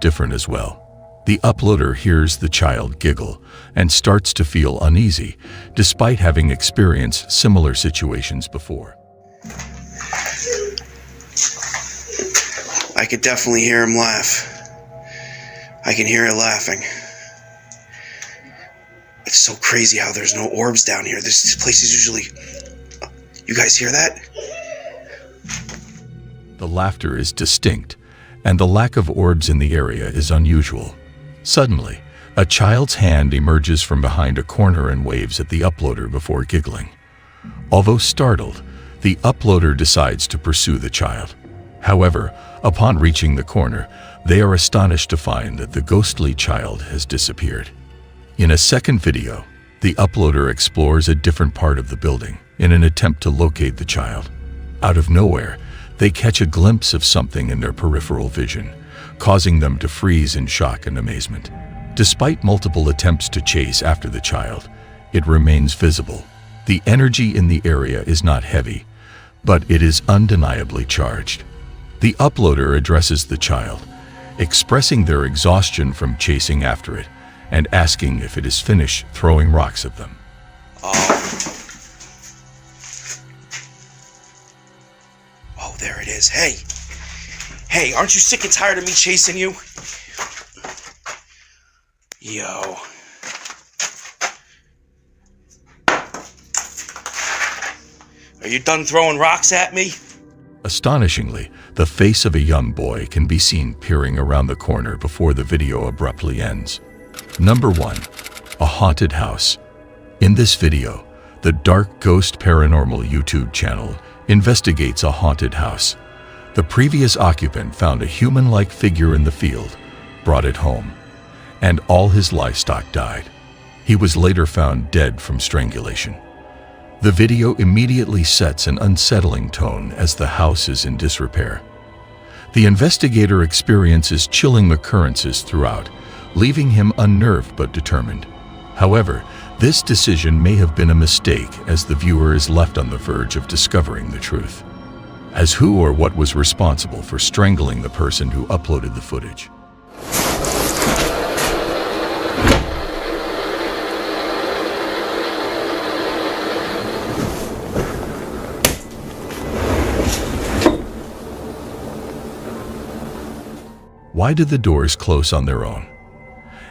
different as well. The uploader hears the child giggle and starts to feel uneasy, despite having experienced similar situations before. I could definitely hear him laugh. I can hear it laughing. It's so crazy how there's no orbs down here. This place is usually... You guys hear that? The laughter is distinct, and the lack of orbs in the area is unusual. Suddenly, a child's hand emerges from behind a corner and waves at the uploader before giggling. Although startled, the uploader decides to pursue the child. However, upon reaching the corner, they are astonished to find that the ghostly child has disappeared. In a second video, the uploader explores a different part of the building in an attempt to locate the child. Out of nowhere, they catch a glimpse of something in their peripheral vision, causing them to freeze in shock and amazement. Despite multiple attempts to chase after the child, it remains visible. The energy in the area is not heavy, but it is undeniably charged. The uploader addresses the child, expressing their exhaustion from chasing after it and asking if it is finished throwing rocks at them. Oh, there it is. Hey! Hey, aren't you sick and tired of me chasing you? Yo. Are you done throwing rocks at me? Astonishingly, the face of a young boy can be seen peering around the corner before the video abruptly ends. Number 1. A haunted house. In this video, the Dark Ghost Paranormal YouTube channel investigates a haunted house. The previous occupant found a human-like figure in the field, brought it home, and all his livestock died. He was later found dead from strangulation. The video immediately sets an unsettling tone as the house is in disrepair. The investigator experiences chilling occurrences throughout, leaving him unnerved but determined. However, this decision may have been a mistake as the viewer is left on the verge of discovering the truth. As who or what was responsible for strangling the person who uploaded the footage. Why did the doors close on their own?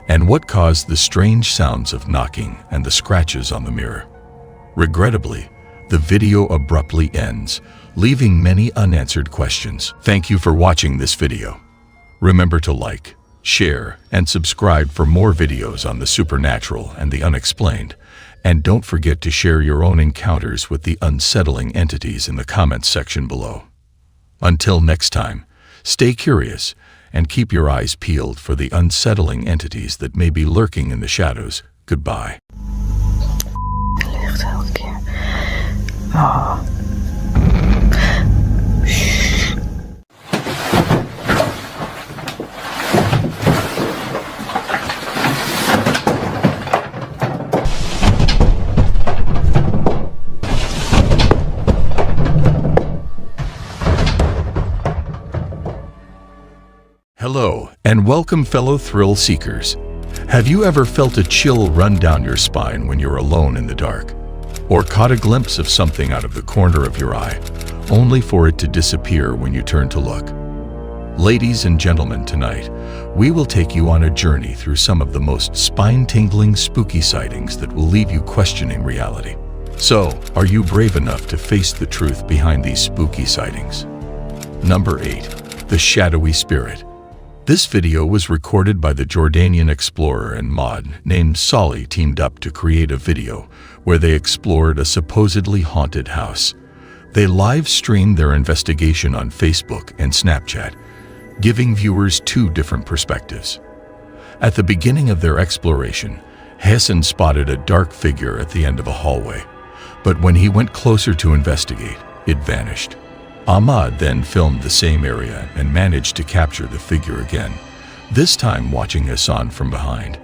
And what caused the strange sounds of knocking and the scratches on the mirror? Regrettably, the video abruptly ends, leaving many unanswered questions. Thank you for watching this video. Remember to like, share, and subscribe for more videos on the supernatural and the unexplained. And don't forget to share your own encounters with the unsettling entities in the comments section below. Until next time, stay curious and keep your eyes peeled for the unsettling entities that may be lurking in the shadows. Goodbye. Ligt elke keer. Oh. Hello, and welcome fellow thrill seekers. Have you ever felt a chill run down your spine when you're alone in the dark? Or caught a glimpse of something out of the corner of your eye, only for it to disappear when you turn to look? Ladies and gentlemen, tonight, we will take you on a journey through some of the most spine-tingling spooky sightings that will leave you questioning reality. So, are you brave enough to face the truth behind these spooky sightings? Number 8. The Shadowy Spirit. This video was recorded by the Jordanian explorer and mod named Solly teamed up to create a video where they explored a supposedly haunted house. They live-streamed their investigation on Facebook and Snapchat, giving viewers two different perspectives. At the beginning of their exploration, Hassan spotted a dark figure at the end of a hallway, but when he went closer to investigate, it vanished. Ahmad then filmed the same area and managed to capture the figure again, this time watching Hassan from behind.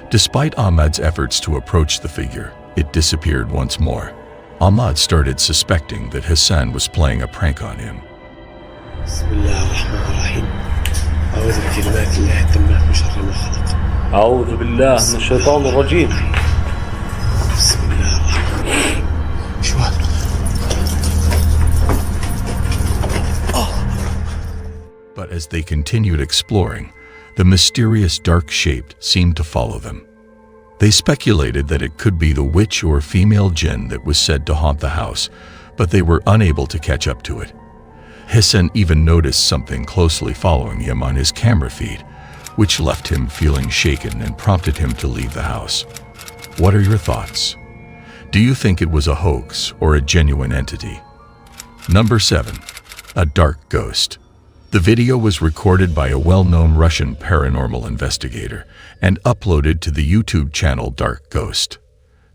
Despite Ahmad's efforts to approach the figure, it disappeared once more. Ahmad started suspecting that Hassan was playing a prank on him. كلمات الله التامات من شر ما خلق. أعوذ بالله من الشيطان الرجيم. بسم الله الرحمن الرحيم. شو هذا؟ But as they continued exploring, the mysterious dark shape seemed to follow them. They speculated that it could be the witch or female jinn that was said to haunt the house, but they were unable to catch up to it. Hassan even noticed something closely following him on his camera feed, which left him feeling shaken and prompted him to leave the house. What are your thoughts? Do you think it was a hoax or a genuine entity? Number 7. A dark ghost. The video was recorded by a well-known Russian paranormal investigator and uploaded to the YouTube channel Dark Ghost.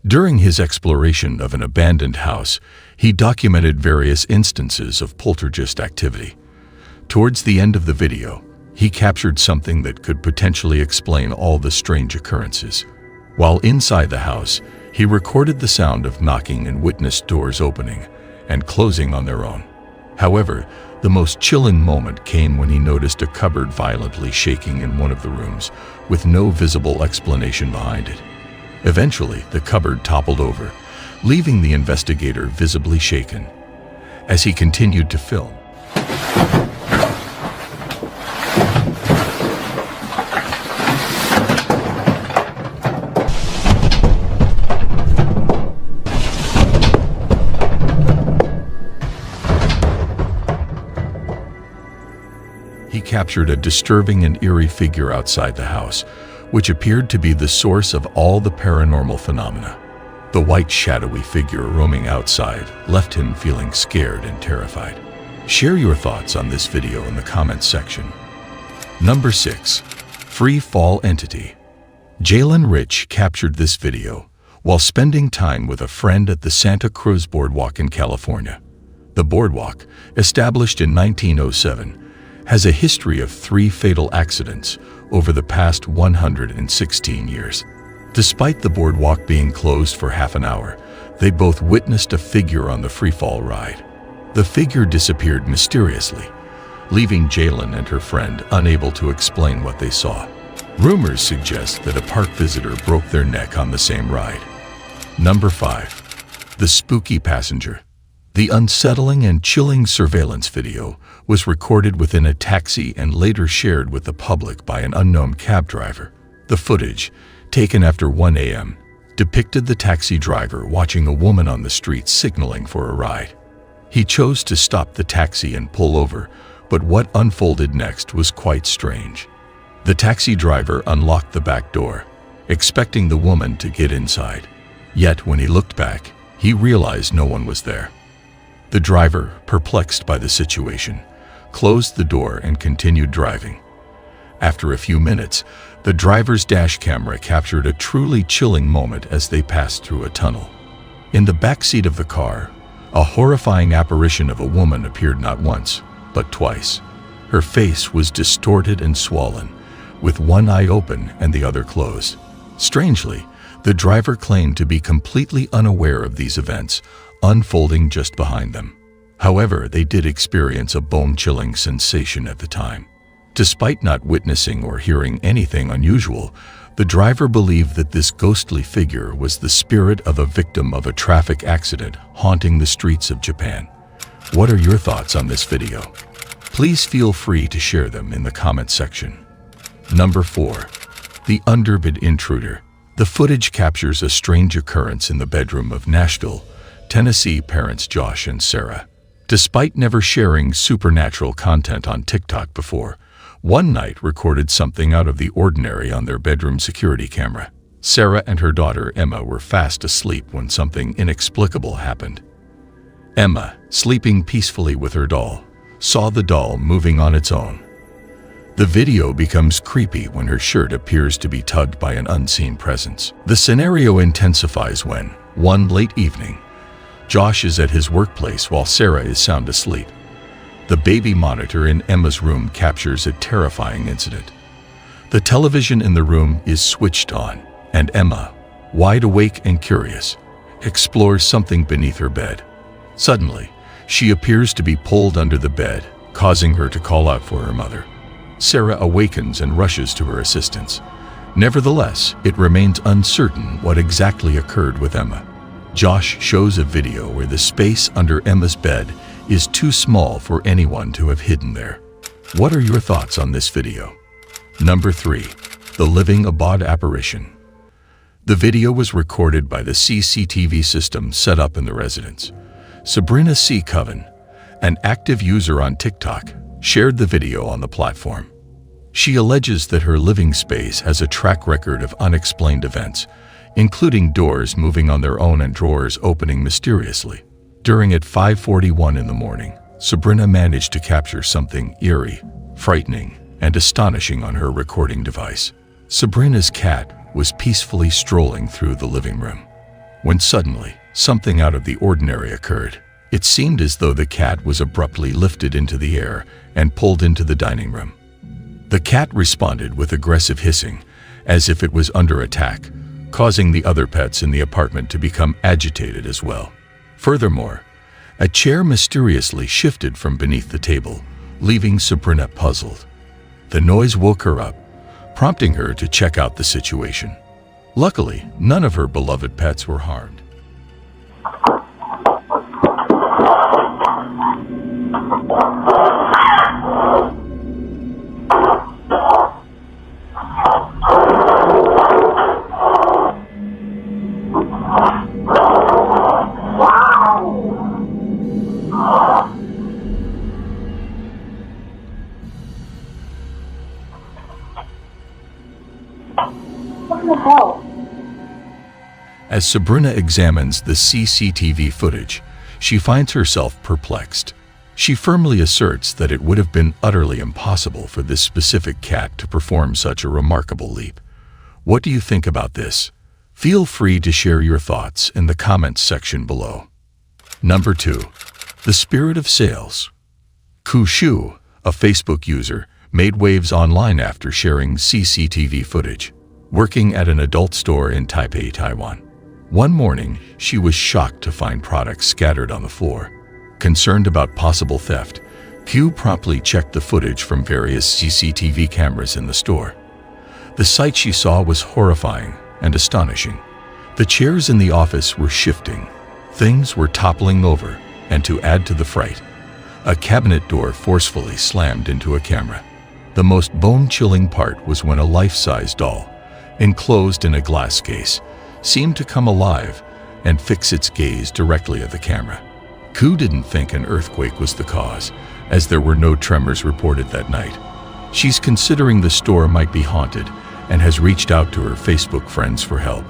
During his exploration of an abandoned house, he documented various instances of poltergeist activity. Towards the end of the video, he captured something that could potentially explain all the strange occurrences. While inside the house, he recorded the sound of knocking and witnessed doors opening and closing on their own. However, the most chilling moment came when he noticed a cupboard violently shaking in one of the rooms, with no visible explanation behind it. Eventually, the cupboard toppled over, leaving the investigator visibly shaken. As he continued to film, he captured a disturbing and eerie figure outside the house, which appeared to be the source of all the paranormal phenomena. The white shadowy figure roaming outside left him feeling scared and terrified. Share your thoughts on this video in the comments section. Number 6. Freefall Entity. Jalen Rich captured this video while spending time with a friend at the Santa Cruz Boardwalk in California. The boardwalk, established in 1907, has a history of 3 fatal accidents over the past 116 years. Despite the boardwalk being closed for half an hour, they both witnessed a figure on the Freefall ride. The figure disappeared mysteriously, leaving Jalen and her friend unable to explain what they saw. Rumors suggest that a park visitor broke their neck on the same ride. Number 5. The Spooky Passenger. The unsettling and chilling surveillance video was recorded within a taxi and later shared with the public by an unknown cab driver. The footage, taken after 1 a.m., depicted the taxi driver watching a woman on the street signaling for a ride. He chose to stop the taxi and pull over, but what unfolded next was quite strange. The taxi driver unlocked the back door, expecting the woman to get inside. Yet when he looked back, he realized no one was there. The driver, perplexed by the situation, closed the door and continued driving. After a few minutes, the driver's dash camera captured a truly chilling moment as they passed through a tunnel. In the back seat of the car, a horrifying apparition of a woman appeared not once, but twice. Her face was distorted and swollen, with one eye open and the other closed. Strangely, the driver claimed to be completely unaware of these events, unfolding just behind them. However, they did experience a bone-chilling sensation at the time. Despite not witnessing or hearing anything unusual, the driver believed that this ghostly figure was the spirit of a victim of a traffic accident haunting the streets of Japan. What are your thoughts on this video? Please feel free to share them in the comments section. Number 4. The Underbed Intruder. The footage captures a strange occurrence in the bedroom of Nashville, Tennessee parents Josh and Sarah. Despite never sharing supernatural content on TikTok before, one night recorded something out of the ordinary on their bedroom security camera. Sarah and her daughter Emma were fast asleep when something inexplicable happened. Emma, sleeping peacefully with her doll, saw the doll moving on its own. The video becomes creepy when her shirt appears to be tugged by an unseen presence. The scenario intensifies when, one late evening, Josh is at his workplace while Sarah is sound asleep. The baby monitor in Emma's room captures a terrifying incident. The television in the room is switched on, and Emma, wide awake and curious, explores something beneath her bed. Suddenly, she appears to be pulled under the bed, causing her to call out for her mother. Sarah awakens and rushes to her assistance. Nevertheless, it remains uncertain what exactly occurred with Emma. Josh shows a video where the space under Emma's bed is too small for anyone to have hidden there. What are your thoughts on this video? Number 3. The living Abode apparition. The video was recorded by the CCTV system set up in the residence. Sabrina C. Coven, an active user on TikTok, shared the video on the platform. She alleges that her living space has a track record of unexplained events, including doors moving on their own and drawers opening mysteriously. During at 5:41 in the morning, Sabrina managed to capture something eerie, frightening, and astonishing on her recording device. Sabrina's cat was peacefully strolling through the living room, when suddenly something out of the ordinary occurred. It seemed as though the cat was abruptly lifted into the air and pulled into the dining room. The cat responded with aggressive hissing, as if it was under attack, causing the other pets in the apartment to become agitated as well. Furthermore, a chair mysteriously shifted from beneath the table, leaving Sabrina puzzled. The noise woke her up, prompting her to check out the situation. Luckily, none of her beloved pets were harmed. As Sabrina examines the CCTV footage, she finds herself perplexed. She firmly asserts that it would have been utterly impossible for this specific cat to perform such a remarkable leap. What do you think about this? Feel free to share your thoughts in the comments section below. Number 2. The spirit of sales. Ku Shu, a Facebook user, made waves online after sharing CCTV footage. Working at an adult store in Taipei, Taiwan. One morning, she was shocked to find products scattered on the floor. Concerned about possible theft, Q promptly checked the footage from various CCTV cameras in the store. The sight she saw was horrifying and astonishing. The chairs in the office were shifting, things were toppling over, and to add to the fright, a cabinet door forcefully slammed into a camera. The most bone-chilling part was when a life-size doll, enclosed in a glass case, seemed to come alive and fix its gaze directly at the camera. Ku didn't think an earthquake was the cause, as there were no tremors reported that night. She's considering the store might be haunted and has reached out to her Facebook friends for help.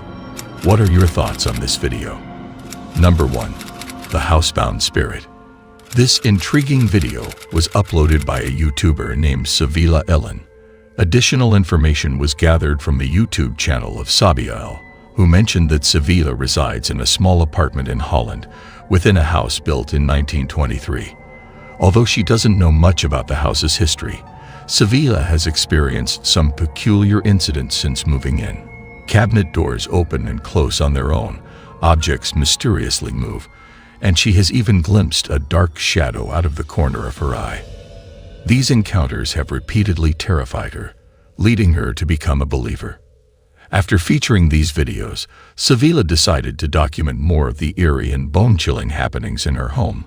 What are your thoughts on this video? Number 1. The Housebound Spirit. This intriguing video was uploaded by a YouTuber named Savila Ellen. Additional information was gathered from the YouTube channel of Sabiel, who mentioned that Savila resides in a small apartment in Holland within a house built in 1923. Although she doesn't know much about the house's history, Savila has experienced some peculiar incidents since moving in. Cabinet doors open and close on their own, objects mysteriously move, and she has even glimpsed a dark shadow out of the corner of her eye. These encounters have repeatedly terrified her, leading her to become a believer. After featuring these videos, Savila decided to document more of the eerie and bone-chilling happenings in her home.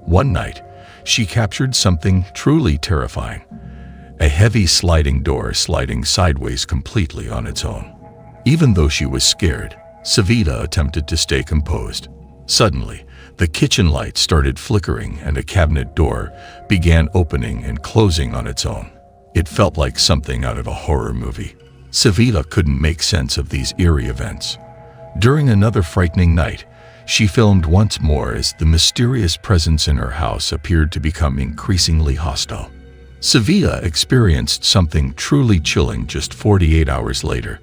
One night, she captured something truly terrifying. A heavy sliding door sliding sideways completely on its own. Even though she was scared, Savila attempted to stay composed. Suddenly, the kitchen light started flickering and a cabinet door began opening and closing on its own. It felt like something out of a horror movie. Savila couldn't make sense of these eerie events. During another frightening night, she filmed once more as the mysterious presence in her house appeared to become increasingly hostile. Savila experienced something truly chilling just 48 hours later.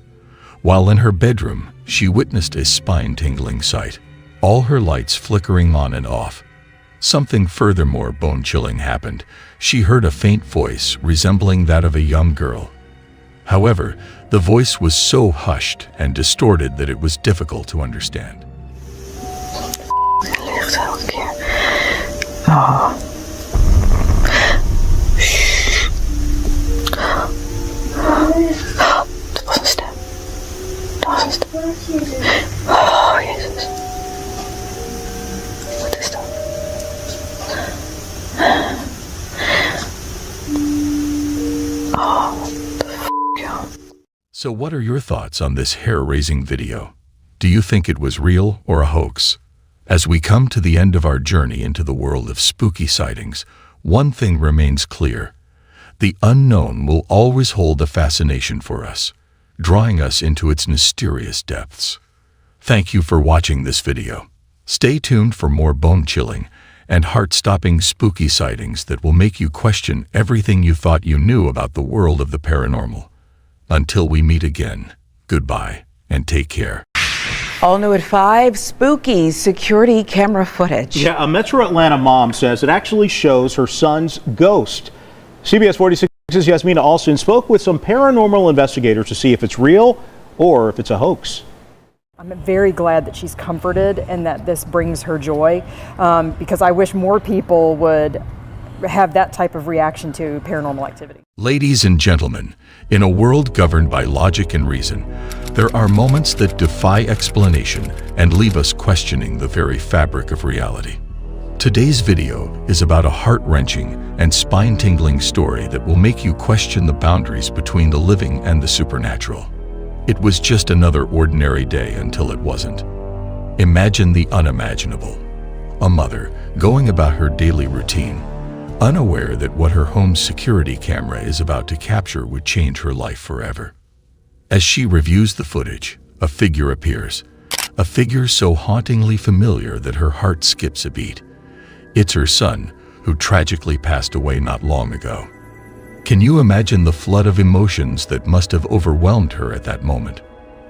While in her bedroom, she witnessed a spine-tingling sight, all her lights flickering on and off. Something furthermore bone-chilling happened. She heard a faint voice resembling that of a young girl. However, the voice was so hushed and distorted that it was difficult to understand. Oh, Jesus. What is that? Oh, the f***, yeah. So what are your thoughts on this hair-raising video? Do you think it was real or a hoax? As we come to the end of our journey into the world of spooky sightings, one thing remains clear. The unknown will always hold a fascination for us, drawing us into its mysterious depths. Thank you for watching this video. Stay tuned for more bone-chilling and heart-stopping spooky sightings that will make you question everything you thought you knew about the world of the paranormal. Until we meet again, goodbye and take care. All new at 5, spooky security camera footage. Yeah, a Metro Atlanta mom says it actually shows her son's ghost. CBS 46's Yasmina Alston spoke with some paranormal investigators to see if it's real or if it's a hoax. I'm very glad that she's comforted and that this brings her joy, because I wish more people would have that type of reaction to paranormal activity. Ladies and gentlemen, in a world governed by logic and reason, there are moments that defy explanation and leave us questioning the very fabric of reality. Today's video is about a heart-wrenching and spine-tingling story that will make you question the boundaries between the living and the supernatural. It was just another ordinary day until it wasn't. Imagine the unimaginable. A mother going about her daily routine, unaware that what her home's security camera is about to capture would change her life forever. As she reviews the footage, a figure appears, a figure so hauntingly familiar that her heart skips a beat. It's her son, who tragically passed away not long ago. Can you imagine the flood of emotions that must have overwhelmed her at that moment?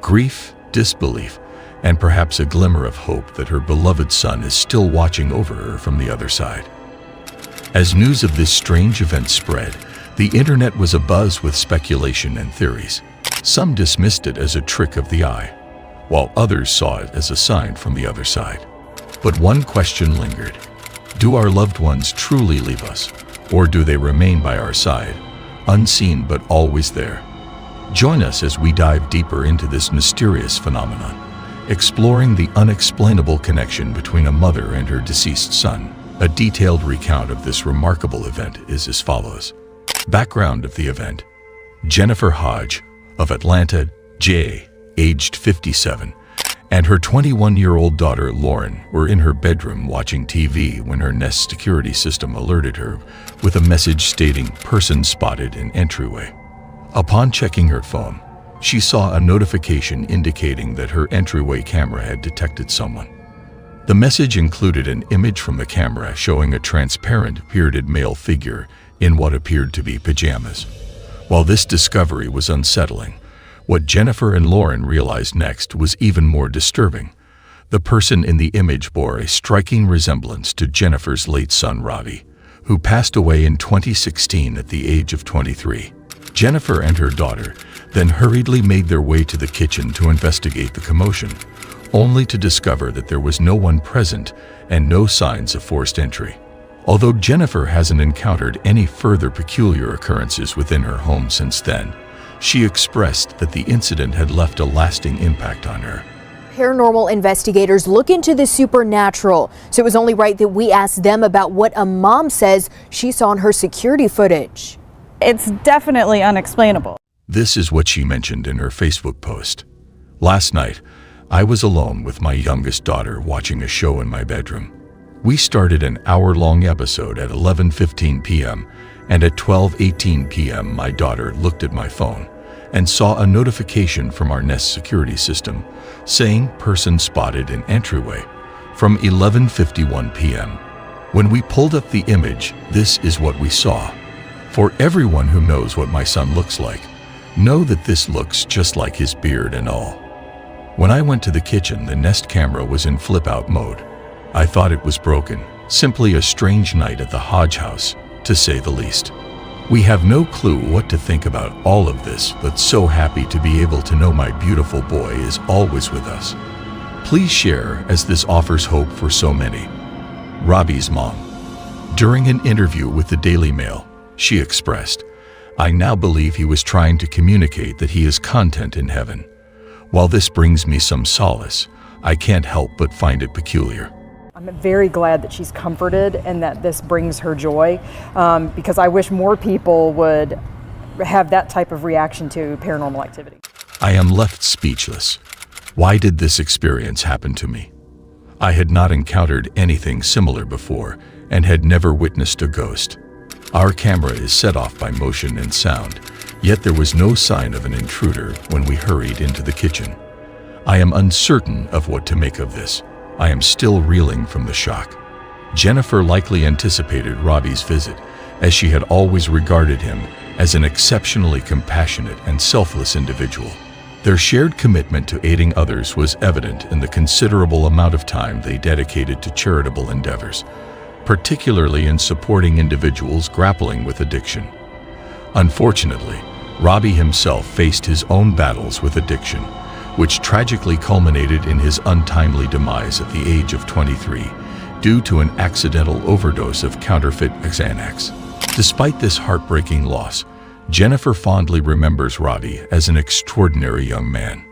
Grief, disbelief, and perhaps a glimmer of hope that her beloved son is still watching over her from the other side. As news of this strange event spread, the internet was abuzz with speculation and theories. Some dismissed it as a trick of the eye, while others saw it as a sign from the other side. But one question lingered. Do our loved ones truly leave us, or do they remain by our side, unseen but always there? Join us as we dive deeper into this mysterious phenomenon, exploring the unexplainable connection between a mother and her deceased son. A detailed recount of this remarkable event is as follows. Background of the event. Jennifer Hodge of Atlanta, J, aged 57, and her 21-year-old daughter Lauren were in her bedroom watching TV when her Nest security system alerted her with a message stating "person spotted in entryway." Upon checking her phone, she saw a notification indicating that her entryway camera had detected someone. The message included an image from the camera showing a transparent, bearded male figure in what appeared to be pajamas. While this discovery was unsettling, what Jennifer and Lauren realized next was even more disturbing. The person in the image bore a striking resemblance to Jennifer's late son Robbie, who passed away in 2016 at the age of 23. Jennifer and her daughter then hurriedly made their way to the kitchen to investigate the commotion, only to discover that there was no one present and no signs of forced entry. Although Jennifer hasn't encountered any further peculiar occurrences within her home since then, she expressed that the incident had left a lasting impact on her. Paranormal investigators look into the supernatural, so it was only right that we asked them about what a mom says she saw in her security footage. It's definitely unexplainable. This is what she mentioned in her Facebook post. Last night, I was alone with my youngest daughter watching a show in my bedroom. We started an hour-long episode at 11:15 p.m., and at 12:18 p.m. my daughter looked at my phone and saw a notification from our Nest security system saying "person spotted in entryway" from 11:51 p.m. When we pulled up the image, this is what we saw. For everyone who knows what my son looks like, know that this looks just like his beard and all. When I went to the kitchen, the Nest camera was in flip-out mode. I thought it was broken, simply a strange night at the Hodge house, to say the least. We have no clue what to think about all of this, but so happy to be able to know my beautiful boy is always with us. Please share, as this offers hope for so many. Robbie's mom. During an interview with the Daily Mail, she expressed, "I now believe he was trying to communicate that he is content in heaven. While this brings me some solace, I can't help but find it peculiar. I'm very glad that she's comforted and that this brings her joy, because I wish more people would have that type of reaction to paranormal activity. I am left speechless. Why did this experience happen to me? I had not encountered anything similar before and had never witnessed a ghost. Our camera is set off by motion and sound, yet there was no sign of an intruder when we hurried into the kitchen. I am uncertain of what to make of this. I am still reeling from the shock. Jennifer likely anticipated Robbie's visit, as she had always regarded him as an exceptionally compassionate and selfless individual. Their shared commitment to aiding others was evident in the considerable amount of time they dedicated to charitable endeavors, particularly in supporting individuals grappling with addiction. Unfortunately, Robbie himself faced his own battles with addiction, which tragically culminated in his untimely demise at the age of 23 due to an accidental overdose of counterfeit Xanax. Despite this heartbreaking loss, Jennifer fondly remembers Robbie as an extraordinary young man.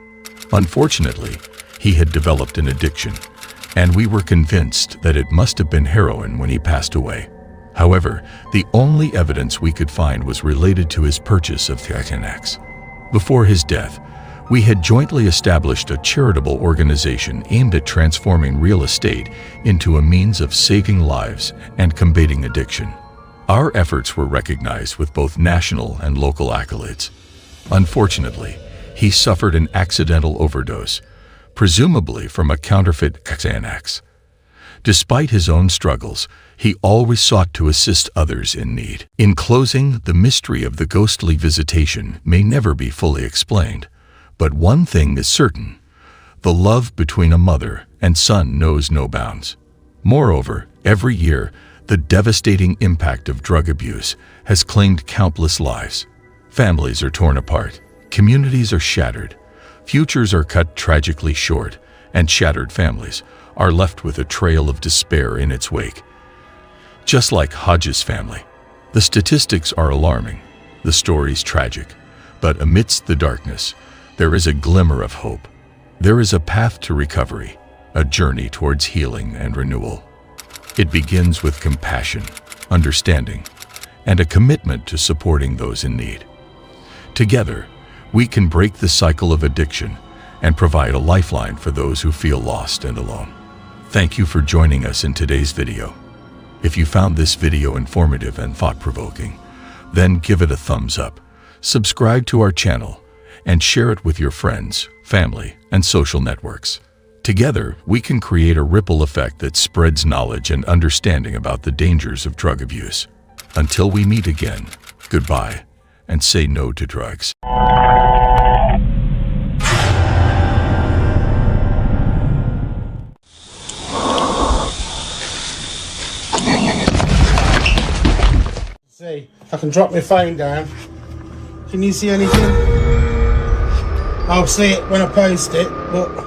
Unfortunately, he had developed an addiction, and we were convinced that it must have been heroin when he passed away. However, the only evidence we could find was related to his purchase of Xanax. Before his death, we had jointly established a charitable organization aimed at transforming real estate into a means of saving lives and combating addiction. Our efforts were recognized with both national and local accolades. Unfortunately, he suffered an accidental overdose, presumably from a counterfeit Xanax. Despite his own struggles, he always sought to assist others in need. In closing, the mystery of the ghostly visitation may never be fully explained, but one thing is certain: the love between a mother and son knows no bounds. Moreover, every year, the devastating impact of drug abuse has claimed countless lives. Families are torn apart, communities are shattered, futures are cut tragically short, and shattered families are left with a trail of despair in its wake. Just like Hodges' family, the statistics are alarming, the stories tragic, but amidst the darkness, there is a glimmer of hope. There is a path to recovery, a journey towards healing and renewal. It begins with compassion, understanding, and a commitment to supporting those in need. Together, we can break the cycle of addiction and provide a lifeline for those who feel lost and alone. Thank you for joining us in today's video. If you found this video informative and thought-provoking, then give it a thumbs up, subscribe to our channel, and share it with your friends, family, and social networks. Together, we can create a ripple effect that spreads knowledge and understanding about the dangers of drug abuse. Until we meet again, goodbye, and say no to drugs. See, I can drop my phone down. Can you see anything? I'll see it when I post it, but...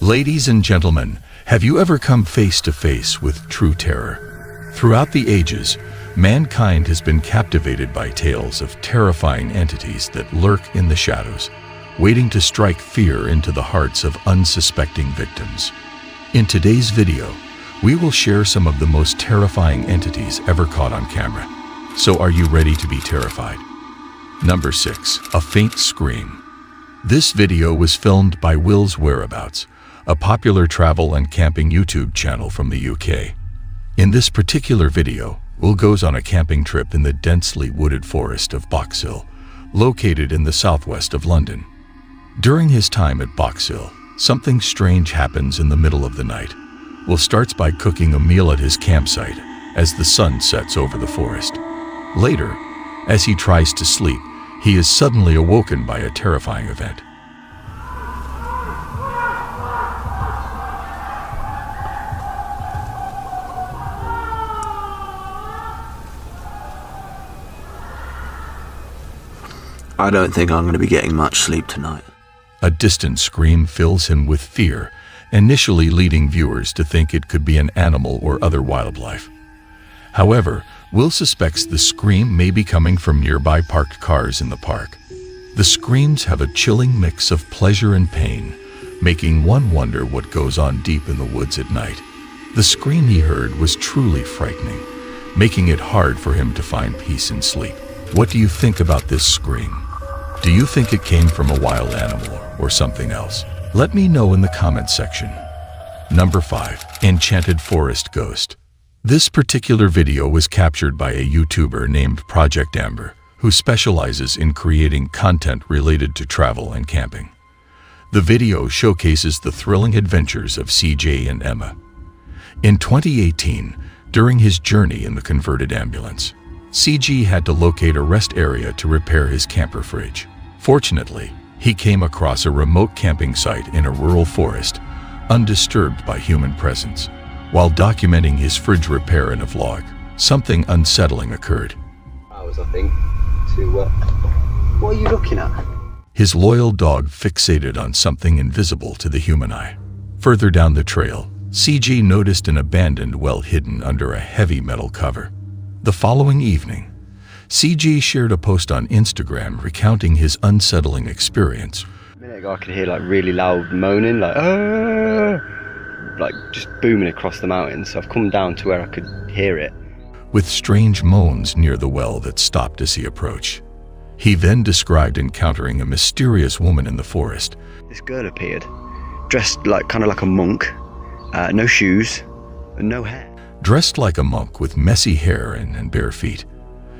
Ladies and gentlemen, have you ever come face to face with true terror? Throughout the ages, mankind has been captivated by tales of terrifying entities that lurk in the shadows, waiting to strike fear into the hearts of unsuspecting victims. In today's video, we will share some of the most terrifying entities ever caught on camera. So are you ready to be terrified? Number 6. A faint scream. This video was filmed by Will's Whereabouts, a popular travel and camping YouTube channel from the UK. In this particular video, Will goes on a camping trip in the densely wooded forest of Box Hill, located in the southwest of London. During his time at Box Hill, something strange happens in the middle of the night. Will starts by cooking a meal at his campsite as the sun sets over the forest. Later, as he tries to sleep, he is suddenly awoken by a terrifying event. I don't think I'm going to be getting much sleep tonight. A distant scream fills him with fear, initially leading viewers to think it could be an animal or other wildlife. However, Will suspects the scream may be coming from nearby parked cars in the park. The screams have a chilling mix of pleasure and pain, making one wonder what goes on deep in the woods at night. The scream he heard was truly frightening, making it hard for him to find peace and sleep. What do you think about this scream? Do you think it came from a wild animal or something else? Let me know in the comments section. Number 5. Enchanted Forest Ghost. This particular video was captured by a YouTuber named Project Amber, who specializes in creating content related to travel and camping. The video showcases the thrilling adventures of CJ and Emma. In 2018, during his journey in the converted ambulance, CJ had to locate a rest area to repair his camper fridge. Fortunately, he came across a remote camping site in a rural forest, undisturbed by human presence. While documenting his fridge repair in a vlog, something unsettling occurred. I think, what are you looking at? His loyal dog fixated on something invisible to the human eye. Further down the trail, CJ noticed an abandoned well hidden under a heavy metal cover. The following evening, CJ shared a post on Instagram recounting his unsettling experience. A minute ago I could hear like really loud moaning, like just booming across the mountains. So I've come down to where I could hear it. With strange moans near the well that stopped as he approached. He then described encountering a mysterious woman in the forest. This girl appeared, dressed kind of like a monk, no shoes, and no hair. Dressed like a monk with messy hair and bare feet.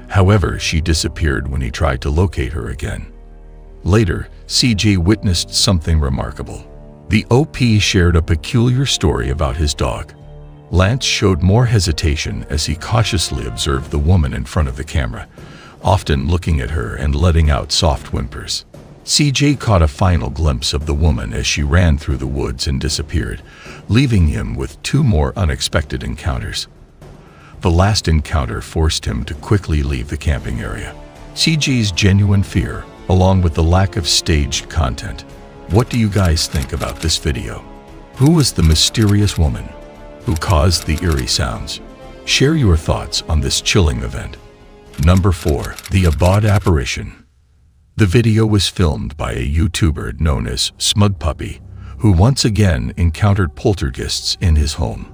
However, she disappeared when he tried to locate her again. Later, CJ witnessed something remarkable. The OP shared a peculiar story about his dog. Lance showed more hesitation as he cautiously observed the woman in front of the camera, often looking at her and letting out soft whimpers. CJ caught a final glimpse of the woman as she ran through the woods and disappeared, leaving him with 2 more unexpected encounters. The last encounter forced him to quickly leave the camping area. CJ's genuine fear, along with the lack of staged content. What do you guys think about this video? Who was the mysterious woman who caused the eerie sounds? Share your thoughts on this chilling event. Number 4. The Abode apparition. The video was filmed by a YouTuber known as Smug Puppy, who once again encountered poltergeists in his home.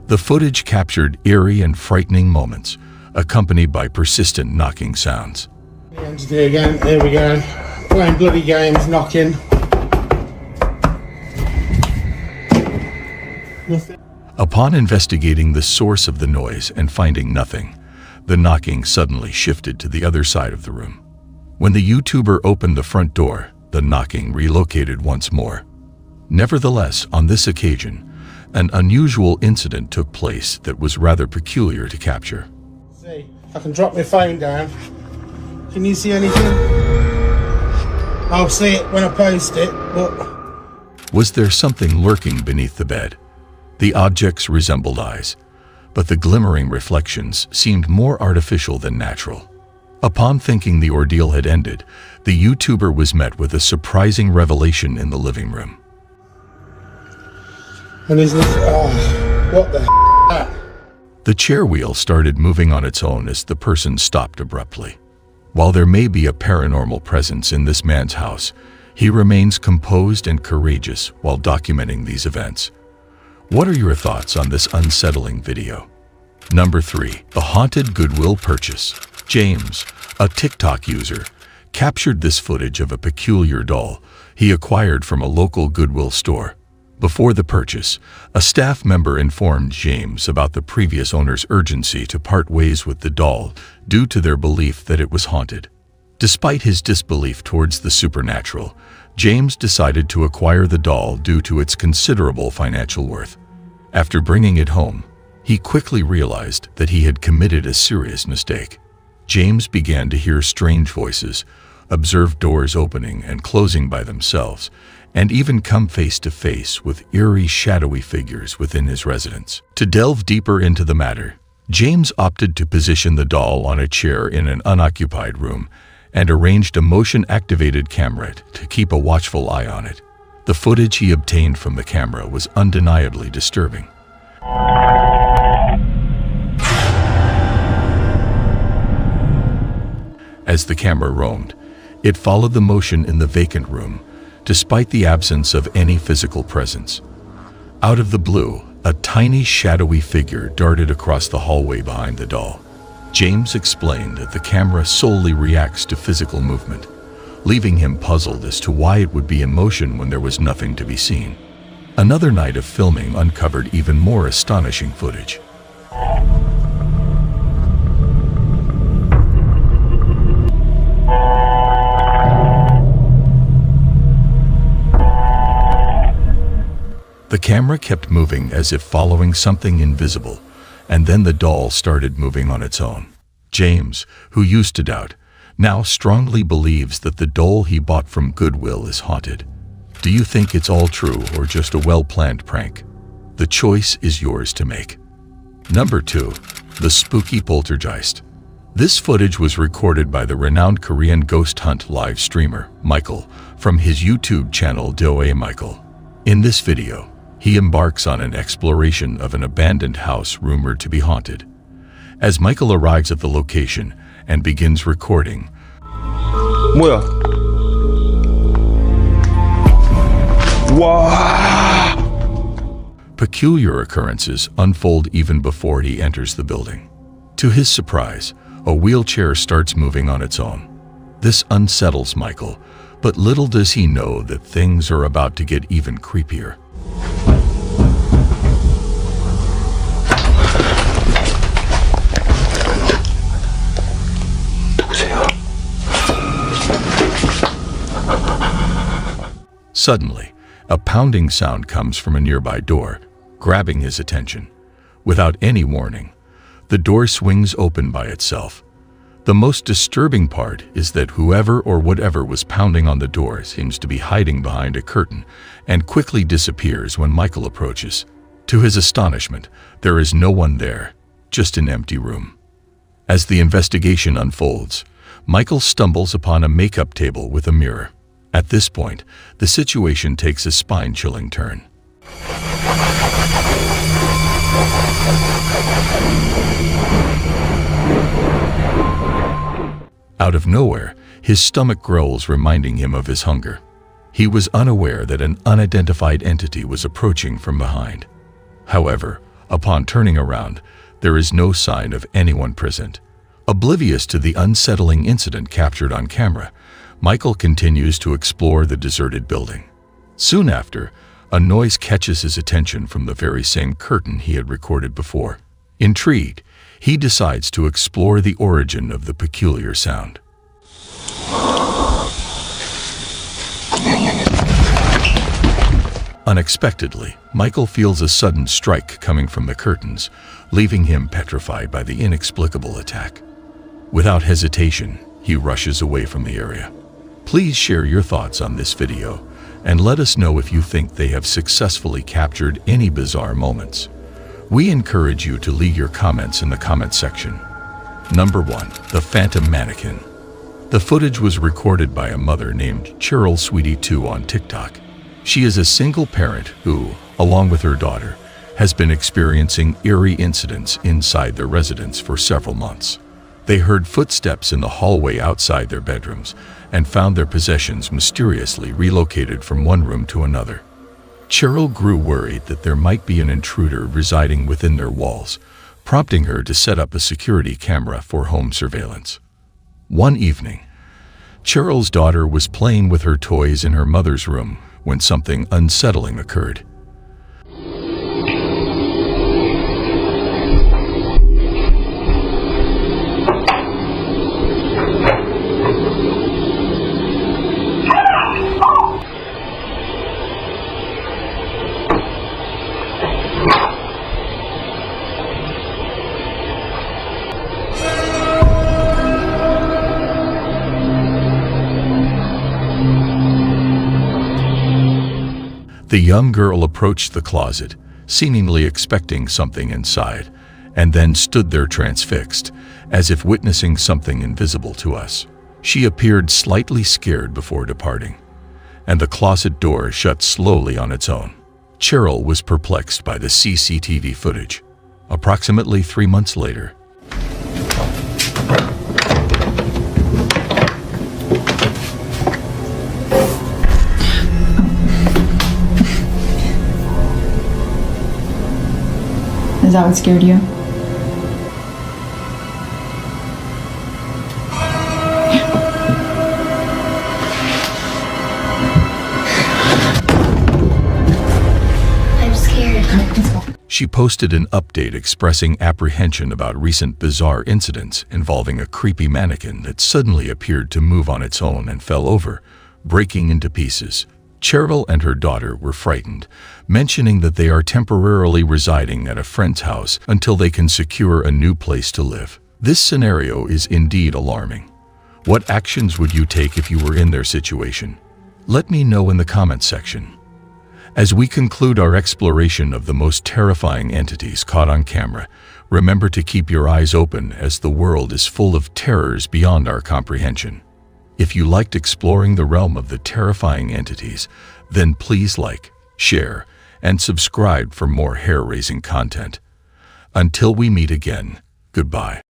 The footage captured eerie and frightening moments, accompanied by persistent knocking sounds. Entity again, here we go. Playing bloody games, knocking. Nothing. Upon investigating the source of the noise and finding nothing, the knocking suddenly shifted to the other side of the room. When the YouTuber opened the front door, the knocking relocated once more. Nevertheless, on this occasion, an unusual incident took place that was rather peculiar to capture. See, I can drop my phone down. Can you see anything? I'll see it when I post it, but... Was there something lurking beneath the bed? The objects resembled eyes, but the glimmering reflections seemed more artificial than natural. Upon thinking the ordeal had ended, the YouTuber was met with a surprising revelation in the living room. And isn't it? Oh, what the The chair wheel started moving on its own as the person stopped abruptly. While there may be a paranormal presence in this man's house, he remains composed and courageous while documenting these events. What are your thoughts on this unsettling video? Number 3. The haunted Goodwill purchase. James, a TikTok user, captured this footage of a peculiar doll he acquired from a local Goodwill store. Before the purchase, a staff member informed James about the previous owner's urgency to part ways with the doll due to their belief that it was haunted. Despite his disbelief towards the supernatural, James decided to acquire the doll due to its considerable financial worth. After bringing it home, he quickly realized that he had committed a serious mistake. James began to hear strange voices, observe doors opening and closing by themselves, and even come face to face with eerie, shadowy figures within his residence. To delve deeper into the matter, James opted to position the doll on a chair in an unoccupied room and arranged a motion-activated camera to keep a watchful eye on it. The footage he obtained from the camera was undeniably disturbing. As the camera roamed, it followed the motion in the vacant room, despite the absence of any physical presence. Out of the blue, a tiny shadowy figure darted across the hallway behind the doll. James explained that the camera solely reacts to physical movement, leaving him puzzled as to why it would be in motion when there was nothing to be seen. Another night of filming uncovered even more astonishing footage. The camera kept moving as if following something invisible, and then the doll started moving on its own. James, who used to doubt, now strongly believes that the doll he bought from Goodwill is haunted. Do you think it's all true or just a well-planned prank? The choice is yours to make. Number 2. The spooky poltergeist. This footage was recorded by the renowned Korean ghost hunt live streamer, Michael, from his YouTube channel Doe Michael. In this video, he embarks on an exploration of an abandoned house rumored to be haunted. As Michael arrives at the location and begins recording, 뭐야? 와! peculiar occurrences unfold even before he enters the building. To his surprise, a wheelchair starts moving on its own. This unsettles Michael, but little does he know that things are about to get even creepier. Suddenly, a pounding sound comes from a nearby door, grabbing his attention. Without any warning, the door swings open by itself. The most disturbing part is that whoever or whatever was pounding on the door seems to be hiding behind a curtain and quickly disappears when Michael approaches. To his astonishment, there is no one there, just an empty room. As the investigation unfolds, Michael stumbles upon a makeup table with a mirror. At this point, the situation takes a spine-chilling turn. Out of nowhere, his stomach growls, reminding him of his hunger. He was unaware that an unidentified entity was approaching from behind. However, upon turning around, there is no sign of anyone present. Oblivious to the unsettling incident captured on camera, Michael continues to explore the deserted building. Soon after, a noise catches his attention from the very same curtain he had recorded before. Intrigued, he decides to explore the origin of the peculiar sound. Unexpectedly, Michael feels a sudden strike coming from the curtains, leaving him petrified by the inexplicable attack. Without hesitation, he rushes away from the area. Please share your thoughts on this video and let us know if you think they have successfully captured any bizarre moments. We encourage you to leave your comments in the comment section. Number 1. The Phantom Mannequin. The footage was recorded by a mother named Cheryl Sweetie 2 on TikTok. She is a single parent who, along with her daughter, has been experiencing eerie incidents inside their residence for several months. They heard footsteps in the hallway outside their bedrooms and found their possessions mysteriously relocated from one room to another. Cheryl grew worried that there might be an intruder residing within their walls, prompting her to set up a security camera for home surveillance. One evening, Cheryl's daughter was playing with her toys in her mother's room when something unsettling occurred. The young girl approached the closet, seemingly expecting something inside, and then stood there transfixed, as if witnessing something invisible to us. She appeared slightly scared before departing, and the closet door shut slowly on its own. Cheryl was perplexed by the CCTV footage. Approximately 3 months later, Is that what scared you? I'm scared. she posted an update expressing apprehension about recent bizarre incidents involving a creepy mannequin that suddenly appeared to move on its own and fell over, breaking into pieces. Cheryl and her daughter were frightened, mentioning that they are temporarily residing at a friend's house until they can secure a new place to live. This scenario is indeed alarming. What actions would you take if you were in their situation? Let me know in the comments section. As we conclude our exploration of the most terrifying entities caught on camera, remember to keep your eyes open as the world is full of terrors beyond our comprehension. If you liked exploring the realm of the terrifying entities, then please like, share, and subscribe for more hair-raising content. Until we meet again, goodbye.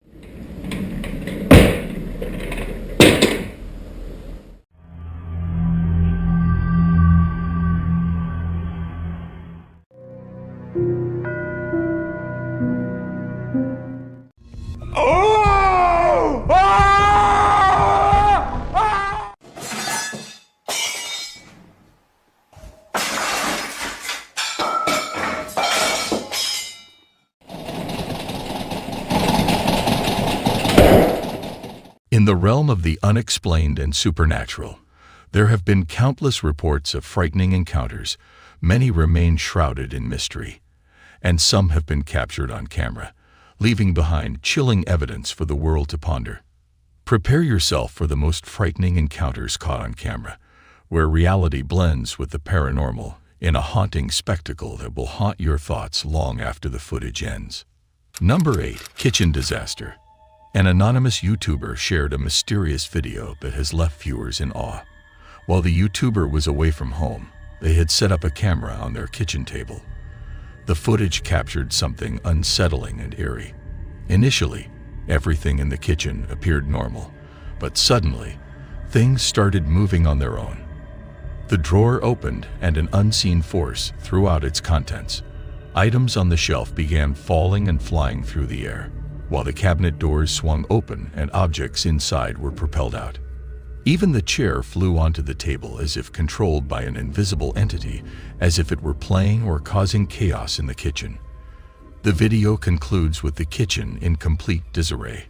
In the realm of the unexplained and supernatural, there have been countless reports of frightening encounters. Many remain shrouded in mystery, and some have been captured on camera, leaving behind chilling evidence for the world to ponder. Prepare yourself for the most frightening encounters caught on camera, where reality blends with the paranormal in a haunting spectacle that will haunt your thoughts long after the footage ends. Number 8. Kitchen Disaster. An anonymous YouTuber shared a mysterious video that has left viewers in awe. While the YouTuber was away from home, they had set up a camera on their kitchen table. The footage captured something unsettling and eerie. Initially, everything in the kitchen appeared normal, but suddenly, things started moving on their own. The drawer opened and an unseen force threw out its contents. Items on the shelf began falling and flying through the air, while the cabinet doors swung open and objects inside were propelled out. Even the chair flew onto the table as if controlled by an invisible entity, as if it were playing or causing chaos in the kitchen. The video concludes with the kitchen in complete disarray,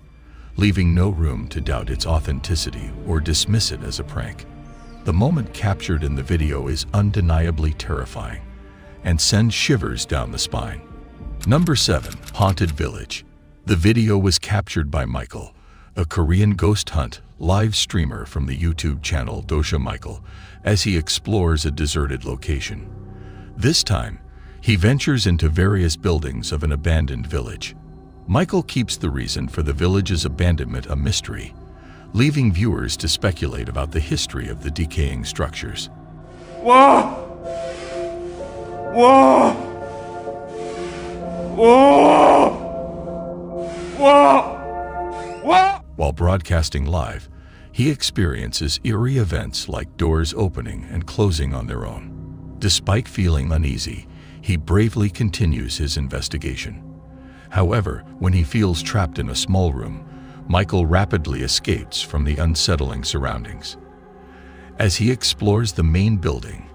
leaving no room to doubt its authenticity or dismiss it as a prank. The moment captured in the video is undeniably terrifying and sends shivers down the spine. Number 7. Haunted Village. The video was captured by Michael, a Korean ghost hunt live streamer from the YouTube channel Dosha Michael, as he explores a deserted location. This time, he ventures into various buildings of an abandoned village. Michael keeps the reason for the village's abandonment a mystery, leaving viewers to speculate about the history of the decaying structures. Whoa! Whoa! Whoa! Whoa! Whoa! While broadcasting live, he experiences eerie events like doors opening and closing on their own. Despite feeling uneasy, he bravely continues his investigation. However, when he feels trapped in a small room, Michael rapidly escapes from the unsettling surroundings. As he explores the main building,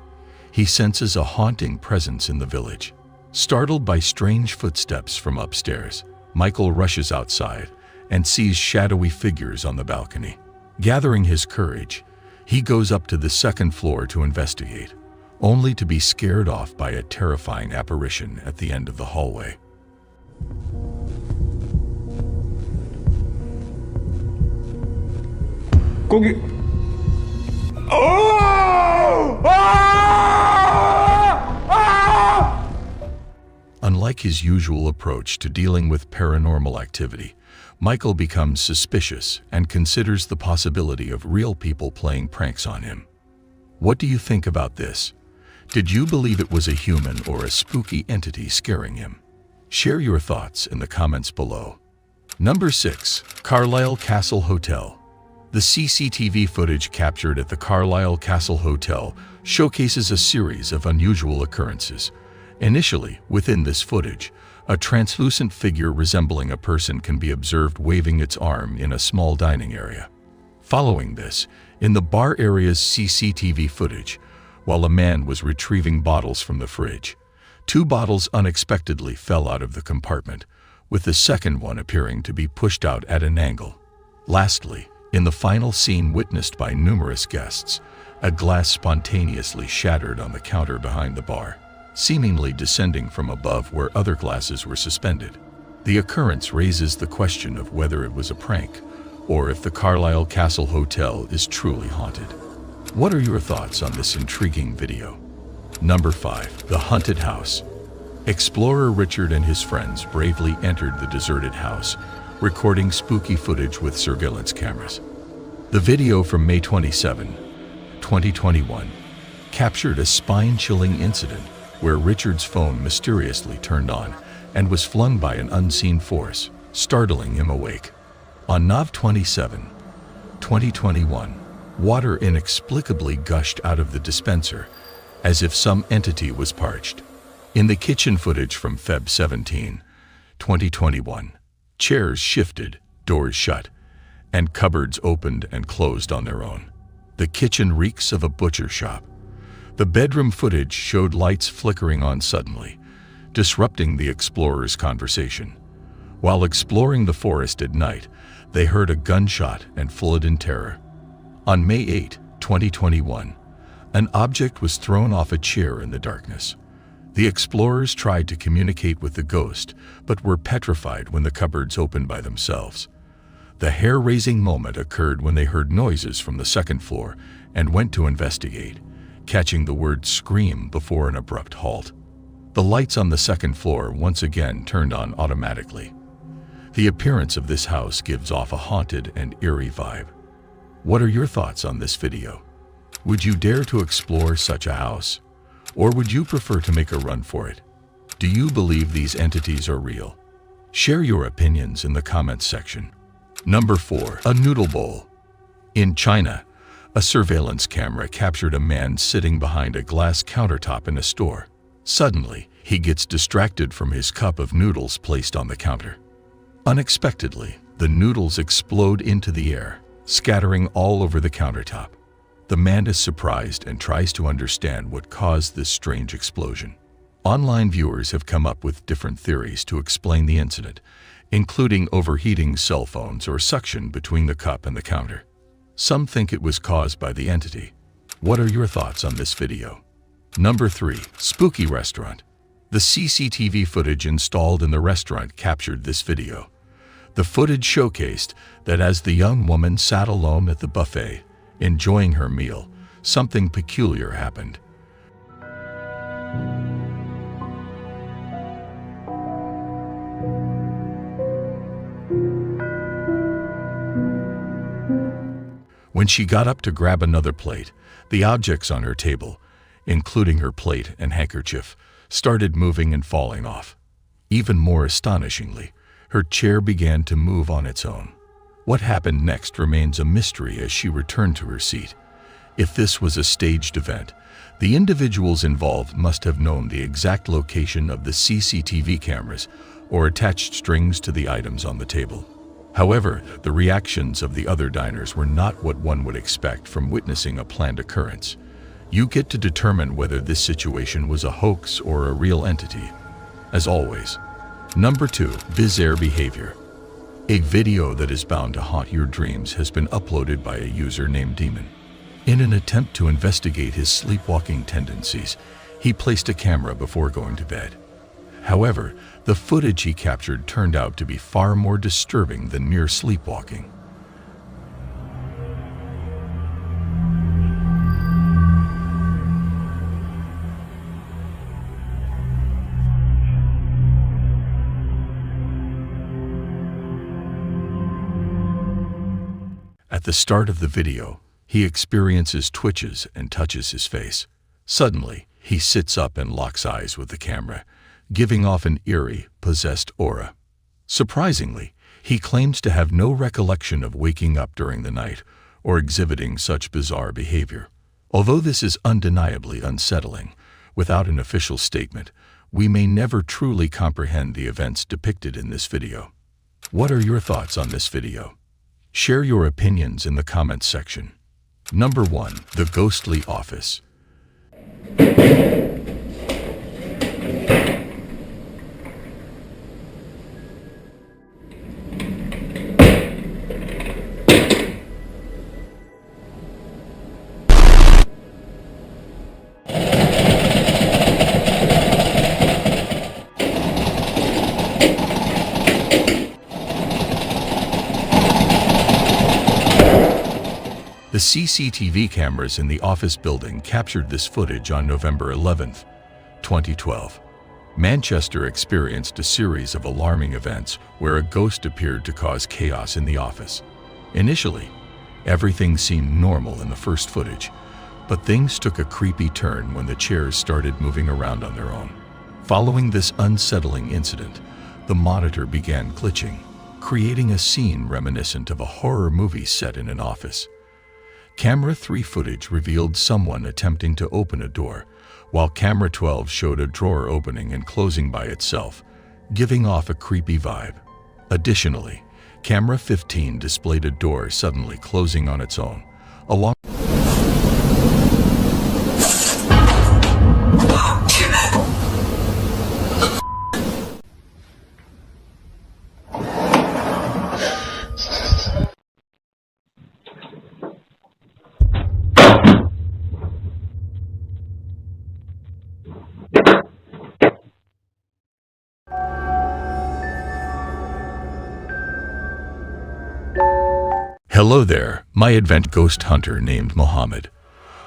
he senses a haunting presence in the village. Startled by strange footsteps from upstairs, Michael rushes outside and sees shadowy figures on the balcony. Gathering his courage, he goes up to the second floor to investigate, only to be scared off by a terrifying apparition at the end of the hallway. 거기. Oh! Ah! Ah! Unlike his usual approach to dealing with paranormal activity, Michael becomes suspicious and considers the possibility of real people playing pranks on him. What do you think about this? Did you believe it was a human or a spooky entity scaring him? Share your thoughts in the comments below. Number 6. Carlisle Castle Hotel. The CCTV footage captured at the Carlisle Castle Hotel showcases a series of unusual occurrences. Initially, within this footage, a translucent figure resembling a person can be observed waving its arm in a small dining area. Following this, in the bar area's CCTV footage, while a man was retrieving bottles from the fridge, 2 bottles unexpectedly fell out of the compartment, with the second one appearing to be pushed out at an angle. Lastly, in the final scene witnessed by numerous guests, a glass spontaneously shattered on the counter behind the bar, seemingly descending from above where other glasses were suspended. The occurrence raises the question of whether it was a prank or if the Carlisle Castle Hotel is truly haunted. What are your thoughts on this intriguing video? Number 5. The Haunted House. Explorer Richard and his friends bravely entered the deserted house, recording spooky footage with surveillance cameras. The video from May 27, 2021, captured a spine-chilling incident where Richard's phone mysteriously turned on and was flung by an unseen force, startling him awake. On Nov 27, 2021, water inexplicably gushed out of the dispenser, as if some entity was parched. In the kitchen footage from Feb 17, 2021, chairs shifted, doors shut, and cupboards opened and closed on their own. The kitchen reeks of a butcher shop. The bedroom footage showed lights flickering on suddenly, disrupting the explorers' conversation. While exploring the forest at night, they heard a gunshot and fled in terror. On May 8, 2021, an object was thrown off a chair in the darkness. The explorers tried to communicate with the ghost, but were petrified when the cupboards opened by themselves. The hair-raising moment occurred when they heard noises from the second floor and went to investigate, catching the word "scream" before an abrupt halt. The lights on the second floor once again turned on automatically. The appearance of this house gives off a haunted and eerie vibe. What are your thoughts on this video? Would you dare to explore such a house? Or would you prefer to make a run for it? Do you believe these entities are real? Share your opinions in the comments section. Number 4. A noodle bowl. In China, a surveillance camera captured a man sitting behind a glass countertop in a store. Suddenly, he gets distracted from his cup of noodles placed on the counter. Unexpectedly, the noodles explode into the air, scattering all over the countertop. The man is surprised and tries to understand what caused this strange explosion. Online viewers have come up with different theories to explain the incident, including overheating cell phones or suction between the cup and the counter. Some think it was caused by the entity. What are your thoughts on this video? Number 3. Spooky Restaurant. The CCTV footage installed in the restaurant captured this video. The footage showcased that as the young woman sat alone at the buffet, enjoying her meal, something peculiar happened. When she got up to grab another plate, the objects on her table, including her plate and handkerchief, started moving and falling off. Even more astonishingly, her chair began to move on its own. What happened next remains a mystery as she returned to her seat. If this was a staged event, the individuals involved must have known the exact location of the CCTV cameras or attached strings to the items on the table. However, the reactions of the other diners were not what one would expect from witnessing a planned occurrence. You get to determine whether this situation was a hoax or a real entity. As always. Number 2. Bizarre behavior. A video that is bound to haunt your dreams has been uploaded by a user named Demon. In an attempt to investigate his sleepwalking tendencies, he placed a camera before going to bed. However, the footage he captured turned out to be far more disturbing than mere sleepwalking. the start of the video, he experiences twitches and touches his face. Suddenly, he sits up and locks eyes with the camera, giving off an eerie, possessed aura. Surprisingly, he claims to have no recollection of waking up during the night or exhibiting such bizarre behavior. Although this is undeniably unsettling, without an official statement, we may never truly comprehend the events depicted in this video. What are your thoughts on this video? Share your opinions in the comments section. Number 1. The Ghostly Office. The CCTV cameras in the office building captured this footage on November 11, 2012. Manchester experienced a series of alarming events where a ghost appeared to cause chaos in the office. Initially, everything seemed normal in the first footage, but things took a creepy turn when the chairs started moving around on their own. Following this unsettling incident, the monitor began glitching, creating a scene reminiscent of a horror movie set in an office. Camera 3 footage revealed someone attempting to open a door, while Camera 12 showed a drawer opening and closing by itself, giving off a creepy vibe. Additionally, Camera 15 displayed a door suddenly closing on its own, along Hello there, my advent ghost hunter named Mohammed.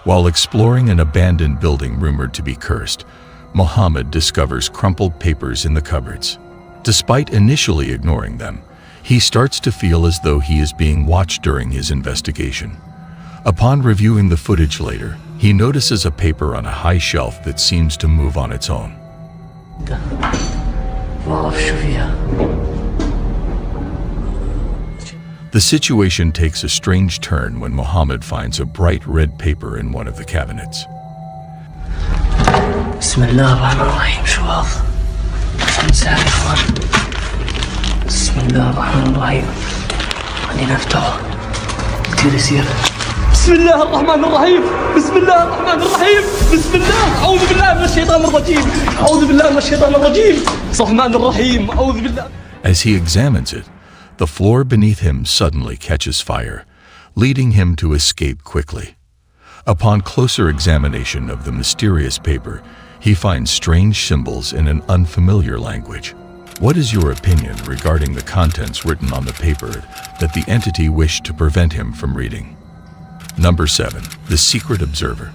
While exploring an abandoned building rumored to be cursed, Mohammed discovers crumpled papers in the cupboards. Despite initially ignoring them, he starts to feel as though he is being watched during his investigation. Upon reviewing the footage later, he notices a paper on a high shelf that seems to move on its own. The situation takes a strange turn when Mohammed finds a bright red paper in one of the cabinets. Bismillahirrahmanirrahim. شو هذا؟ مساء الخير. Bismillahirrahmanirrahim. خلينا نفتحه. كثير يصير. بسم الله الرحمن الرحيم. بسم الله الرحمن الرحيم. بسم الله. أعوذ بالله من الشيطان الرجيم. أعوذ بالله من الشيطان الرجيم. الرحمن الرحيم. أعوذ بالله. As he examines it, the floor beneath him suddenly catches fire, leading him to escape quickly. Upon closer examination of the mysterious paper, he finds strange symbols in an unfamiliar language. What is your opinion regarding the contents written on the paper that the entity wished to prevent him from reading? Number 7. The Secret Observer.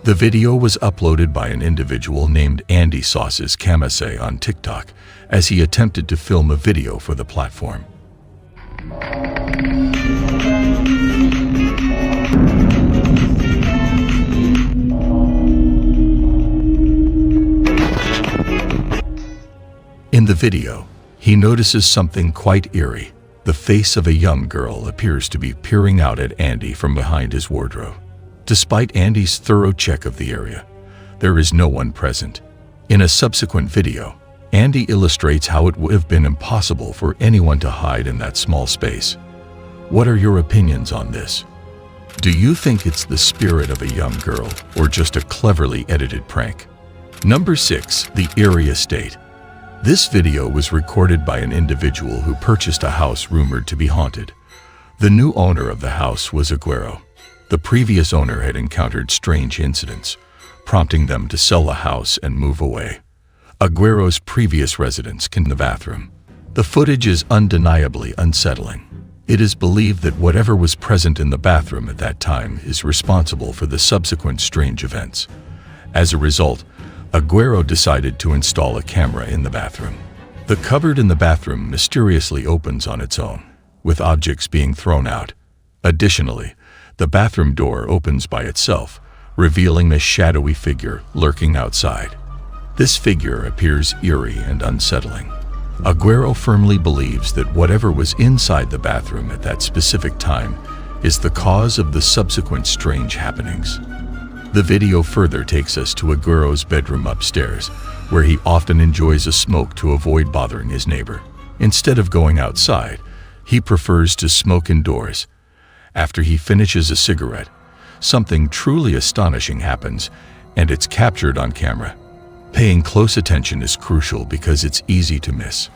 The video was uploaded by an individual named Andy Sauce's Kamase on TikTok as he attempted to film a video for the platform. In the video, he notices something quite eerie. The face of a young girl appears to be peering out at Andy from behind his wardrobe. Despite Andy's thorough check of the area, there is no one present. In a subsequent video, Andy illustrates how it would have been impossible for anyone to hide in that small space. What are your opinions on this? Do you think it's the spirit of a young girl or just a cleverly edited prank? Number 6. The Eerie Estate. This video was recorded by an individual who purchased a house rumored to be haunted. The new owner of the house was Aguero. The previous owner had encountered strange incidents, prompting them to sell the house and move away. Aguero's previous residence in the bathroom. The footage is undeniably unsettling. It is believed that whatever was present in the bathroom at that time is responsible for the subsequent strange events. As a result, Aguero decided to install a camera in the bathroom. The cupboard in the bathroom mysteriously opens on its own, with objects being thrown out. Additionally, the bathroom door opens by itself, revealing a shadowy figure lurking outside. This figure appears eerie and unsettling. Aguero firmly believes that whatever was inside the bathroom at that specific time is the cause of the subsequent strange happenings. The video further takes us to Aguero's bedroom upstairs, where he often enjoys a smoke to avoid bothering his neighbor. Instead of going outside, he prefers to smoke indoors. After he finishes a cigarette, something truly astonishing happens, and it's captured on camera. Paying close attention is crucial because it's easy to miss.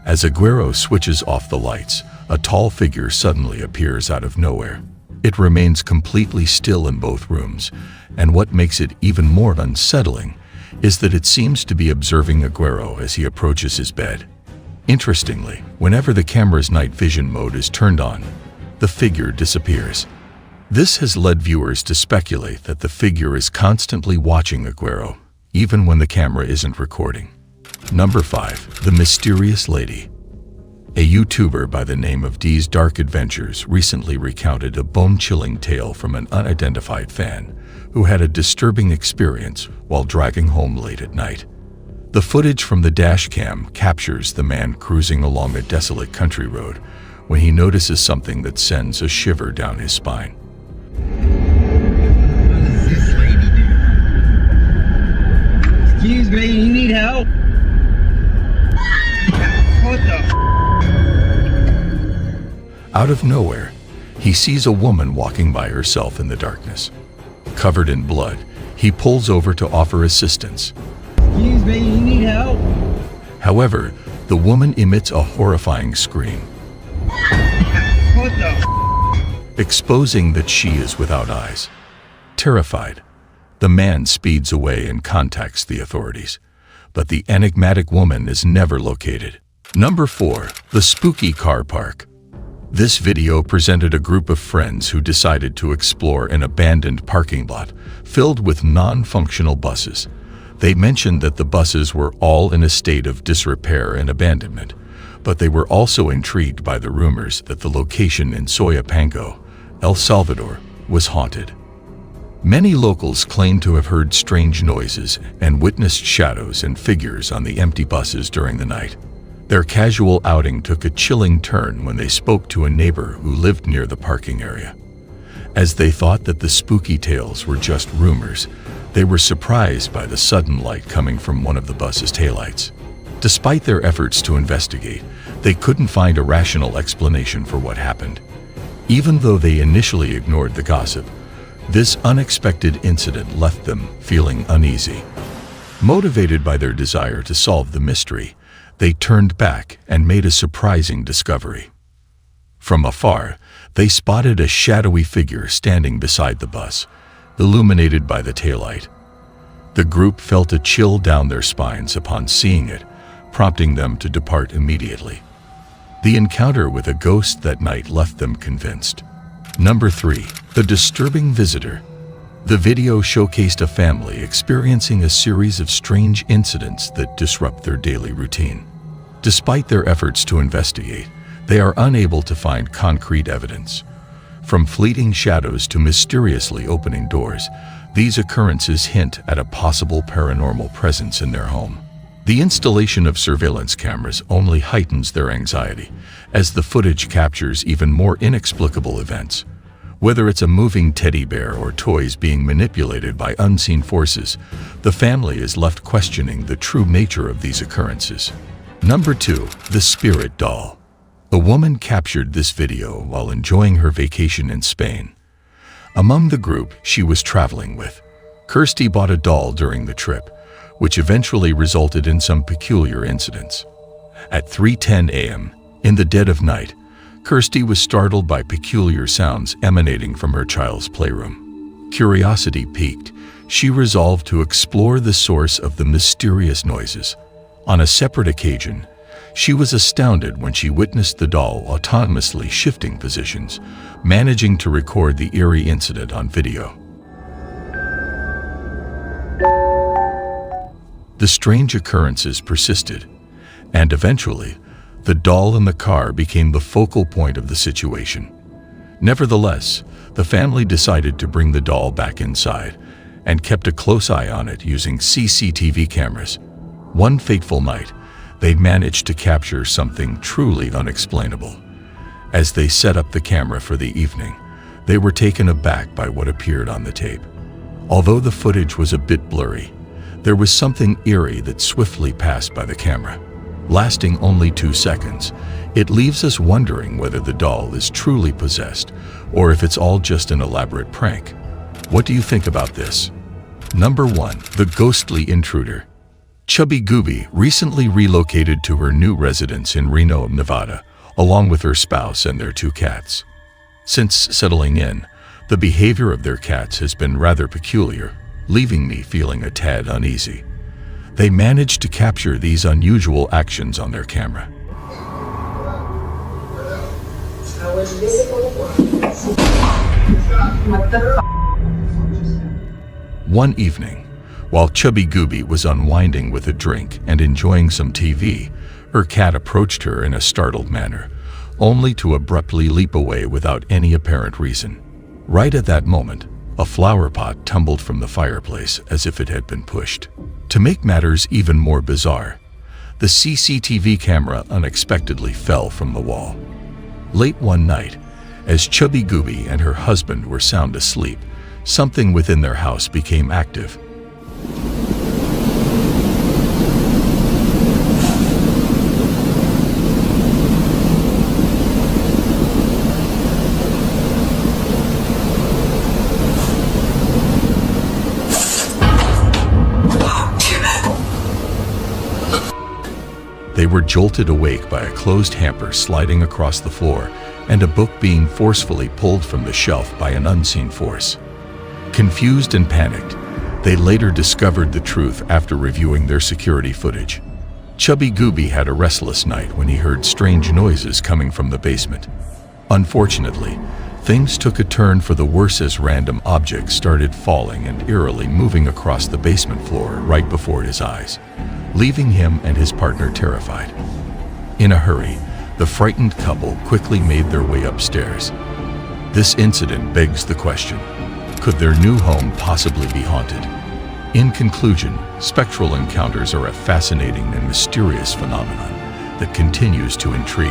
As Aguero switches off the lights, a tall figure suddenly appears out of nowhere. It remains completely still in both rooms, and what makes it even more unsettling is that it seems to be observing Aguero as he approaches his bed. Interestingly, whenever the camera's night vision mode is turned on, the figure disappears. This has led viewers to speculate that the figure is constantly watching Aguero, even when the camera isn't recording. Number 5. The Mysterious Lady. A YouTuber by the name of D's Dark Adventures recently recounted a bone-chilling tale from an unidentified fan who had a disturbing experience while driving home late at night. The footage from the dash cam captures the man cruising along a desolate country road when he notices something that sends a shiver down his spine. Excuse me, you need help? What the? Out of nowhere, he sees a woman walking by herself in the darkness. Covered in blood, he pulls over to offer assistance. Excuse me, you need help? However, the woman emits a horrifying scream, What the? exposing that she is without eyes. Terrified, the man speeds away and contacts the authorities, but the enigmatic woman is never located. Number 4. The Spooky Car Park. This video presented a group of friends who decided to explore an abandoned parking lot filled with non-functional buses. They mentioned that the buses were all in a state of disrepair and abandonment, but they were also intrigued by the rumors that the location in Soyapango, El Salvador, was haunted. Many locals claim to have heard strange noises and witnessed shadows and figures on the empty buses during the night. Their casual outing took a chilling turn when they spoke to a neighbor who lived near the parking area. As they thought that the spooky tales were just rumors, they were surprised by the sudden light coming from one of the bus's taillights. Despite their efforts to investigate, they couldn't find a rational explanation for what happened. Even though they initially ignored the gossip, this unexpected incident left them feeling uneasy. Motivated by their desire to solve the mystery, they turned back and made a surprising discovery. From afar, they spotted a shadowy figure standing beside the bus, illuminated by the taillight. The group felt a chill down their spines upon seeing it, prompting them to depart immediately. The encounter with a ghost that night left them convinced. Number 3. The Disturbing Visitor. The video showcased a family experiencing a series of strange incidents that disrupt their daily routine. Despite their efforts to investigate, they are unable to find concrete evidence. From fleeting shadows to mysteriously opening doors, these occurrences hint at a possible paranormal presence in their home. The installation of surveillance cameras only heightens their anxiety, as the footage captures even more inexplicable events. Whether it's a moving teddy bear or toys being manipulated by unseen forces, the family is left questioning the true nature of these occurrences. Number 2. The Spirit Doll. A woman captured this video while enjoying her vacation in Spain. Among the group she was traveling with, Kirsty bought a doll during the trip, which eventually resulted in some peculiar incidents. At 3:10 a.m., in the dead of night, Kirsty was startled by peculiar sounds emanating from her child's playroom. Curiosity piqued, she resolved to explore the source of the mysterious noises. On a separate occasion, she was astounded when she witnessed the doll autonomously shifting positions, managing to record the eerie incident on video. The strange occurrences persisted, and eventually, the doll in the car became the focal point of the situation. Nevertheless, the family decided to bring the doll back inside and kept a close eye on it using CCTV cameras. One fateful night, they managed to capture something truly unexplainable. As they set up the camera for the evening, they were taken aback by what appeared on the tape. Although the footage was a bit blurry, there was something eerie that swiftly passed by the camera. Lasting only 2 seconds, it leaves us wondering whether the doll is truly possessed or if it's all just an elaborate prank. What do you think about this? Number 1. The ghostly intruder. Chubby Gooby recently relocated to her new residence in Reno, Nevada, along with her spouse and their 2 cats. Since settling in, the behavior of their cats has been rather peculiar, leaving me feeling a tad uneasy. They managed to capture these unusual actions on their camera. One evening, while Chubby Gooby was unwinding with a drink and enjoying some TV, her cat approached her in a startled manner, only to abruptly leap away without any apparent reason. Right at that moment, a flower pot tumbled from the fireplace as if it had been pushed. To make matters even more bizarre, the CCTV camera unexpectedly fell from the wall. Late one night, as Chubby Gooby and her husband were sound asleep, something within their house became active. They were jolted awake by a closed hamper sliding across the floor and a book being forcefully pulled from the shelf by an unseen force. Confused and panicked, they later discovered the truth after reviewing their security footage. Chubby Gooby had a restless night when he heard strange noises coming from the basement. Unfortunately, things took a turn for the worse as random objects started falling and eerily moving across the basement floor right before his eyes, leaving him and his partner terrified. In a hurry, the frightened couple quickly made their way upstairs. This incident begs the question, could their new home possibly be haunted? In conclusion, spectral encounters are a fascinating and mysterious phenomenon that continues to intrigue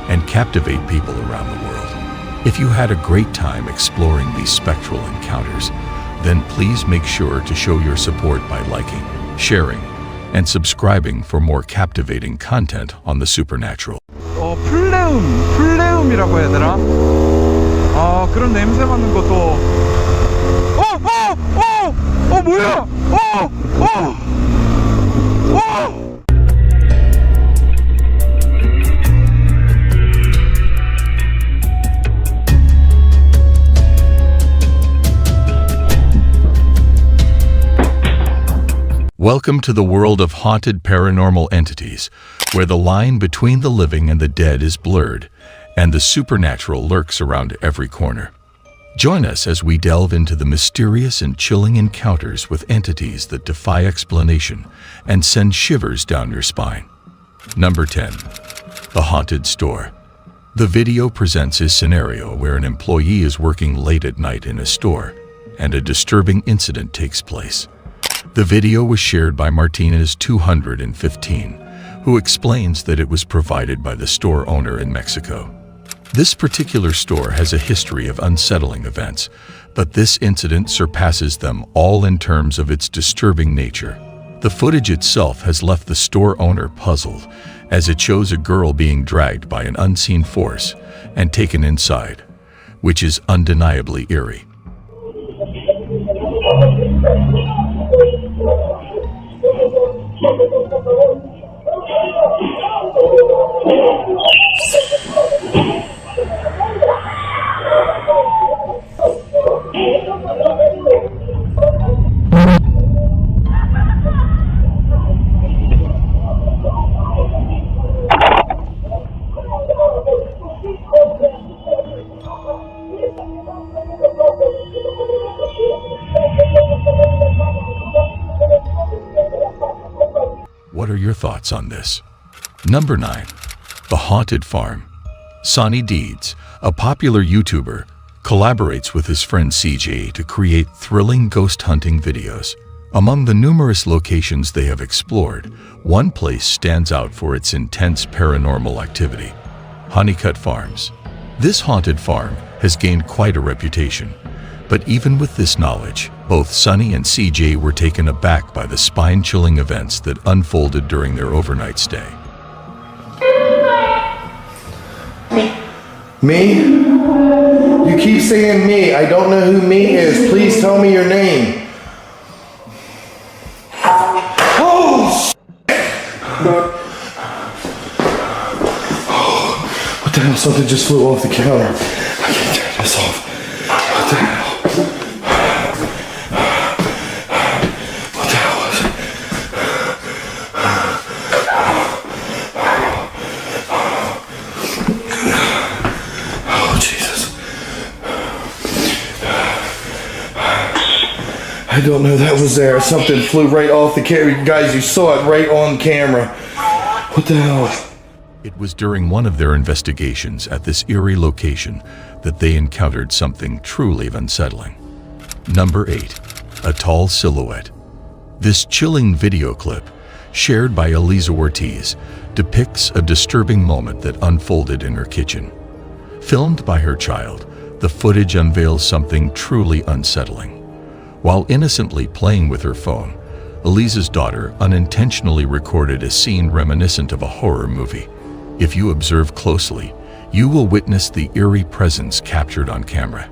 and captivate people around the world. If you had a great time exploring these spectral encounters, then please make sure to show your support by liking, sharing, and subscribing for more captivating content on the supernatural. 플레움이라고 해야 되나? 그런 냄새 맡는 것도 뭐야? Welcome to the world of haunted paranormal entities, where the line between the living and the dead is blurred, and the supernatural lurks around every corner. Join us as we delve into the mysterious and chilling encounters with entities that defy explanation and send shivers down your spine. Number 10. The Haunted Store. The video presents a scenario where an employee is working late at night in a store, and a disturbing incident takes place. The video was shared by Martinez215, who explains that it was provided by the store owner in Mexico. This particular store has a history of unsettling events, but this incident surpasses them all in terms of its disturbing nature. The footage itself has left the store owner puzzled, as it shows a girl being dragged by an unseen force and taken inside, which is undeniably eerie. your thoughts on this? Number 9. The Haunted Farm. Sonny Deeds, a popular YouTuber, collaborates with his friend CJ to create thrilling ghost hunting videos. Among the numerous locations they have explored, one place stands out for its intense paranormal activity: Honeycut Farms. This haunted farm has gained quite a reputation, but even with this knowledge, both Sonny and CJ were taken aback by the spine-chilling events that unfolded during their overnight stay. Me? You keep saying me. I don't know who me is. Please tell me your name. Oh, what the hell? Something just flew off the counter. I can't turn this off. What the hell? What the hell was it? Oh, Jesus. I don't know, that was there. Something flew right off the camera. Guys, you saw it right on camera. What the hell? It was during one of their investigations at this eerie location that they encountered something truly unsettling. Number 8. A Tall Silhouette. This chilling video clip, shared by Eliza Ortiz, depicts a disturbing moment that unfolded in her kitchen. Filmed by her child, the footage unveils something truly unsettling. While innocently playing with her phone, Eliza's daughter unintentionally recorded a scene reminiscent of a horror movie. If you observe closely, you will witness the eerie presence captured on camera.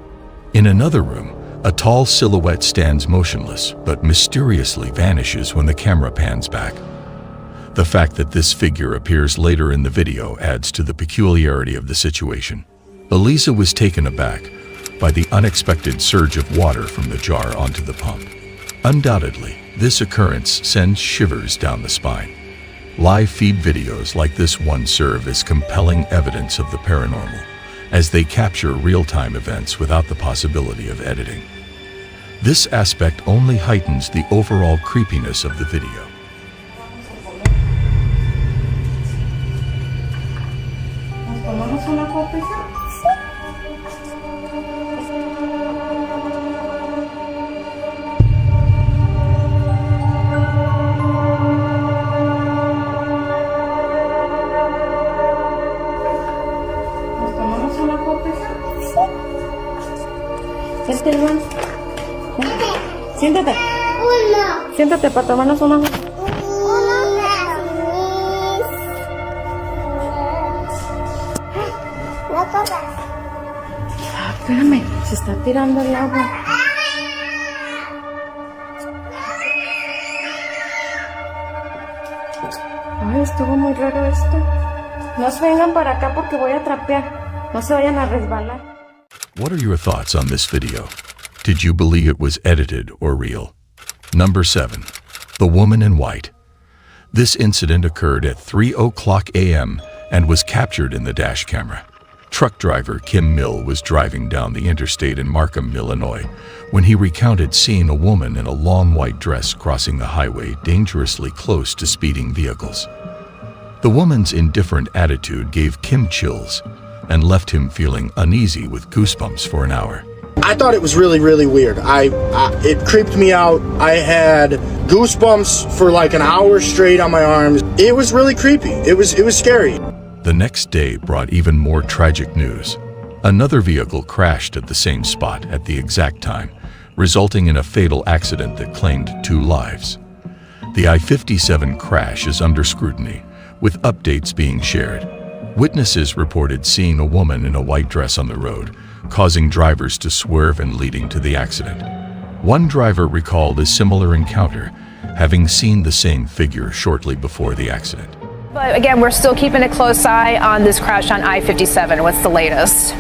In another room, a tall silhouette stands motionless but mysteriously vanishes when the camera pans back. The fact that this figure appears later in the video adds to the peculiarity of the situation. Eliza was taken aback by the unexpected surge of water from the jar onto the pump. Undoubtedly, this occurrence sends shivers down the spine. Live feed videos like this one serve as compelling evidence of the paranormal, as they capture real-time events without the possibility of editing. This aspect only heightens the overall creepiness of the video. Siéntate. Siéntate para tomarnos una. Espérame, se está tirando el agua. Ay, estuvo muy raro esto. No se vengan para acá porque voy a trapear. No se vayan a resbalar. What are your thoughts on this video? Did you believe it was edited or real? Number 7. The Woman in White. This incident occurred at 3:00 a.m. and was captured in the dash camera. Truck driver Kim Mill was driving down the interstate in Markham, Illinois, when he recounted seeing a woman in a long white dress crossing the highway dangerously close to speeding vehicles. The woman's indifferent attitude gave Kim chills and left him feeling uneasy with goosebumps for an hour. I thought it was really, really weird. It creeped me out. I had goosebumps for like an hour straight on my arms. It was really creepy. It was scary. The next day brought even more tragic news. Another vehicle crashed at the same spot at the exact time, resulting in a fatal accident that claimed 2 lives. The I-57 crash is under scrutiny, with updates being shared. Witnesses reported seeing a woman in a white dress on the road, causing drivers to swerve and leading to the accident. One driver recalled a similar encounter, having seen the same figure shortly before the accident. But again, we're still keeping a close eye on this crash on I-57. What's the latest?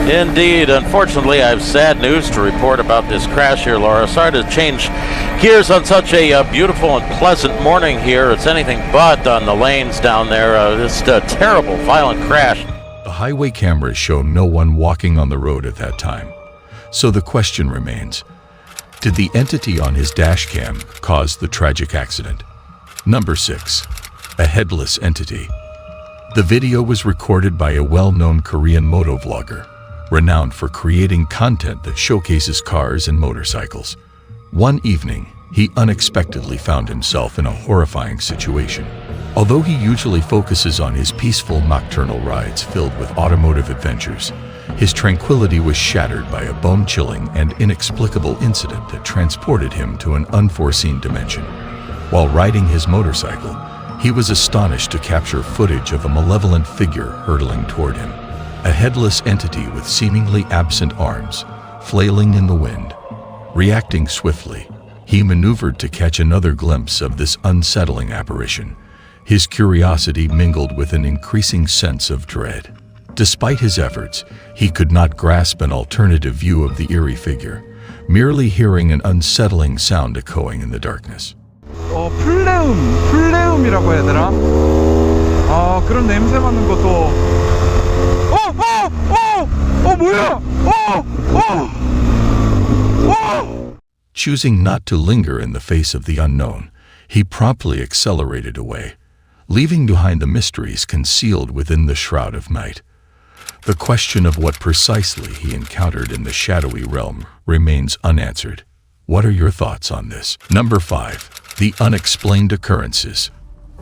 Indeed. Unfortunately, I have sad news to report about this crash here, Laura. Sorry to change gears on such a beautiful and pleasant morning here. It's anything but on the lanes down there. Just a terrible, violent crash. The highway cameras show no one walking on the road at that time. So the question remains, did the entity on his dash cam cause the tragic accident? Number 6. A headless entity. The video was recorded by a well-known Korean motovlogger, renowned for creating content that showcases cars and motorcycles. One evening, he unexpectedly found himself in a horrifying situation. Although he usually focuses on his peaceful nocturnal rides filled with automotive adventures, his tranquility was shattered by a bone-chilling and inexplicable incident that transported him to an unforeseen dimension. While riding his motorcycle, he was astonished to capture footage of a malevolent figure hurtling toward him, a headless entity with seemingly absent arms, flailing in the wind. Reacting swiftly, he maneuvered to catch another glimpse of this unsettling apparition. His curiosity mingled with an increasing sense of dread. Despite his efforts, he could not grasp an alternative view of the eerie figure, merely hearing an unsettling sound echoing in the darkness. 플레움이라고 해야 되나? 그런 냄새 맡는 것도 뭐야? Choosing not to linger in the face of the unknown, he promptly accelerated away, leaving behind the mysteries concealed within the shroud of night. The question of what precisely he encountered in the shadowy realm remains unanswered. What are your thoughts on this? Number 5. The Unexplained Occurrences.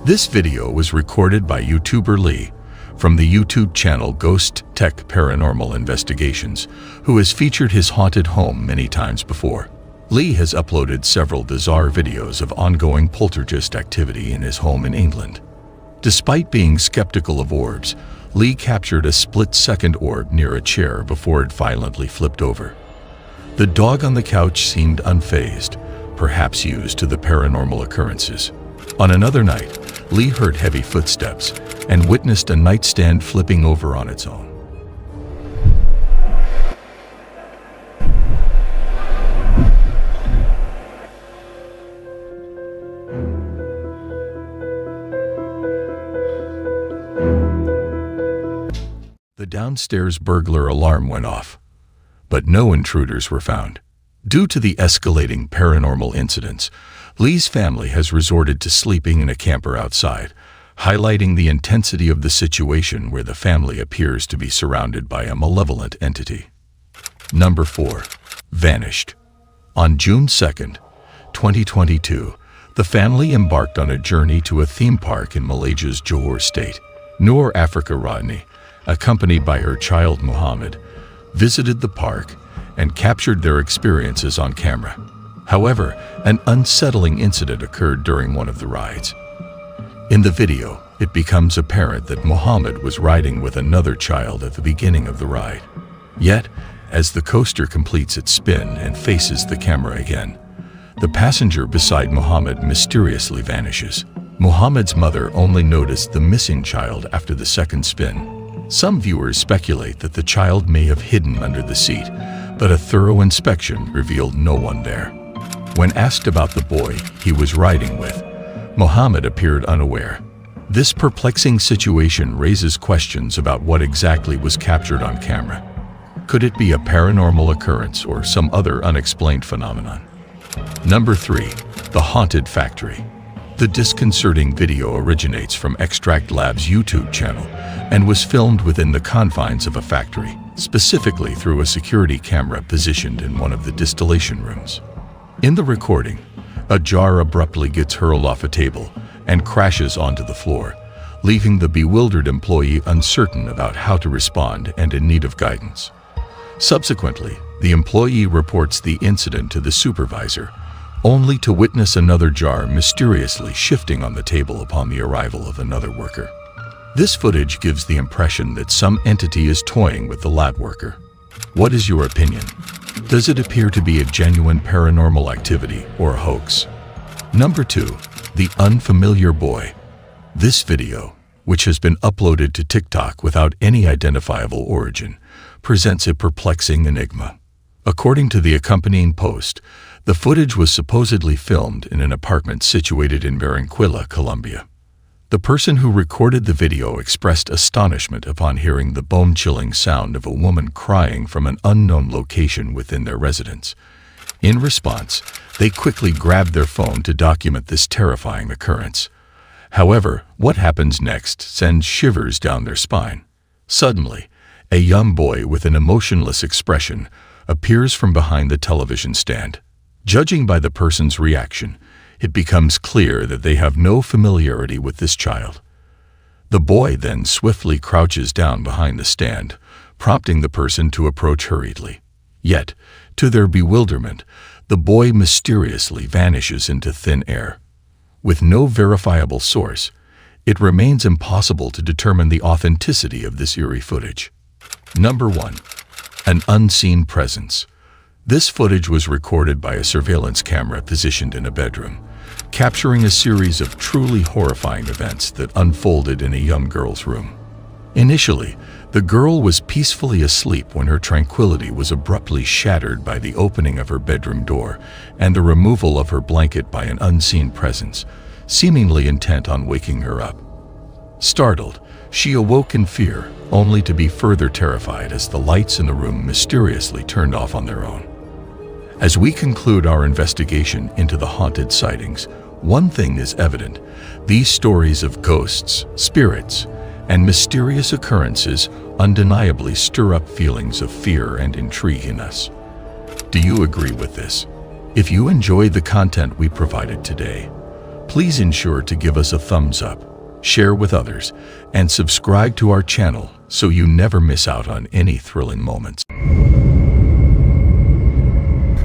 This video was recorded by YouTuber Lee from the YouTube channel Ghost Tech Paranormal Investigations, who has featured his haunted home many times before. Lee has uploaded several bizarre videos of ongoing poltergeist activity in his home in England. Despite being skeptical of orbs, Lee captured a split-second orb near a chair before it violently flipped over. The dog on the couch seemed unfazed, perhaps used to the paranormal occurrences. On another night, Lee heard heavy footsteps and witnessed a nightstand flipping over on its own. The downstairs burglar alarm went off, but no intruders were found. Due to the escalating paranormal incidents, Lee's family has resorted to sleeping in a camper outside, highlighting the intensity of the situation where the family appears to be surrounded by a malevolent entity. Number 4. Vanished. On June 2nd, 2022, the family embarked on a journey to a theme park in Malaysia's Johor state. Noor Africa Rodney, accompanied by her child Muhammad, visited the park and captured their experiences on camera. However, an unsettling incident occurred during one of the rides. In the video, it becomes apparent that Muhammad was riding with another child at the beginning of the ride. Yet, as the coaster completes its spin and faces the camera again, the passenger beside Muhammad mysteriously vanishes. Muhammad's mother only noticed the missing child after the second spin. Some viewers speculate that the child may have hidden under the seat, but a thorough inspection revealed no one there. When asked about the boy he was riding with, Muhammad appeared unaware. This perplexing situation raises questions about what exactly was captured on camera. Could it be a paranormal occurrence or some other unexplained phenomenon? Number 3. The Haunted Factory. The disconcerting video originates from Extract Lab's YouTube channel and was filmed within the confines of a factory, specifically through a security camera positioned in one of the distillation rooms. In the recording, a jar abruptly gets hurled off a table and crashes onto the floor, leaving the bewildered employee uncertain about how to respond and in need of guidance. Subsequently, the employee reports the incident to the supervisor, only to witness another jar mysteriously shifting on the table upon the arrival of another worker. This footage gives the impression that some entity is toying with the lab worker. What is your opinion? Does it appear to be a genuine paranormal activity or a hoax? Number 2. The Unfamiliar Boy. This video, which has been uploaded to TikTok without any identifiable origin, presents a perplexing enigma. According to the accompanying post, the footage was supposedly filmed in an apartment situated in Barranquilla, Colombia. The person who recorded the video expressed astonishment upon hearing the bone-chilling sound of a woman crying from an unknown location within their residence. In response, they quickly grabbed their phone to document this terrifying occurrence, However, what happens next sends shivers down their spine. Suddenly, a young boy with an emotionless expression appears from behind the television stand. Judging by the person's reaction, it becomes clear that they have no familiarity with this child. The boy then swiftly crouches down behind the stand, prompting the person to approach hurriedly. Yet, to their bewilderment, the boy mysteriously vanishes into thin air. With no verifiable source, it remains impossible to determine the authenticity of this eerie footage. Number 1. An unseen presence. This footage was recorded by a surveillance camera positioned in a bedroom, capturing a series of truly horrifying events that unfolded in a young girl's room. Initially, the girl was peacefully asleep when her tranquility was abruptly shattered by the opening of her bedroom door and the removal of her blanket by an unseen presence, seemingly intent on waking her up. Startled, she awoke in fear, only to be further terrified as the lights in the room mysteriously turned off on their own. As we conclude our investigation into the haunted sightings, one thing is evident: these stories of ghosts, spirits, and mysterious occurrences undeniably stir up feelings of fear and intrigue in us. Do you agree with this? If you enjoyed the content we provided today, please ensure to give us a thumbs up, share with others, and subscribe to our channel so you never miss out on any thrilling moments.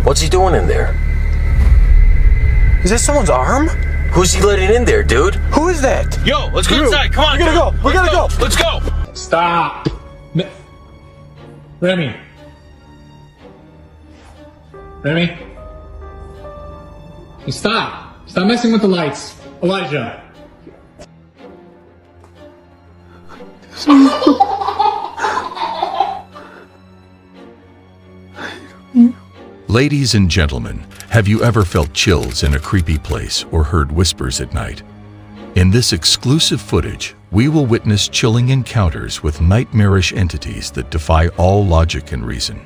What's he doing in there? Is that someone's arm? Who's he letting in there, dude? Who is that? Yo, let's go inside. Come on. We gotta go. We gotta go. Let's go. Stop. Remy. Remy. Hey, stop. Stop messing with the lights. Elijah. Ladies and gentlemen, have you ever felt chills in a creepy place or heard whispers at night? In this exclusive footage, we will witness chilling encounters with nightmarish entities that defy all logic and reason.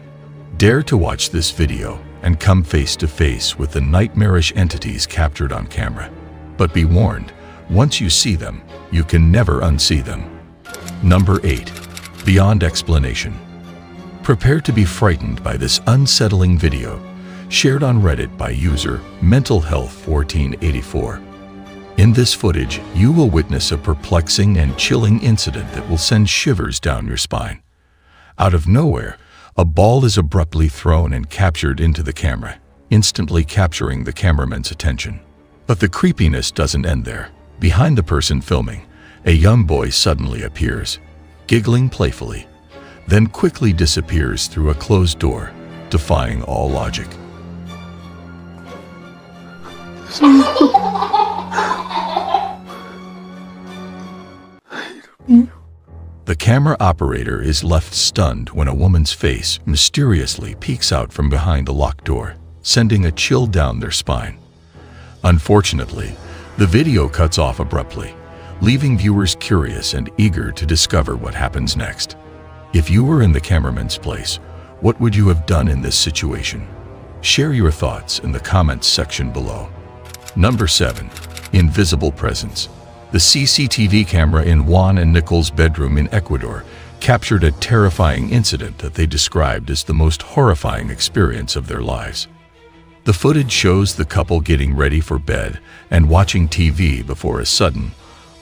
Dare to watch this video and come face to face with the nightmarish entities captured on camera. But be warned, once you see them, you can never unsee them. Number 8. Beyond explanation. Prepare to be frightened by this unsettling video, shared on Reddit by user MentalHealth1484. In this footage, you will witness a perplexing and chilling incident that will send shivers down your spine. Out of nowhere, a ball is abruptly thrown and captured into the camera, instantly capturing the cameraman's attention. But the creepiness doesn't end there. Behind the person filming, a young boy suddenly appears, giggling playfully, then quickly disappears through a closed door, defying all logic. The camera operator is left stunned when a woman's face mysteriously peeks out from behind the locked door, sending a chill down their spine. Unfortunately, the video cuts off abruptly, leaving viewers curious and eager to discover what happens next. If you were in the cameraman's place, what would you have done in this situation? Share your thoughts in the comments section below. Number 7. Invisible presence. The CCTV camera in Juan and Nicole's bedroom in Ecuador captured a terrifying incident that they described as the most horrifying experience of their lives. The footage shows the couple getting ready for bed and watching TV before a sudden,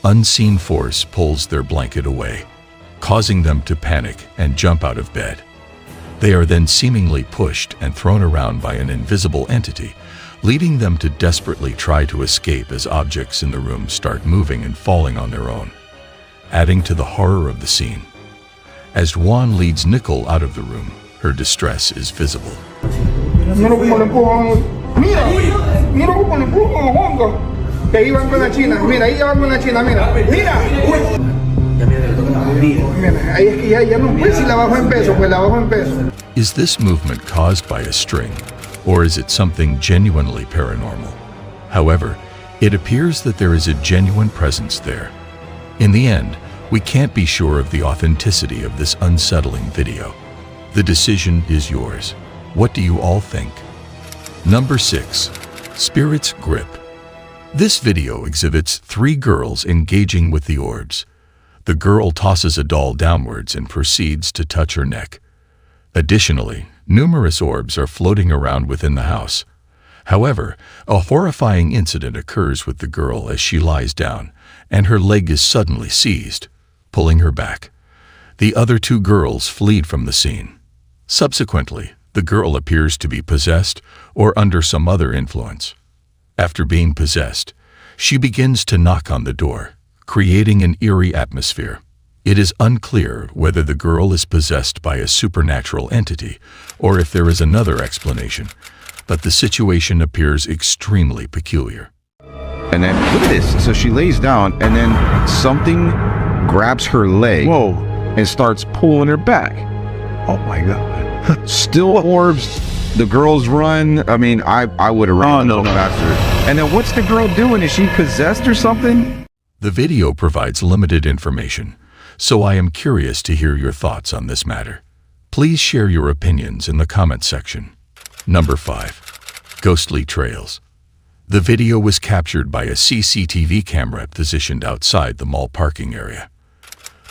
unseen force pulls their blanket away, causing them to panic and jump out of bed. They are then seemingly pushed and thrown around by an invisible entity, leading them to desperately try to escape as objects in the room start moving and falling on their own, adding to the horror of the scene. As Juan leads Nicole out of the room, her distress is visible. Mira cómo le empujan. Mira, mira cómo le empujan a Juanca. Que ahí van con la china. Mira, ahí van con la china. Mira, mira. Mira, ahí es que ya no puede si la bajo en peso, pues la bajo en peso. Is this movement caused by a string, or is it something genuinely paranormal? However, it appears that there is a genuine presence there. In the end, we can't be sure of the authenticity of this unsettling video. The decision is yours. What do you all think? Number 6. Spirit's grip. This video exhibits 3 girls engaging with the orbs. The girl tosses a doll downwards and proceeds to touch her neck. Additionally, numerous orbs are floating around within the house. However, a horrifying incident occurs with the girl as she lies down, and her leg is suddenly seized, pulling her back. The other 2 girls flee from the scene. Subsequently, the girl appears to be possessed or under some other influence. After being possessed, she begins to knock on the door, creating an eerie atmosphere. It is unclear whether the girl is possessed by a supernatural entity or if there is another explanation, but the situation appears extremely peculiar. And then, look at this. So she lays down, and then something grabs her leg. Whoa. And starts pulling her back. Oh my God. Still orbs. The girls run. I mean, I would have run faster. And then what's the girl doing? Is she possessed or something? The video provides limited information, so I am curious to hear your thoughts on this matter. Please share your opinions in the comment section. Number 5. Ghostly Trails. The video was captured by a CCTV camera positioned outside the mall parking area.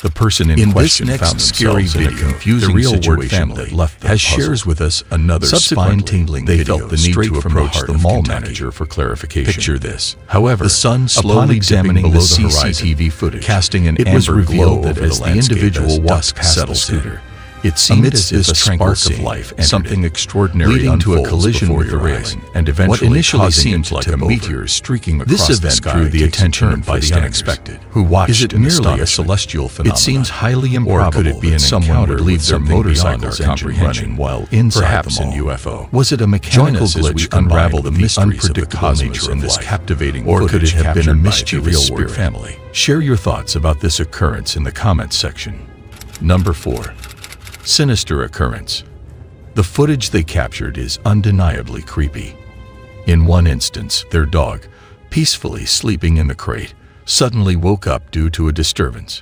The person in question found themselves in a confusing situation that left them puzzled. Shares with us another spine-tingling video. They felt the need to approach the mall manager for clarification. Picture this. However, the sun slowly examining below the CCTV footage, casting an amber glow that as the individual walks past the scooter, it seemed as if a spark of life entered something extraordinary leading to a collision with the railing, and eventually what initially seemed like a meteor streaking across the sky. This event drew the attention of bystanders who watched in astonishment. Is it merely a celestial phenomenon? It seems highly improbable that someone would leave their motorcycles engine running while inside the mall. UFO. Was it a mechanical glitch unravel the mysteries of the cosmos in this captivating footage, or could it have been a mischievous spirit family? Share your thoughts about this occurrence in the comments section. Number 4. Sinister occurrence. The footage they captured is undeniably creepy. In one instance, their dog, peacefully sleeping in the crate, suddenly woke up due to a disturbance.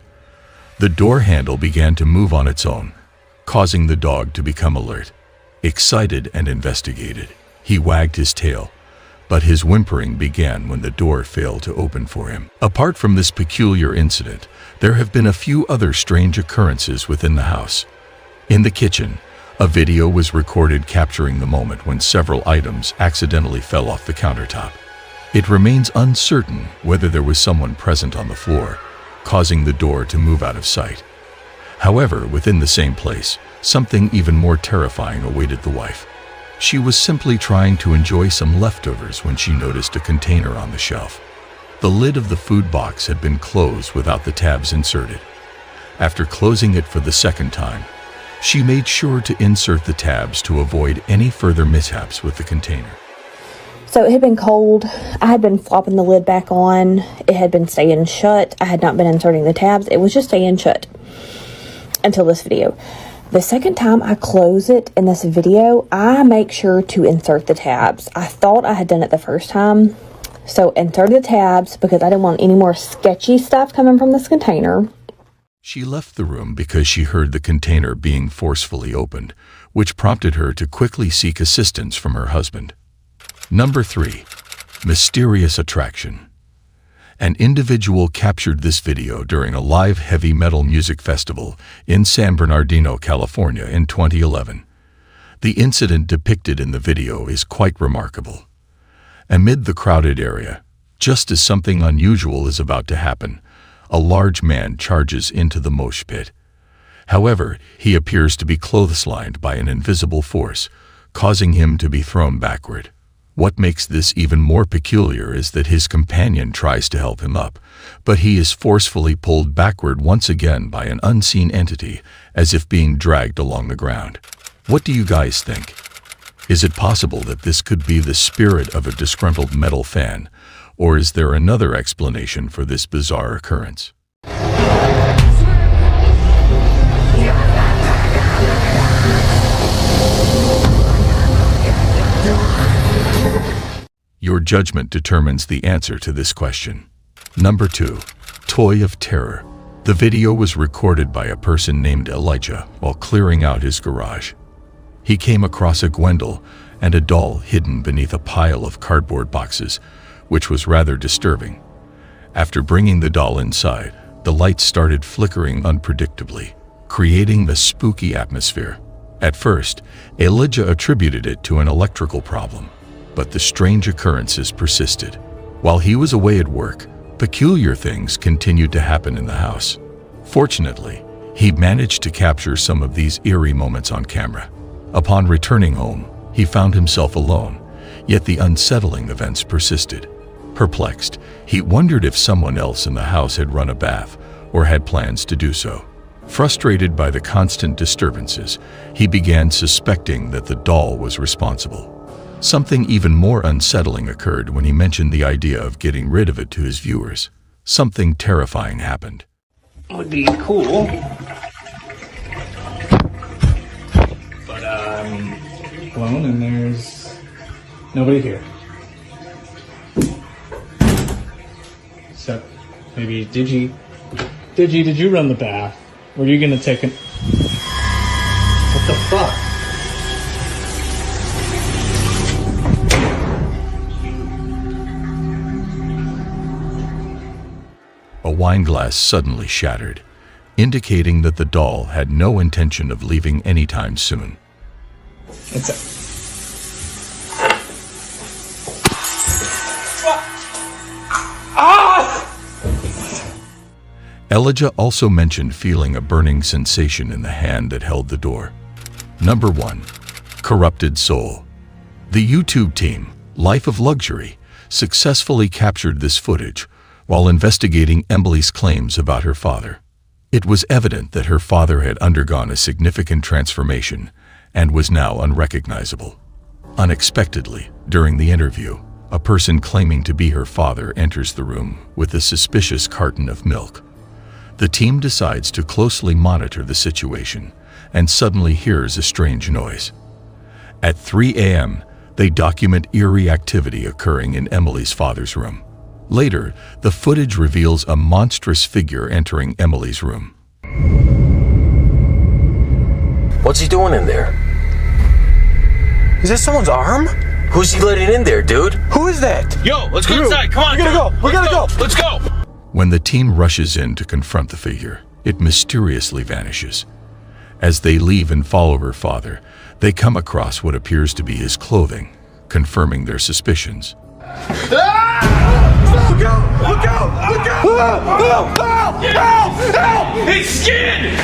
The door handle began to move on its own, causing the dog to become alert. Excited and investigated, he wagged his tail, but his whimpering began when the door failed to open for him. Apart from this peculiar incident, there have been a few other strange occurrences within the house. In the kitchen, a video was recorded capturing the moment when several items accidentally fell off the countertop. It remains uncertain whether there was someone present on the floor, causing the door to move out of sight. However, within the same place, something even more terrifying awaited the wife. She was simply trying to enjoy some leftovers when she noticed a container on the shelf. The lid of the food box had been closed without the tabs inserted. After closing it for the second time, she made sure to insert the tabs to avoid any further mishaps with the container. So it had been cold. I had been flopping the lid back on. It had been staying shut. I had not been inserting the tabs. It was just staying shut until this video. The second time I close it in this video, I make sure to insert the tabs. I thought I had done it the first time. So insert the tabs because I didn't want any more sketchy stuff coming from this container. She left the room because she heard the container being forcefully opened, which prompted her to quickly seek assistance from her husband. Number 3. Mysterious attraction. An individual captured this video during a live heavy metal music festival in San Bernardino, California in 2011. The incident depicted in the video is quite remarkable. Amid the crowded area, just as something unusual is about to happen, a large man charges into the mosh pit. However, he appears to be clotheslined by an invisible force, causing him to be thrown backward. What makes this even more peculiar is that his companion tries to help him up, but he is forcefully pulled backward once again by an unseen entity, as if being dragged along the ground. What do you guys think? Is it possible that this could be the spirit of a disgruntled metal fan, or is there another explanation for this bizarre occurrence? Your judgment determines the answer to this question. Number 2. Toy of Terror. The video was recorded by a person named Elijah while clearing out his garage. He came across a Goodwill and a doll hidden beneath a pile of cardboard boxes, which was rather disturbing. After bringing the doll inside, the lights started flickering unpredictably, creating a spooky atmosphere. At first, Elijah attributed it to an electrical problem, but the strange occurrences persisted. While he was away at work, peculiar things continued to happen in the house. Fortunately, he managed to capture some of these eerie moments on camera. Upon returning home, he found himself alone, yet the unsettling events persisted. Perplexed, he wondered if someone else in the house had run a bath or had plans to do so. Frustrated by the constant disturbances, he began suspecting that the doll was responsible. Something even more unsettling occurred when he mentioned the idea of getting rid of it to his viewers. Something terrifying happened. Would be cool, but alone and there's nobody here. So maybe did you run the bath? Or are you gonna take an? What the fuck? A wine glass suddenly shattered, indicating that the doll had no intention of leaving anytime soon. It's a... Ah! Elijah also mentioned feeling a burning sensation in the hand that held the door. Number 1. Corrupted Soul. The YouTube team, Life of Luxury, successfully captured this footage while investigating Emily's claims about her father. It was evident that her father had undergone a significant transformation and was now unrecognizable. Unexpectedly, during the interview, a person claiming to be her father enters the room with a suspicious carton of milk. The team decides to closely monitor the situation and suddenly hears a strange noise. At 3 a.m., they document eerie activity occurring in Emily's father's room. Later, the footage reveals a monstrous figure entering Emily's room. What's he doing in there? Is that someone's arm? Who's he letting in there, dude? Who is that? Yo, let's go inside. Come on. We gotta go. We gotta go. Let's go. When the team rushes in to confront the figure, it mysteriously vanishes. As they leave and follow her father, they come across what appears to be his clothing, confirming their suspicions. Look out! Look out! Look out! Help! Help! Help! Help! It's skin!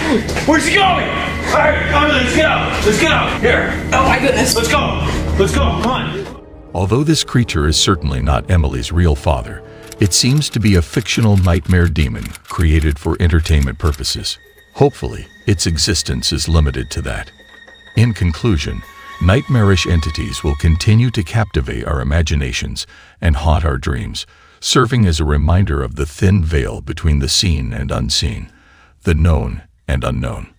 Where's he going? All right, come on, let's get out. Let's get out. Here. Oh my goodness. Let's go. Let's go. Come on. Although this creature is certainly not Emily's real father, it seems to be a fictional nightmare demon created for entertainment purposes. Hopefully, its existence is limited to that. In conclusion, nightmarish entities will continue to captivate our imaginations and haunt our dreams, serving as a reminder of the thin veil between the seen and unseen, the known and unknown.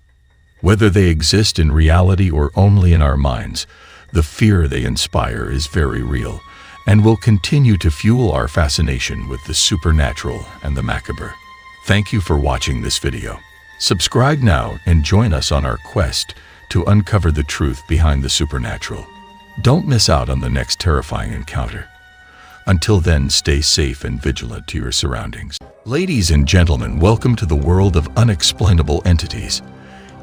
Whether they exist in reality or only in our minds, the fear they inspire is very real and will continue to fuel our fascination with the supernatural and the macabre. Thank you for watching this video. Subscribe now and join us on our quest to uncover the truth behind the supernatural. Don't miss out on the next terrifying encounter. Until then, stay safe and vigilant to your surroundings. Ladies and gentlemen, welcome to the world of unexplainable entities.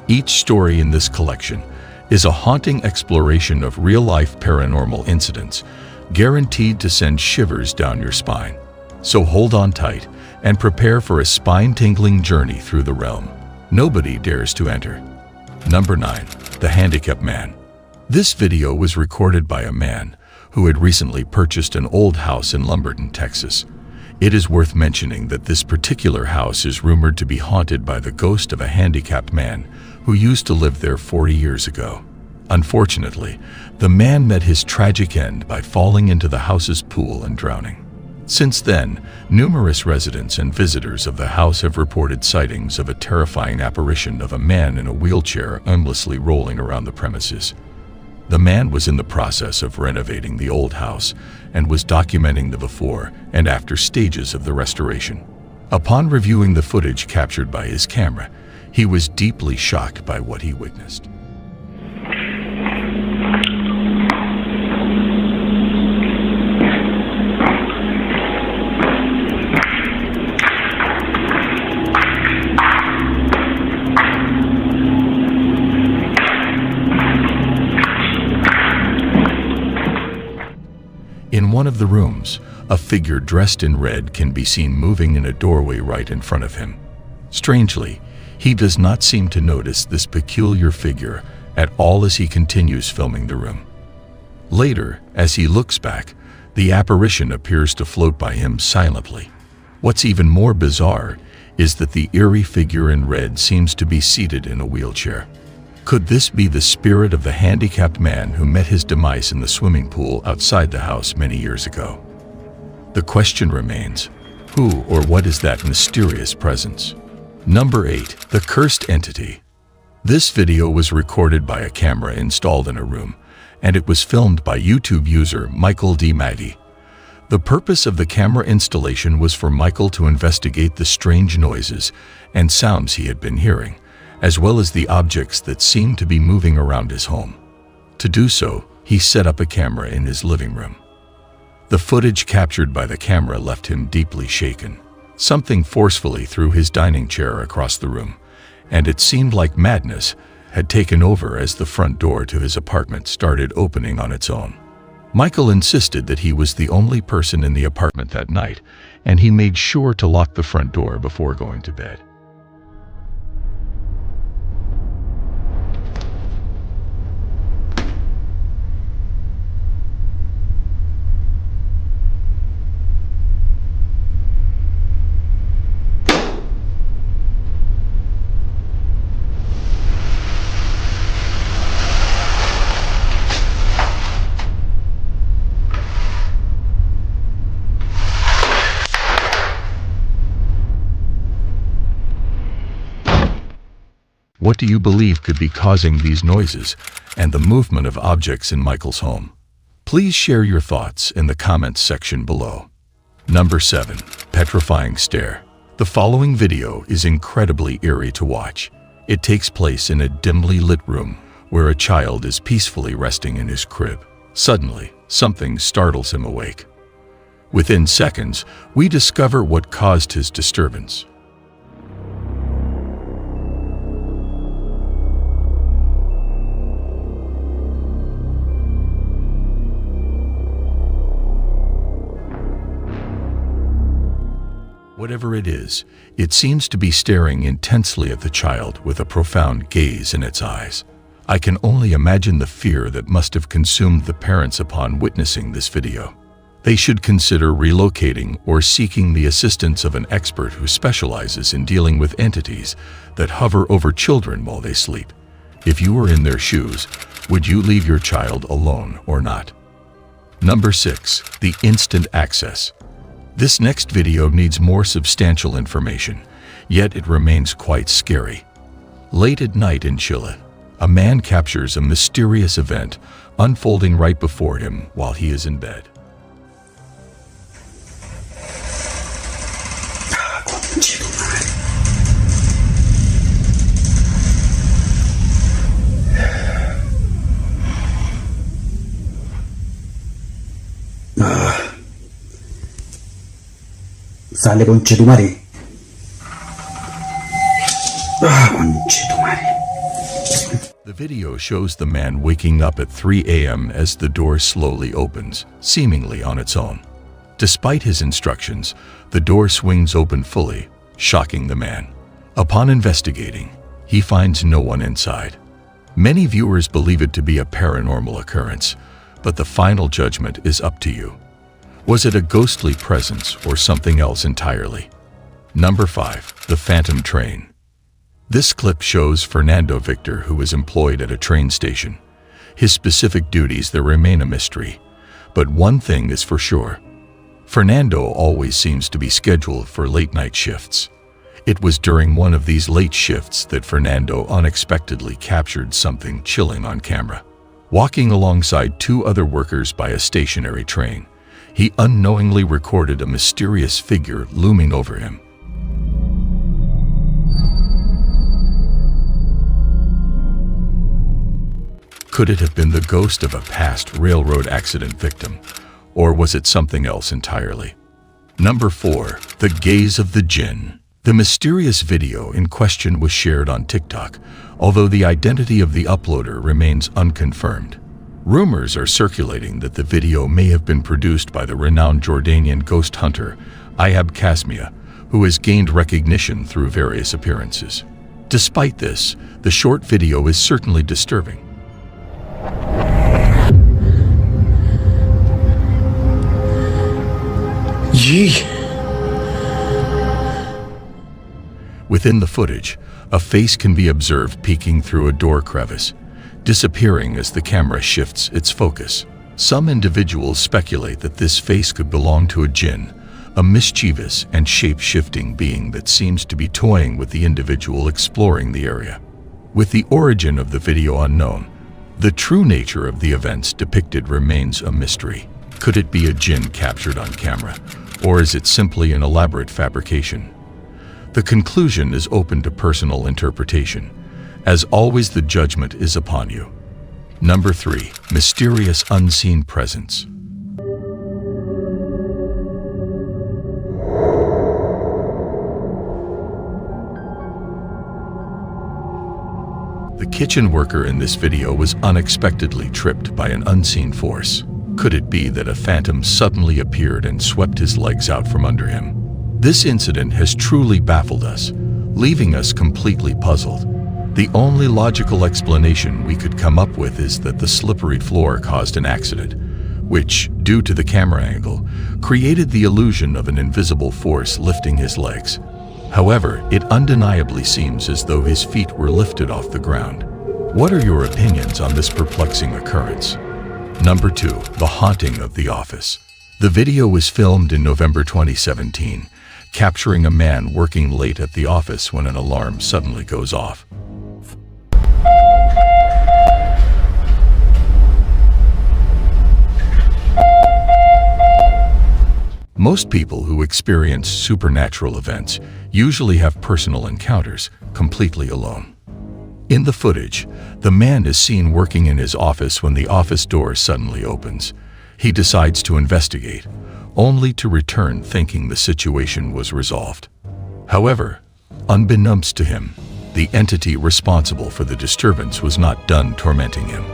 Each story in this collection is a haunting exploration of real-life paranormal incidents, guaranteed to send shivers down your spine. So hold on tight and prepare for a spine-tingling journey through the realm nobody dares to enter. Number 9. The Handicapped Man. This video was recorded by a man who had recently purchased an old house in Lumberton, Texas. It is worth mentioning that this particular house is rumored to be haunted by the ghost of a handicapped man who used to live there 40 years ago. Unfortunately, the man met his tragic end by falling into the house's pool and drowning. Since then, numerous residents and visitors of the house have reported sightings of a terrifying apparition of a man in a wheelchair aimlessly rolling around the premises. The man was in the process of renovating the old house and was documenting the before and after stages of the restoration. Upon reviewing the footage captured by his camera, he was deeply shocked by what he witnessed. of the rooms, a figure dressed in red can be seen moving in a doorway right in front of him. Strangely, he does not seem to notice this peculiar figure at all as he continues filming the room. Later, as he looks back, the apparition appears to float by him silently. What's even more bizarre is that the eerie figure in red seems to be seated in a wheelchair. Could this be the spirit of the handicapped man who met his demise in the swimming pool outside the house many years ago? The question remains, who or what is that mysterious presence? Number 8. The Cursed Entity. This video was recorded by a camera installed in a room, and it was filmed by YouTube user Michael D. Maddy. The purpose of the camera installation was for Michael to investigate the strange noises and sounds he had been hearing, as well as the objects that seemed to be moving around his home. To do so, he set up a camera in his living room. The footage captured by the camera left him deeply shaken. Something forcefully threw his dining chair across the room, and it seemed like madness had taken over as the front door to his apartment started opening on its own. Michael insisted that he was the only person in the apartment that night, and he made sure to lock the front door before going to bed. What do you believe could be causing these noises and the movement of objects in Michael's home? Please share your thoughts in the comments section below. Number 7. Petrifying Stare. The following video is incredibly eerie to watch. It takes place in a dimly lit room where a child is peacefully resting in his crib. Suddenly, something startles him awake. Within seconds, we discover what caused his disturbance. Whatever it is, it seems to be staring intensely at the child with a profound gaze in its eyes. I can only imagine the fear that must have consumed the parents upon witnessing this video. They should consider relocating or seeking the assistance of an expert who specializes in dealing with entities that hover over children while they sleep. If you were in their shoes, would you leave your child alone or not? Number 6. The Instant Access. This next video needs more substantial information, yet it remains quite scary. Late at night in Chile, a man captures a mysterious event unfolding right before him while he is in bed. Sale conchetumare. Conchetumare. The video shows the man waking up at 3 a.m. as the door slowly opens, seemingly on its own. Despite his instructions, the door swings open fully, shocking the man. Upon investigating, he finds no one inside. Many viewers believe it to be a paranormal occurrence, but the final judgment is up to you. Was it a ghostly presence or something else entirely? Number 5. The Phantom Train. This clip shows Fernando Victor, who is employed at a train station. His specific duties there remain a mystery, but one thing is for sure. Fernando always seems to be scheduled for late-night shifts. It was during one of these late shifts that Fernando unexpectedly captured something chilling on camera. Walking alongside 2 other workers by a stationary train, he unknowingly recorded a mysterious figure looming over him. Could it have been the ghost of a past railroad accident victim, or was it something else entirely? Number 4. The Gaze of the Jinn. The mysterious video in question was shared on TikTok, although the identity of the uploader remains unconfirmed. Rumors are circulating that the video may have been produced by the renowned Jordanian ghost hunter Ayab Kasmia, who has gained recognition through various appearances. Despite this, the short video is certainly disturbing. Yee. Within the footage, a face can be observed peeking through a door crevice, disappearing as the camera shifts its focus. Some individuals speculate that this face could belong to a jinn, a mischievous and shape-shifting being that seems to be toying with the individual exploring the area. With the origin of the video unknown, the true nature of the events depicted remains a mystery. Could it be a jinn captured on camera, or is it simply an elaborate fabrication? The conclusion is open to personal interpretation. As always, the judgment is upon you. Number 3. Mysterious unseen presence. The kitchen worker in this video was unexpectedly tripped by an unseen force. Could it be that a phantom suddenly appeared and swept his legs out from under him? This incident has truly baffled us, leaving us completely puzzled. The only logical explanation we could come up with is that the slippery floor caused an accident, which, due to the camera angle, created the illusion of an invisible force lifting his legs. However, it undeniably seems as though his feet were lifted off the ground. What are your opinions on this perplexing occurrence? Number 2. The haunting of the office. The video was filmed in November 2017, capturing a man working late at the office when an alarm suddenly goes off. Most people who experience supernatural events usually have personal encounters completely alone. In the footage, the man is seen working in his office when the office door suddenly opens. He decides to investigate, only to return thinking the situation was resolved. However, unbeknownst to him, the entity responsible for the disturbance was not done tormenting him.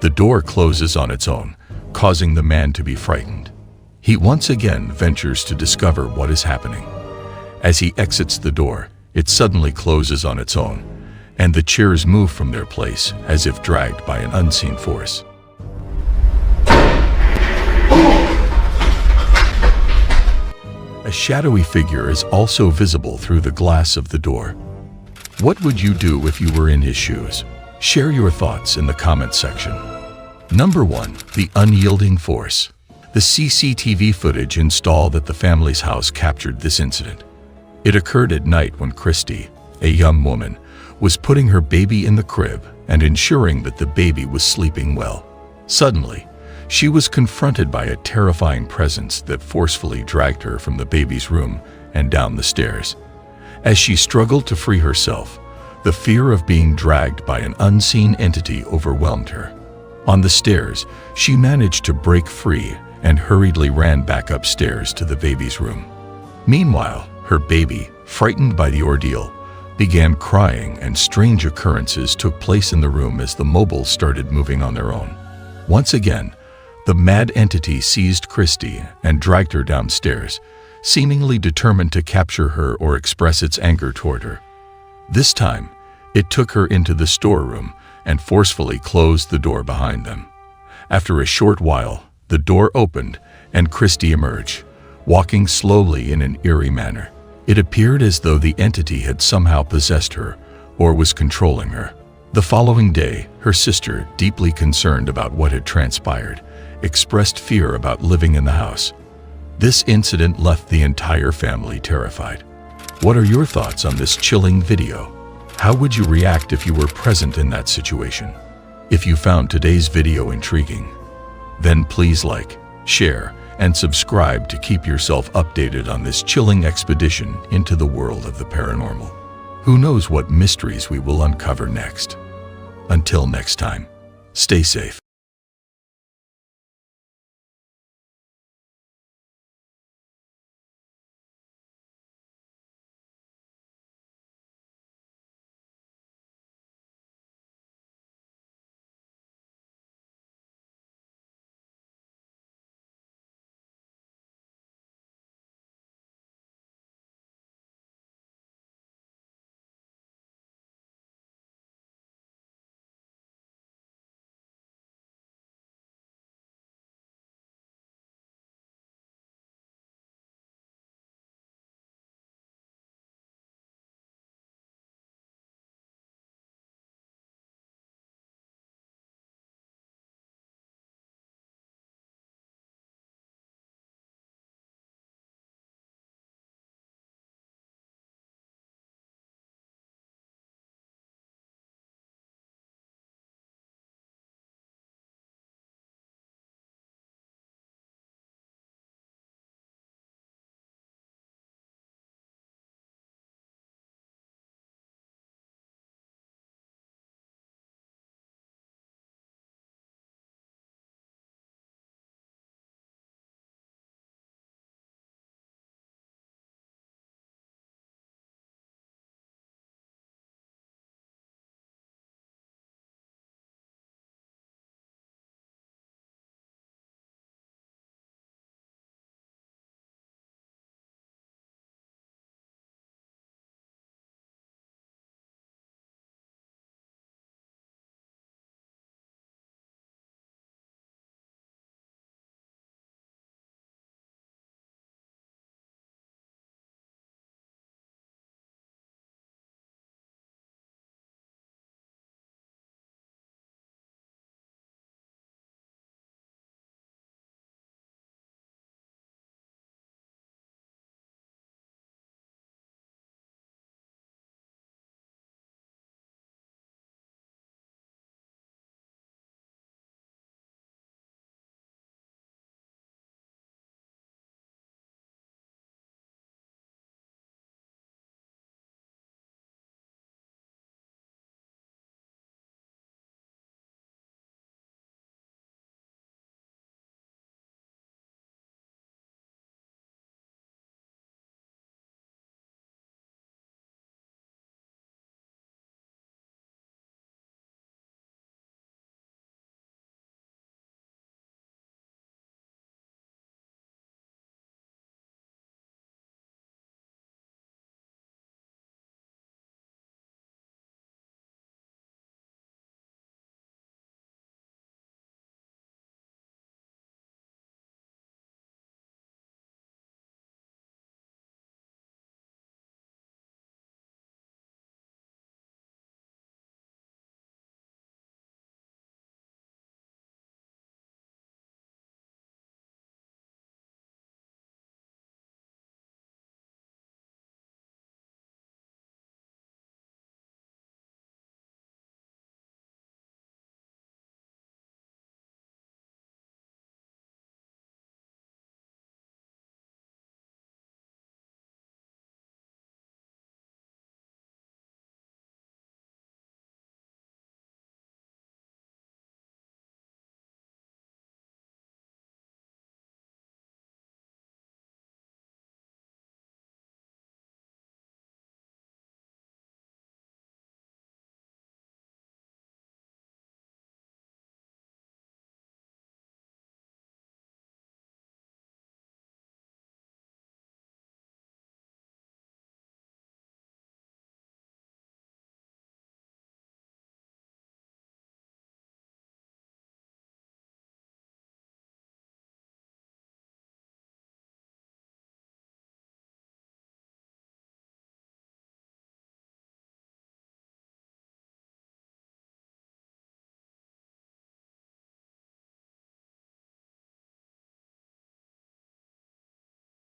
The door closes on its own, causing the man to be frightened. He once again ventures to discover what is happening. As he exits the door, it suddenly closes on its own, and the chairs move from their place as if dragged by an unseen force. A shadowy figure is also visible through the glass of the door. What would you do if you were in his shoes? Share your thoughts in the comment section. Number 1. The unyielding force. The CCTV footage installed at the family's house captured this incident. It occurred at night when Christy, a young woman, was putting her baby in the crib and ensuring that the baby was sleeping well. Suddenly, she was confronted by a terrifying presence that forcefully dragged her from the baby's room and down the stairs. As she struggled to free herself, the fear of being dragged by an unseen entity overwhelmed her. On the stairs, she managed to break free and hurriedly ran back upstairs to the baby's room. Meanwhile, her baby, frightened by the ordeal, began crying, and strange occurrences took place in the room as the mobiles started moving on their own. Once again, the mad entity seized Christy and dragged her downstairs, seemingly determined to capture her or express its anger toward her. This time, it took her into the storeroom and forcefully closed the door behind them. After a short while, the door opened and Christy emerged, walking slowly in an eerie manner. It appeared as though the entity had somehow possessed her or was controlling her. The following day, her sister, deeply concerned about what had transpired, expressed fear about living in the house. This incident left the entire family terrified. What are your thoughts on this chilling video? How would you react if you were present in that situation? If you found today's video intriguing, then please like, share, and subscribe to keep yourself updated on this chilling expedition into the world of the paranormal. Who knows what mysteries we will uncover next? Until next time, stay safe.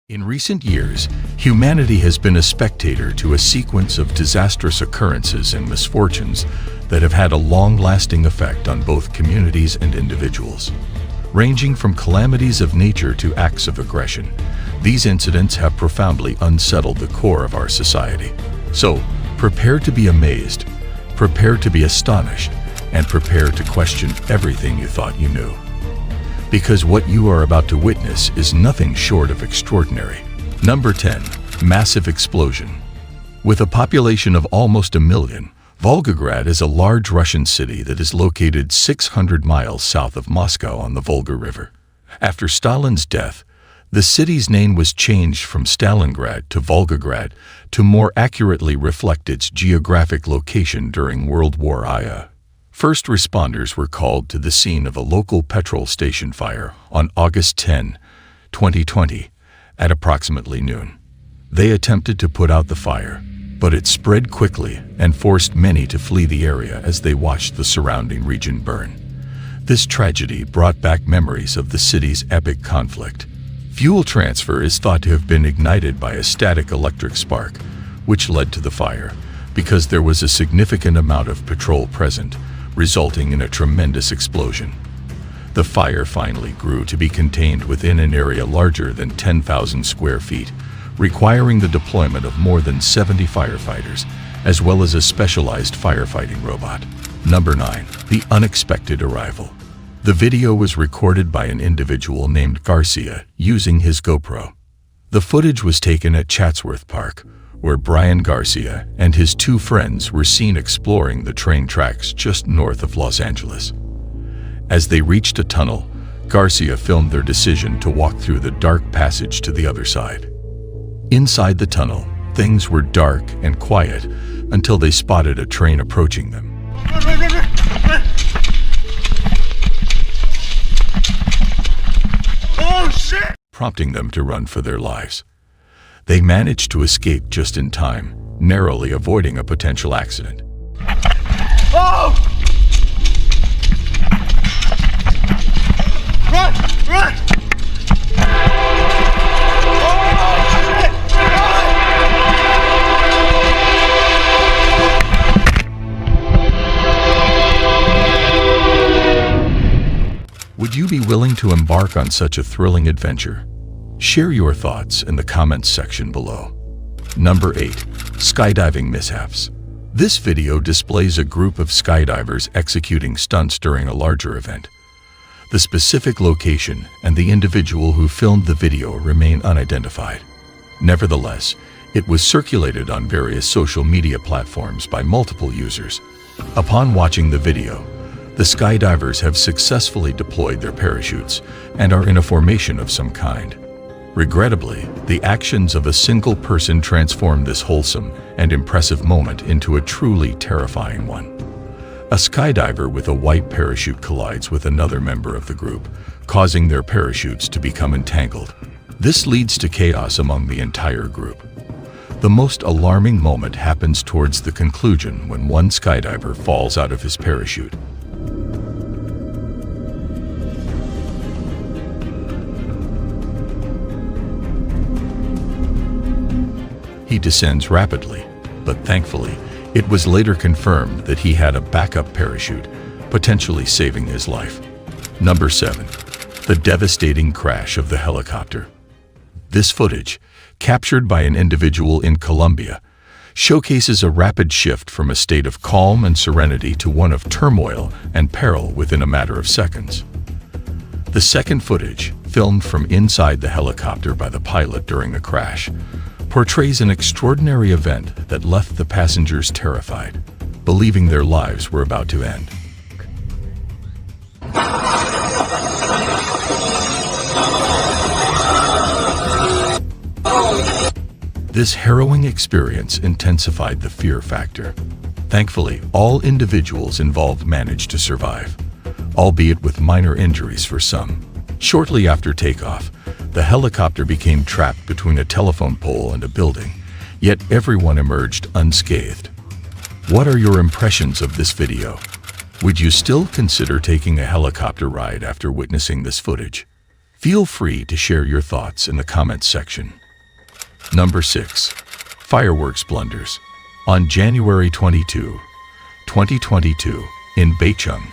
In recent years, humanity has been a spectator to a sequence of disastrous occurrences and misfortunes that have had a long-lasting effect on both communities and individuals. Ranging from calamities of nature to acts of aggression, these incidents have profoundly unsettled the core of our society. So, prepare to be amazed, prepare to be astonished, and prepare to question everything you thought you knew. Because what you are about to witness is nothing short of extraordinary. Number 10. Massive explosion. With a population of almost 1 million, Volgograd is a large Russian city that is located 600 miles south of Moscow on the Volga River. After Stalin's death, the city's name was changed from Stalingrad to Volgograd to more accurately reflect its geographic location during World War I. First responders were called to the scene of a local petrol station fire on August 10, 2020, at approximately noon. They attempted to put out the fire, but it spread quickly and forced many to flee the area as they watched the surrounding region burn. This tragedy brought back memories of the city's epic conflict. Fuel transfer is thought to have been ignited by a static electric spark, which led to the fire, because there was a significant amount of petrol present, resulting in a tremendous explosion. The fire finally grew to be contained within an area larger than 10,000 square feet, requiring the deployment of more than 70 firefighters, as well as a specialized firefighting robot. Number 9. The unexpected arrival. The video was recorded by an individual named Garcia using his GoPro. The footage was taken at Chatsworth Park, where Brian Garcia and his 2 friends were seen exploring the train tracks just north of Los Angeles. As they reached a tunnel, Garcia filmed their decision to walk through the dark passage to the other side. Inside the tunnel, things were dark and quiet until they spotted a train approaching them. Oh shit! Prompting them to run for their lives. They managed to escape just in time, narrowly avoiding a potential accident. Oh! Run! Run! Would you be willing to embark on such a thrilling adventure? Share your thoughts in the comments section below. Number 8. Skydiving mishaps. This video displays a group of skydivers executing stunts during a larger event. The specific location and the individual who filmed the video remain unidentified. Nevertheless, it was circulated on various social media platforms by multiple users. Upon watching the video, the skydivers have successfully deployed their parachutes and are in a formation of some kind. Regrettably, the actions of a single person transformed this wholesome and impressive moment into a truly terrifying one. A skydiver with a white parachute collides with another member of the group, causing their parachutes to become entangled. This leads to chaos among the entire group. The most alarming moment happens towards the conclusion when one skydiver falls out of his parachute. He descends rapidly, but thankfully, it was later confirmed that he had a backup parachute, potentially saving his life. Number 7. The devastating crash of the helicopter. This footage, captured by an individual in Colombia, showcases a rapid shift from a state of calm and serenity to one of turmoil and peril within a matter of seconds. The second footage, filmed from inside the helicopter by the pilot during the crash, portrays an extraordinary event that left the passengers terrified, believing their lives were about to end. This harrowing experience intensified the fear factor. Thankfully, all individuals involved managed to survive, albeit with minor injuries for some. Shortly after takeoff, the helicopter became trapped between a telephone pole and a building, yet everyone emerged unscathed. What are your impressions of this video? Would you still consider taking a helicopter ride after witnessing this footage? Feel free to share your thoughts in the comments section. Number 6. Fireworks blunders. On January 22, 2022, in Beicheng,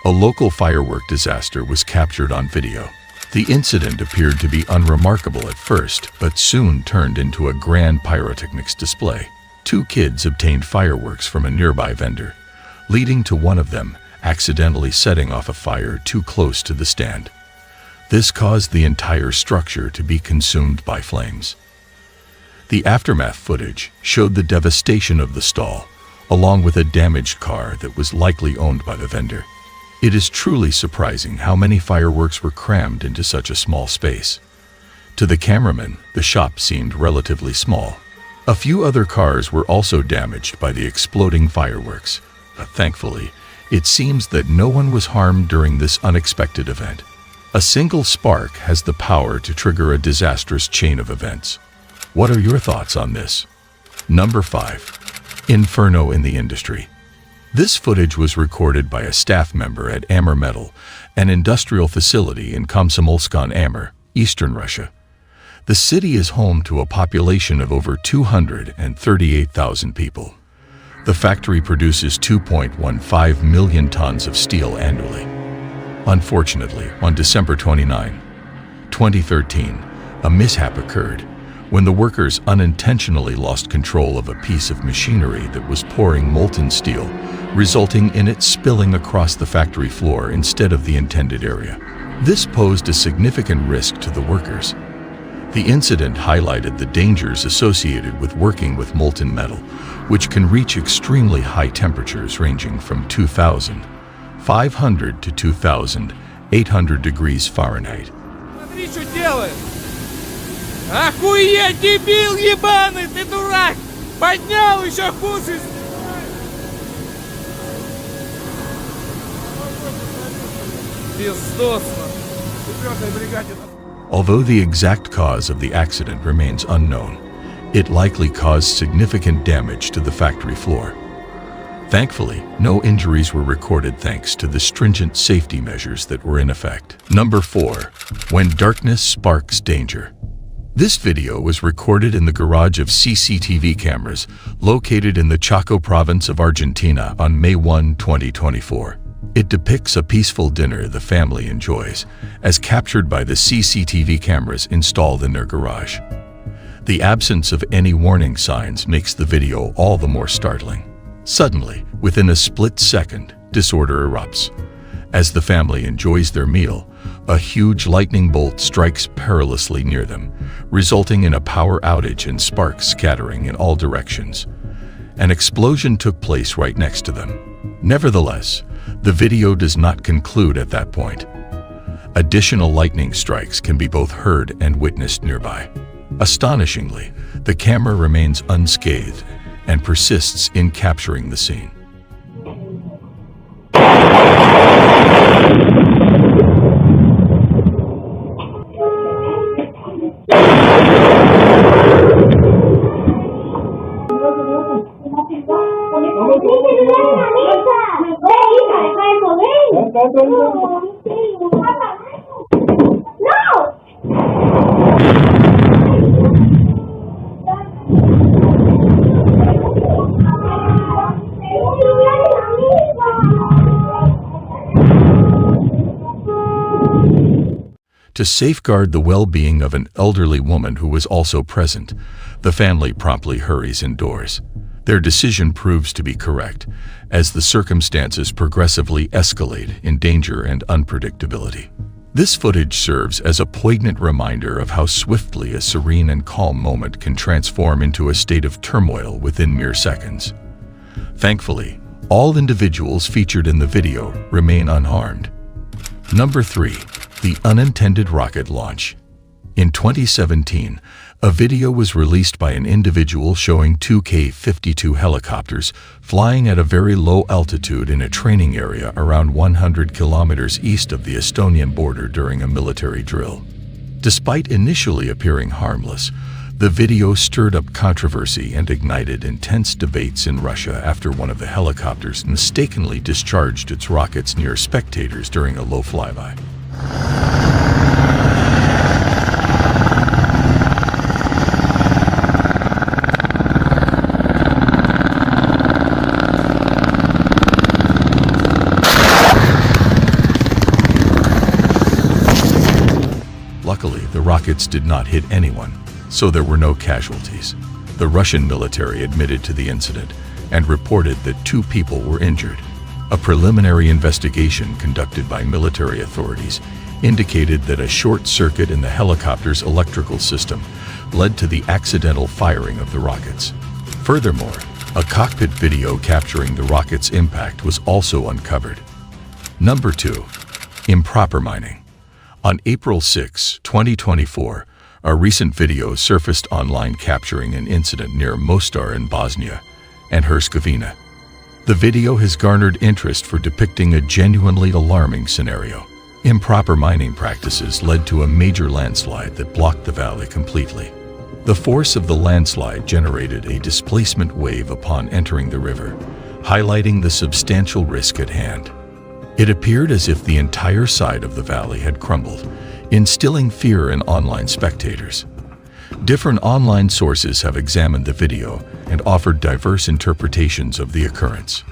a local firework disaster was captured on video. The incident appeared to be unremarkable at first, but soon turned into a grand pyrotechnics display. 2 kids obtained fireworks from a nearby vendor, leading to one of them accidentally setting off a fire too close to the stand. This caused the entire structure to be consumed by flames. The aftermath footage showed the devastation of the stall, along with a damaged car that was likely owned by the vendor. It is truly surprising how many fireworks were crammed into such a small space. To the cameraman, the shop seemed relatively small. A few other cars were also damaged by the exploding fireworks, but thankfully, it seems that no one was harmed during this unexpected event. A single spark has the power to trigger a disastrous chain of events. What are your thoughts on this? Number 5. Inferno in the industry. This footage was recorded by a staff member at Amur Metal, an industrial facility in Komsomolsk-on-Amur, eastern Russia. The city is home to a population of over 238,000 people. The factory produces 2.15 million tons of steel annually. Unfortunately, on December 29, 2013, a mishap occurred when the workers unintentionally lost control of a piece of machinery that was pouring molten steel, resulting in it spilling across the factory floor instead of the intended area. This posed a significant risk to the workers. The incident highlighted the dangers associated with working with molten metal, which can reach extremely high temperatures ranging from 2,500 to 2,800 degrees Fahrenheit. Смотри, что делает! Охуеть, дебил ебаный, ты дурак! Поднял еще хуже! Пиздосно! Четвертой бригаде. Although the exact cause of the accident remains unknown, it likely caused significant damage to the factory floor. Thankfully, no injuries were recorded thanks to the stringent safety measures that were in effect. Number 4. When darkness sparks danger. This video was recorded in the garage of CCTV cameras located in the Chaco province of Argentina on May 1, 2024. It depicts a peaceful dinner the family enjoys, as captured by the CCTV cameras installed in their garage. The absence of any warning signs makes the video all the more startling. Suddenly, within a split second, disorder erupts. As the family enjoys their meal, a huge lightning bolt strikes perilously near them, resulting in a power outage and sparks scattering in all directions. An explosion took place right next to them. Nevertheless, the video does not conclude at that point. Additional lightning strikes can be both heard and witnessed nearby. Astonishingly, the camera remains unscathed and persists in capturing the scene. To safeguard the well-being of an elderly woman who was also present, the family promptly hurries indoors. Their decision proves to be correct, as the circumstances progressively escalate in danger and unpredictability. This footage serves as a poignant reminder of how swiftly a serene and calm moment can transform into a state of turmoil within mere seconds. Thankfully, all individuals featured in the video remain unharmed. Number 3. The unintended rocket launch. In 2017, a video was released by an individual showing 2 K-52 helicopters flying at a very low altitude in a training area around 100 kilometers east of the Estonian border during a military drill. Despite initially appearing harmless, the video stirred up controversy and ignited intense debates in Russia after one of the helicopters mistakenly discharged its rockets near spectators during a low flyby. Luckily, the rockets did not hit anyone, so there were no casualties. The Russian military admitted to the incident and reported that 2 people were injured. A preliminary investigation conducted by military authorities indicated that a short circuit in the helicopter's electrical system led to the accidental firing of the rockets. Furthermore, a cockpit video capturing the rocket's impact was also uncovered. Number 2. Improper mining. On April 6, 2024, a recent video surfaced online capturing an incident near Mostar in Bosnia and Herzegovina. The video has garnered interest for depicting a genuinely alarming scenario. Improper mining practices led to a major landslide that blocked the valley completely. The force of the landslide generated a displacement wave upon entering the river, highlighting the substantial risk at hand. It appeared as if the entire side of the valley had crumbled, instilling fear in online spectators. Different online sources have examined the video and offered diverse interpretations of the occurrence.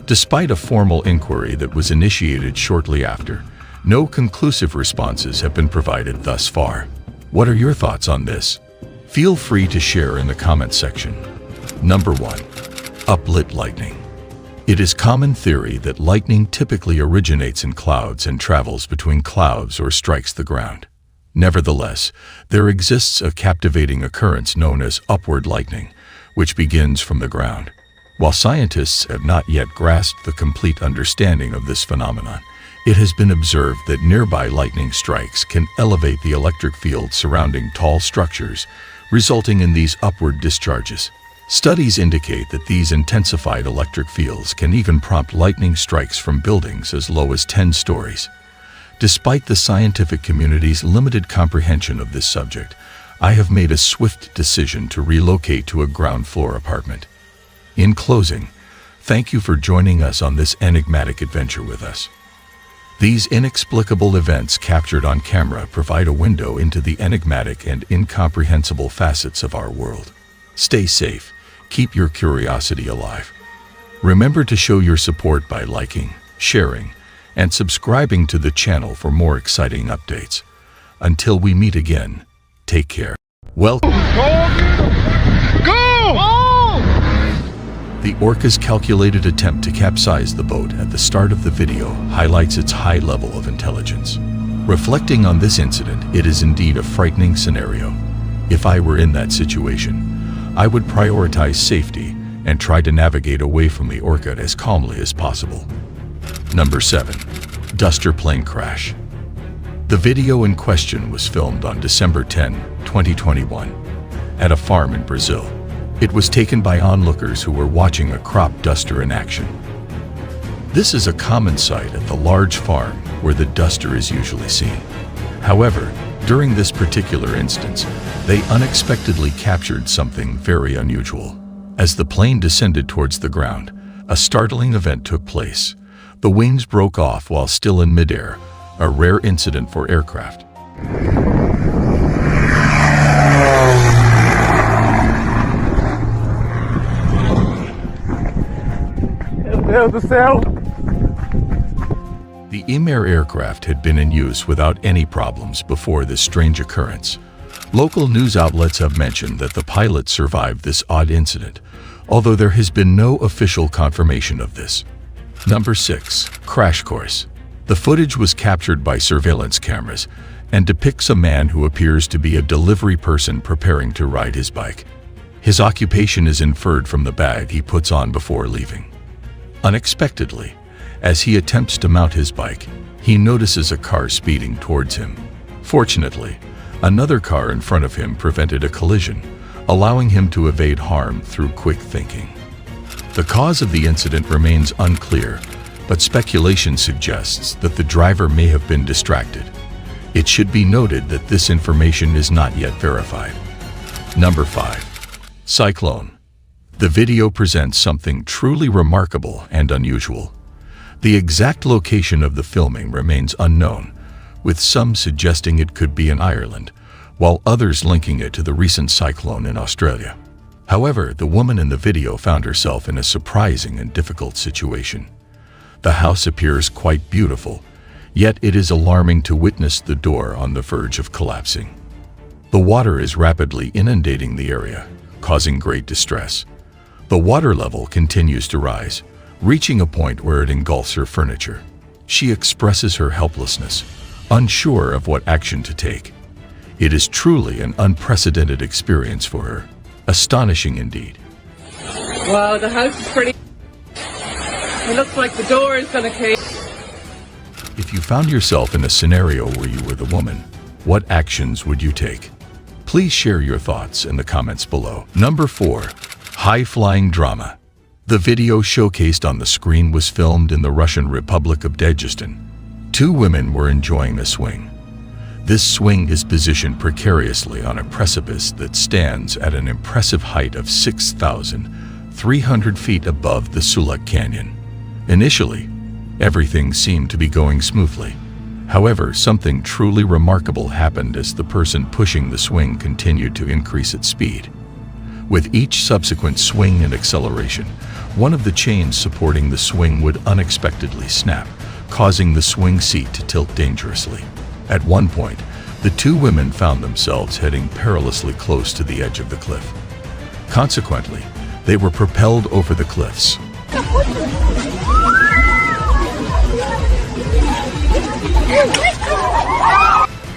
Despite a formal inquiry that was initiated shortly after, no conclusive responses have been provided thus far. What are your thoughts on this? Feel free to share in the comments section. Number 1. Uplit lightning. It is common theory that lightning typically originates in clouds and travels between clouds or strikes the ground. Nevertheless, there exists a captivating occurrence known as upward lightning, which begins from the ground. While scientists have not yet grasped the complete understanding of this phenomenon, it has been observed that nearby lightning strikes can elevate the electric field surrounding tall structures, resulting in these upward discharges. Studies indicate that these intensified electric fields can even prompt lightning strikes from buildings as low as 10 stories. Despite the scientific community's limited comprehension of this subject, I have made a swift decision to relocate to a ground floor apartment. In closing, thank you for joining us on this enigmatic adventure with us. These inexplicable events captured on camera provide a window into the enigmatic and incomprehensible facets of our world. Stay safe, keep your curiosity alive. Remember to show your support by liking, sharing, and subscribing to the channel for more exciting updates. Until we meet again, take care. Welcome. The orca's calculated attempt to capsize the boat at the start of the video highlights its high level of intelligence. Reflecting on this incident, it is indeed a frightening scenario. If I were in that situation, I would prioritize safety and try to navigate away from the orca as calmly as possible. Number 7. Duster plane crash. The video in question was filmed on December 10, 2021, at a farm in Brazil. It was taken by onlookers who were watching a crop duster in action. This is a common sight at the large farm where the duster is usually seen. However, during this particular instance, they unexpectedly captured something very unusual. As the plane descended towards the ground, a startling event took place. The wings broke off while still in midair, a rare incident for aircraft. The Emir aircraft had been in use without any problems before this strange occurrence. Local news outlets have mentioned that the pilot survived this odd incident, although there has been no official confirmation of this. Number 6. Crash course. The footage was captured by surveillance cameras and depicts a man who appears to be a delivery person preparing to ride his bike. His occupation is inferred from the bag he puts on before leaving. Unexpectedly, as he attempts to mount his bike, he notices a car speeding towards him. Fortunately, another car in front of him prevented a collision, allowing him to evade harm through quick thinking. The cause of the incident remains unclear, but speculation suggests that the driver may have been distracted. It should be noted that this information is not yet verified. Number 5. Cyclone. The video presents something truly remarkable and unusual. The exact location of the filming remains unknown, with some suggesting it could be in Ireland, while others linking it to the recent cyclone in Australia. However, the woman in the video found herself in a surprising and difficult situation. The house appears quite beautiful, Yet it is alarming to witness the door on the verge of collapsing. The water is rapidly inundating the area, causing great distress. The water level continues to rise, reaching a point where it engulfs her furniture. She expresses her helplessness, unsure of what action to take. It is truly an unprecedented experience for her. Astonishing indeed. Wow, the house is pretty... It looks like the door is gonna cave. If you found yourself in a scenario where you were the woman, what actions would you take? Please share your thoughts in the comments below. Number 4. High-flying drama. The video showcased on the screen was filmed in the Russian Republic of Dagestan. 2 women were enjoying a swing. This swing is positioned precariously on a precipice that stands at an impressive height of 6,300 feet above the Sulak Canyon. Initially, everything seemed to be going smoothly. However, something truly remarkable happened as the person pushing the swing continued to increase its speed. With each subsequent swing and acceleration, one of the chains supporting the swing would unexpectedly snap, causing the swing seat to tilt dangerously. At one point, the 2 women found themselves heading perilously close to the edge of the cliff. Consequently, they were propelled over the cliffs.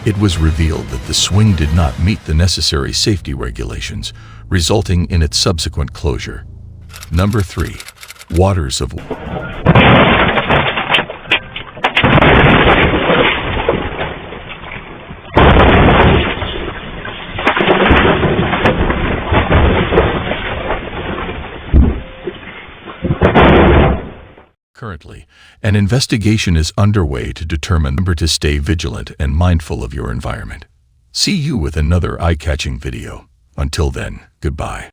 It was revealed that the swing did not meet the necessary safety regulations, resulting in its subsequent closure. Number 3. Waters of... Currently, an investigation is underway to determine how to stay vigilant and mindful of your environment. See you with another eye-catching video. Until then, goodbye.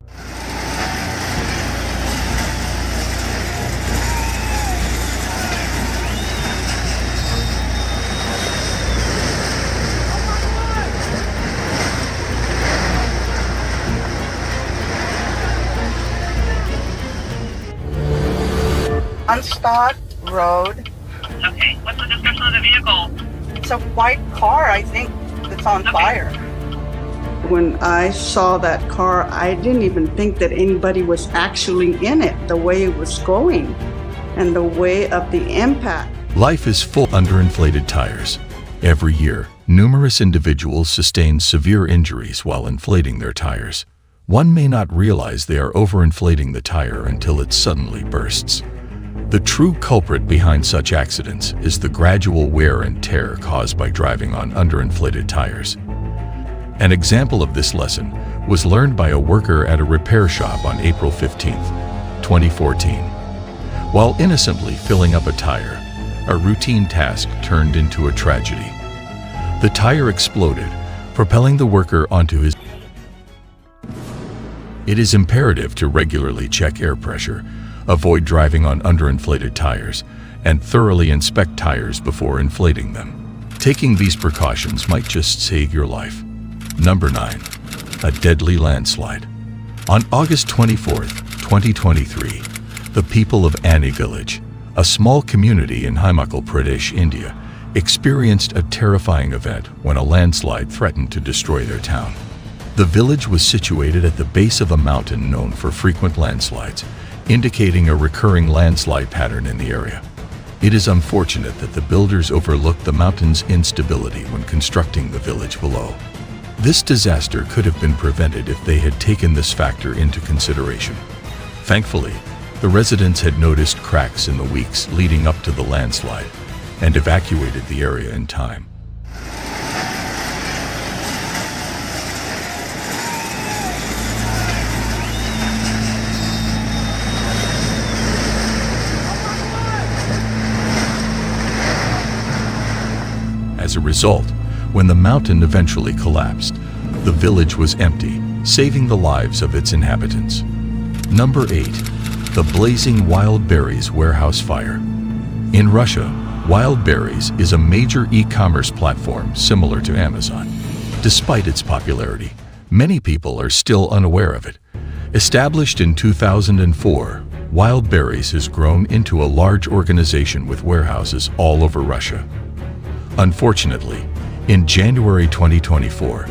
Unstopped road. Okay, what's the description of the vehicle? It's a white car, I think, that's on fire. When I saw that car, I didn't even think that anybody was actually in it, the way it was going and the way of the impact. Life is full of underinflated tires. Every year, numerous individuals sustain severe injuries while inflating their tires. One may not realize they are overinflating the tire until it suddenly bursts. The true culprit behind such accidents is the gradual wear and tear caused by driving on underinflated tires. An example of this lesson was learned by a worker at a repair shop on April 15, 2014. While innocently filling up a tire, a routine task turned into a tragedy. The tire exploded, propelling the worker onto his... It is imperative to regularly check air pressure, avoid driving on underinflated tires, and thoroughly inspect tires before inflating them. Taking these precautions might just save your life. Number 9. A deadly landslide. On August 24, 2023, the people of Ani village, a small community in Himachal Pradesh, India, experienced a terrifying event when a landslide threatened to destroy their town. The village was situated at the base of a mountain known for frequent landslides, indicating a recurring landslide pattern in the area. It is unfortunate that the builders overlooked the mountain's instability when constructing the village below. This disaster could have been prevented if they had taken this factor into consideration. Thankfully, the residents had noticed cracks in the weeks leading up to the landslide and evacuated the area in time. As a result, when the mountain eventually collapsed, the village was empty, saving the lives of its inhabitants. Number 8. The blazing wild berries warehouse fire. In Russia, Wild Berries is a major e-commerce platform similar to Amazon. Despite its popularity, many people are still unaware of it. Established in 2004, Wild Berries has grown into a large organization with warehouses all over Russia. Unfortunately, in January 2024,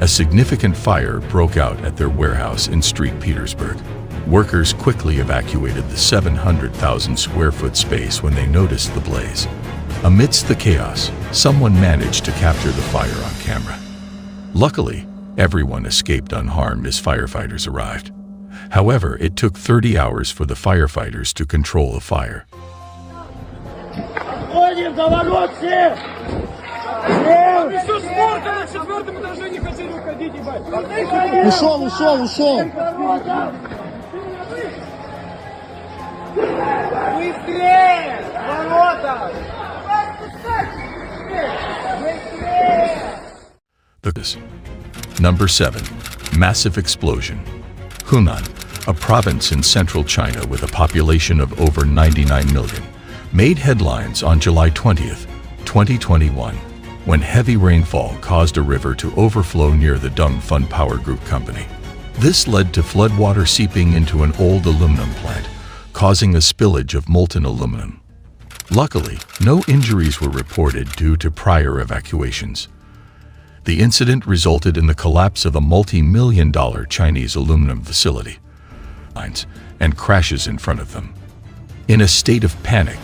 a significant fire broke out at their warehouse in St. Petersburg. Workers quickly evacuated the 700,000 square foot space when they noticed the blaze. Amidst the chaos, someone managed to capture the fire on camera. Luckily, everyone escaped unharmed as firefighters arrived. However, it took 30 hours for the firefighters to control the fire. Number 7. Massive explosion. Hunan, a province in central China with a population of over 99 million, made headlines on July 20th, 2021, when heavy rainfall caused a river to overflow near the Dongfeng Power Group company. This led to floodwater seeping into an old aluminum plant, causing a spillage of molten aluminum. Luckily, no injuries were reported due to prior evacuations. The incident resulted in the collapse of a multi-million-dollar Chinese aluminum facility and crashes in front of them. In a state of panic,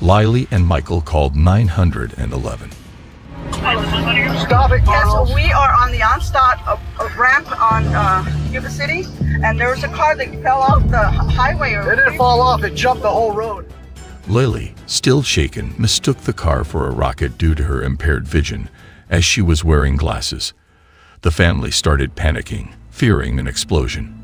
Lily and Michael called 911. Stop it, yes, we are on the OnStot ramp on Yuba City, and there was a car that fell off the highway. It didn't fall off, it jumped the whole road. Lily, still shaken, mistook the car for a rocket due to her impaired vision, as she was wearing glasses. The family started panicking, fearing an explosion.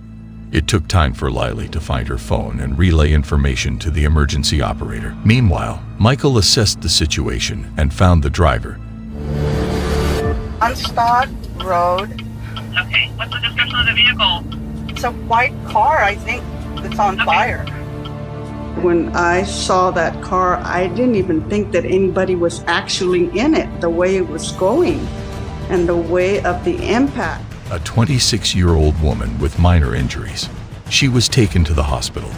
It took time for Lily to find her phone and relay information to the emergency operator. Meanwhile, Michael assessed the situation and found the driver. OnStot Road. Okay, what's the description of the vehicle? It's a white car, I think, that's on fire. When I saw that car, I didn't even think that anybody was actually in it, the way it was going and the way of the impact. A 26-year-old woman with minor injuries. She was taken to the hospital.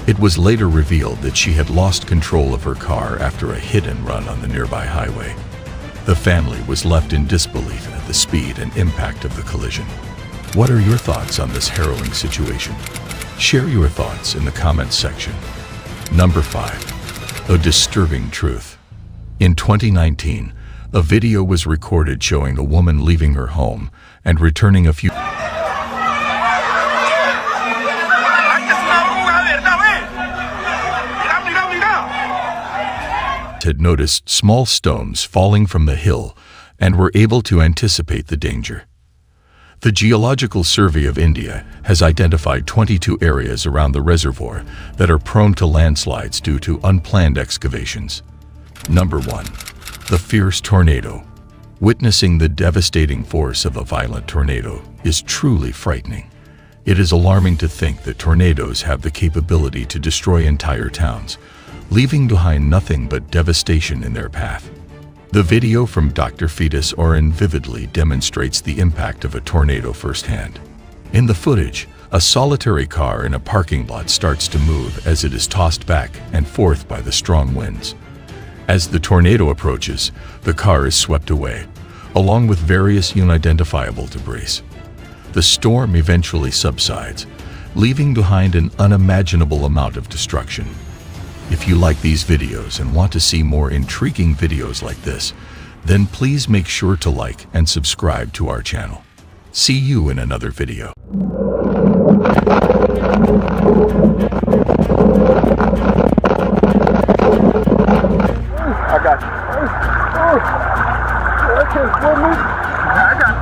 It was later revealed that she had lost control of her car after a hit and run on the nearby highway. The family was left in disbelief at the speed and impact of the collision. What are your thoughts on this harrowing situation? Share your thoughts in the comments section. Number 5. A disturbing truth. In 2019, a video was recorded showing a woman leaving her home and returning a few had noticed small stones falling from the hill and were able to anticipate the danger. The Geological Survey of India has identified 22 areas around the reservoir that are prone to landslides due to unplanned excavations. Number 1. The fierce tornado. Witnessing the devastating force of a violent tornado is truly frightening. It is alarming to think that tornadoes have the capability to destroy entire towns, leaving behind nothing but devastation in their path. The video from Dr. Fetus Oren vividly demonstrates the impact of a tornado firsthand. In the footage, a solitary car in a parking lot starts to move as it is tossed back and forth by the strong winds. As the tornado approaches, the car is swept away, along with various unidentifiable debris. The storm eventually subsides, leaving behind an unimaginable amount of destruction. If you like these videos and want to see more intriguing videos like this, then please make sure to like and subscribe to our channel. See you in another video. I got you. I got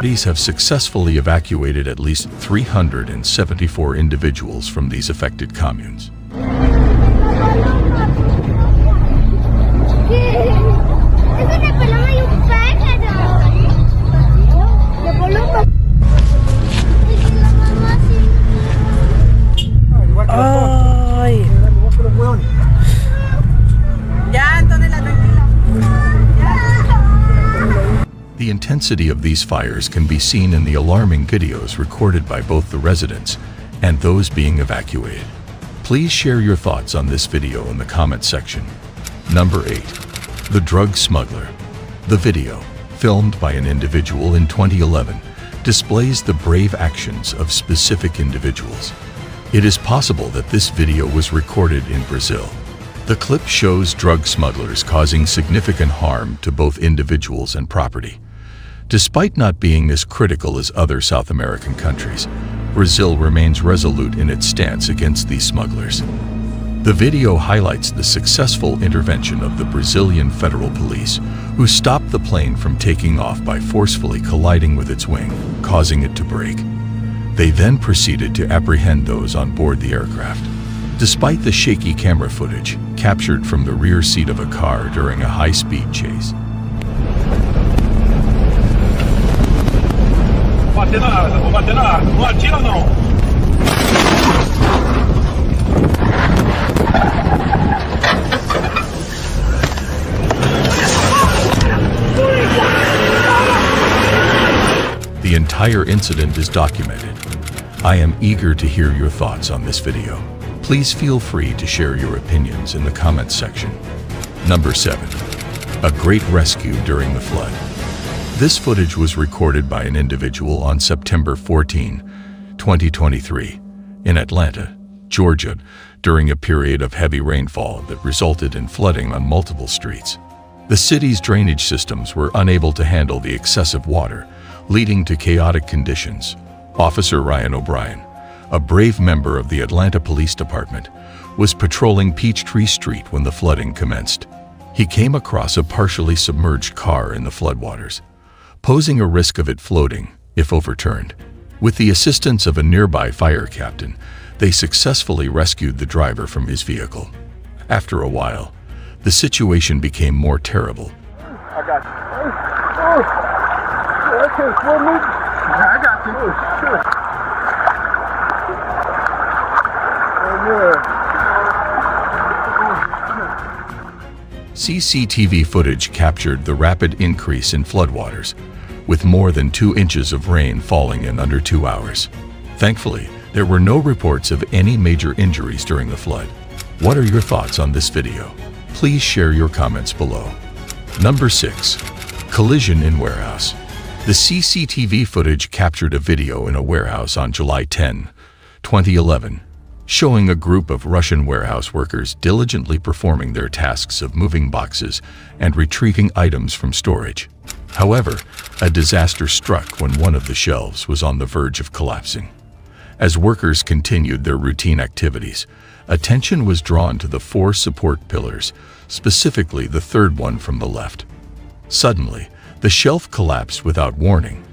Authorities have successfully evacuated at least 374 individuals from these affected communes. The intensity of these fires can be seen in the alarming videos recorded by both the residents and those being evacuated. Please share your thoughts on this video in the comment section. Number 8. The Drug Smuggler. The video, filmed by an individual in 2011, displays the brave actions of specific individuals. It is possible that this video was recorded in Brazil. The clip shows drug smugglers causing significant harm to both individuals and property. Despite not being as critical as other South American countries, Brazil remains resolute in its stance against these smugglers. The video highlights the successful intervention of the Brazilian Federal Police, who stopped the plane from taking off by forcefully colliding with its wing, causing it to break. They then proceeded to apprehend those on board the aircraft. Despite the shaky camera footage captured from the rear seat of a car during a high-speed chase, the entire incident is documented. I am eager to hear your thoughts on this video. Please feel free to share your opinions in the comments section. Number 7. A great rescue during the flood. This footage was recorded by an individual on September 14, 2023, in Atlanta, Georgia, during a period of heavy rainfall that resulted in flooding on multiple streets. The city's drainage systems were unable to handle the excessive water, leading to chaotic conditions. Officer Ryan O'Brien, a brave member of the Atlanta Police Department, was patrolling Peachtree Street when the flooding commenced. He came across a partially submerged car in the floodwaters, posing a risk of it floating if overturned. With the assistance of a nearby fire captain, they successfully rescued the driver from his vehicle. After a while, the situation became more terrible. I got you. Oh, okay, slow move. I got you. Oh, sure. CCTV footage captured the rapid increase in floodwaters, with more than 2 inches of rain falling in under 2 hours. Thankfully, there were no reports of any major injuries during the flood. What are your thoughts on this video? Please share your comments below. Number 6. Collision in warehouse. The CCTV footage captured a video in a warehouse on July 10, 2011, showing a group of Russian warehouse workers diligently performing their tasks of moving boxes and retrieving items from storage. However, a disaster struck when one of the shelves was on the verge of collapsing. As workers continued their routine activities, attention was drawn to the 4 support pillars, specifically the third one from the left. Suddenly, the shelf collapsed without warning,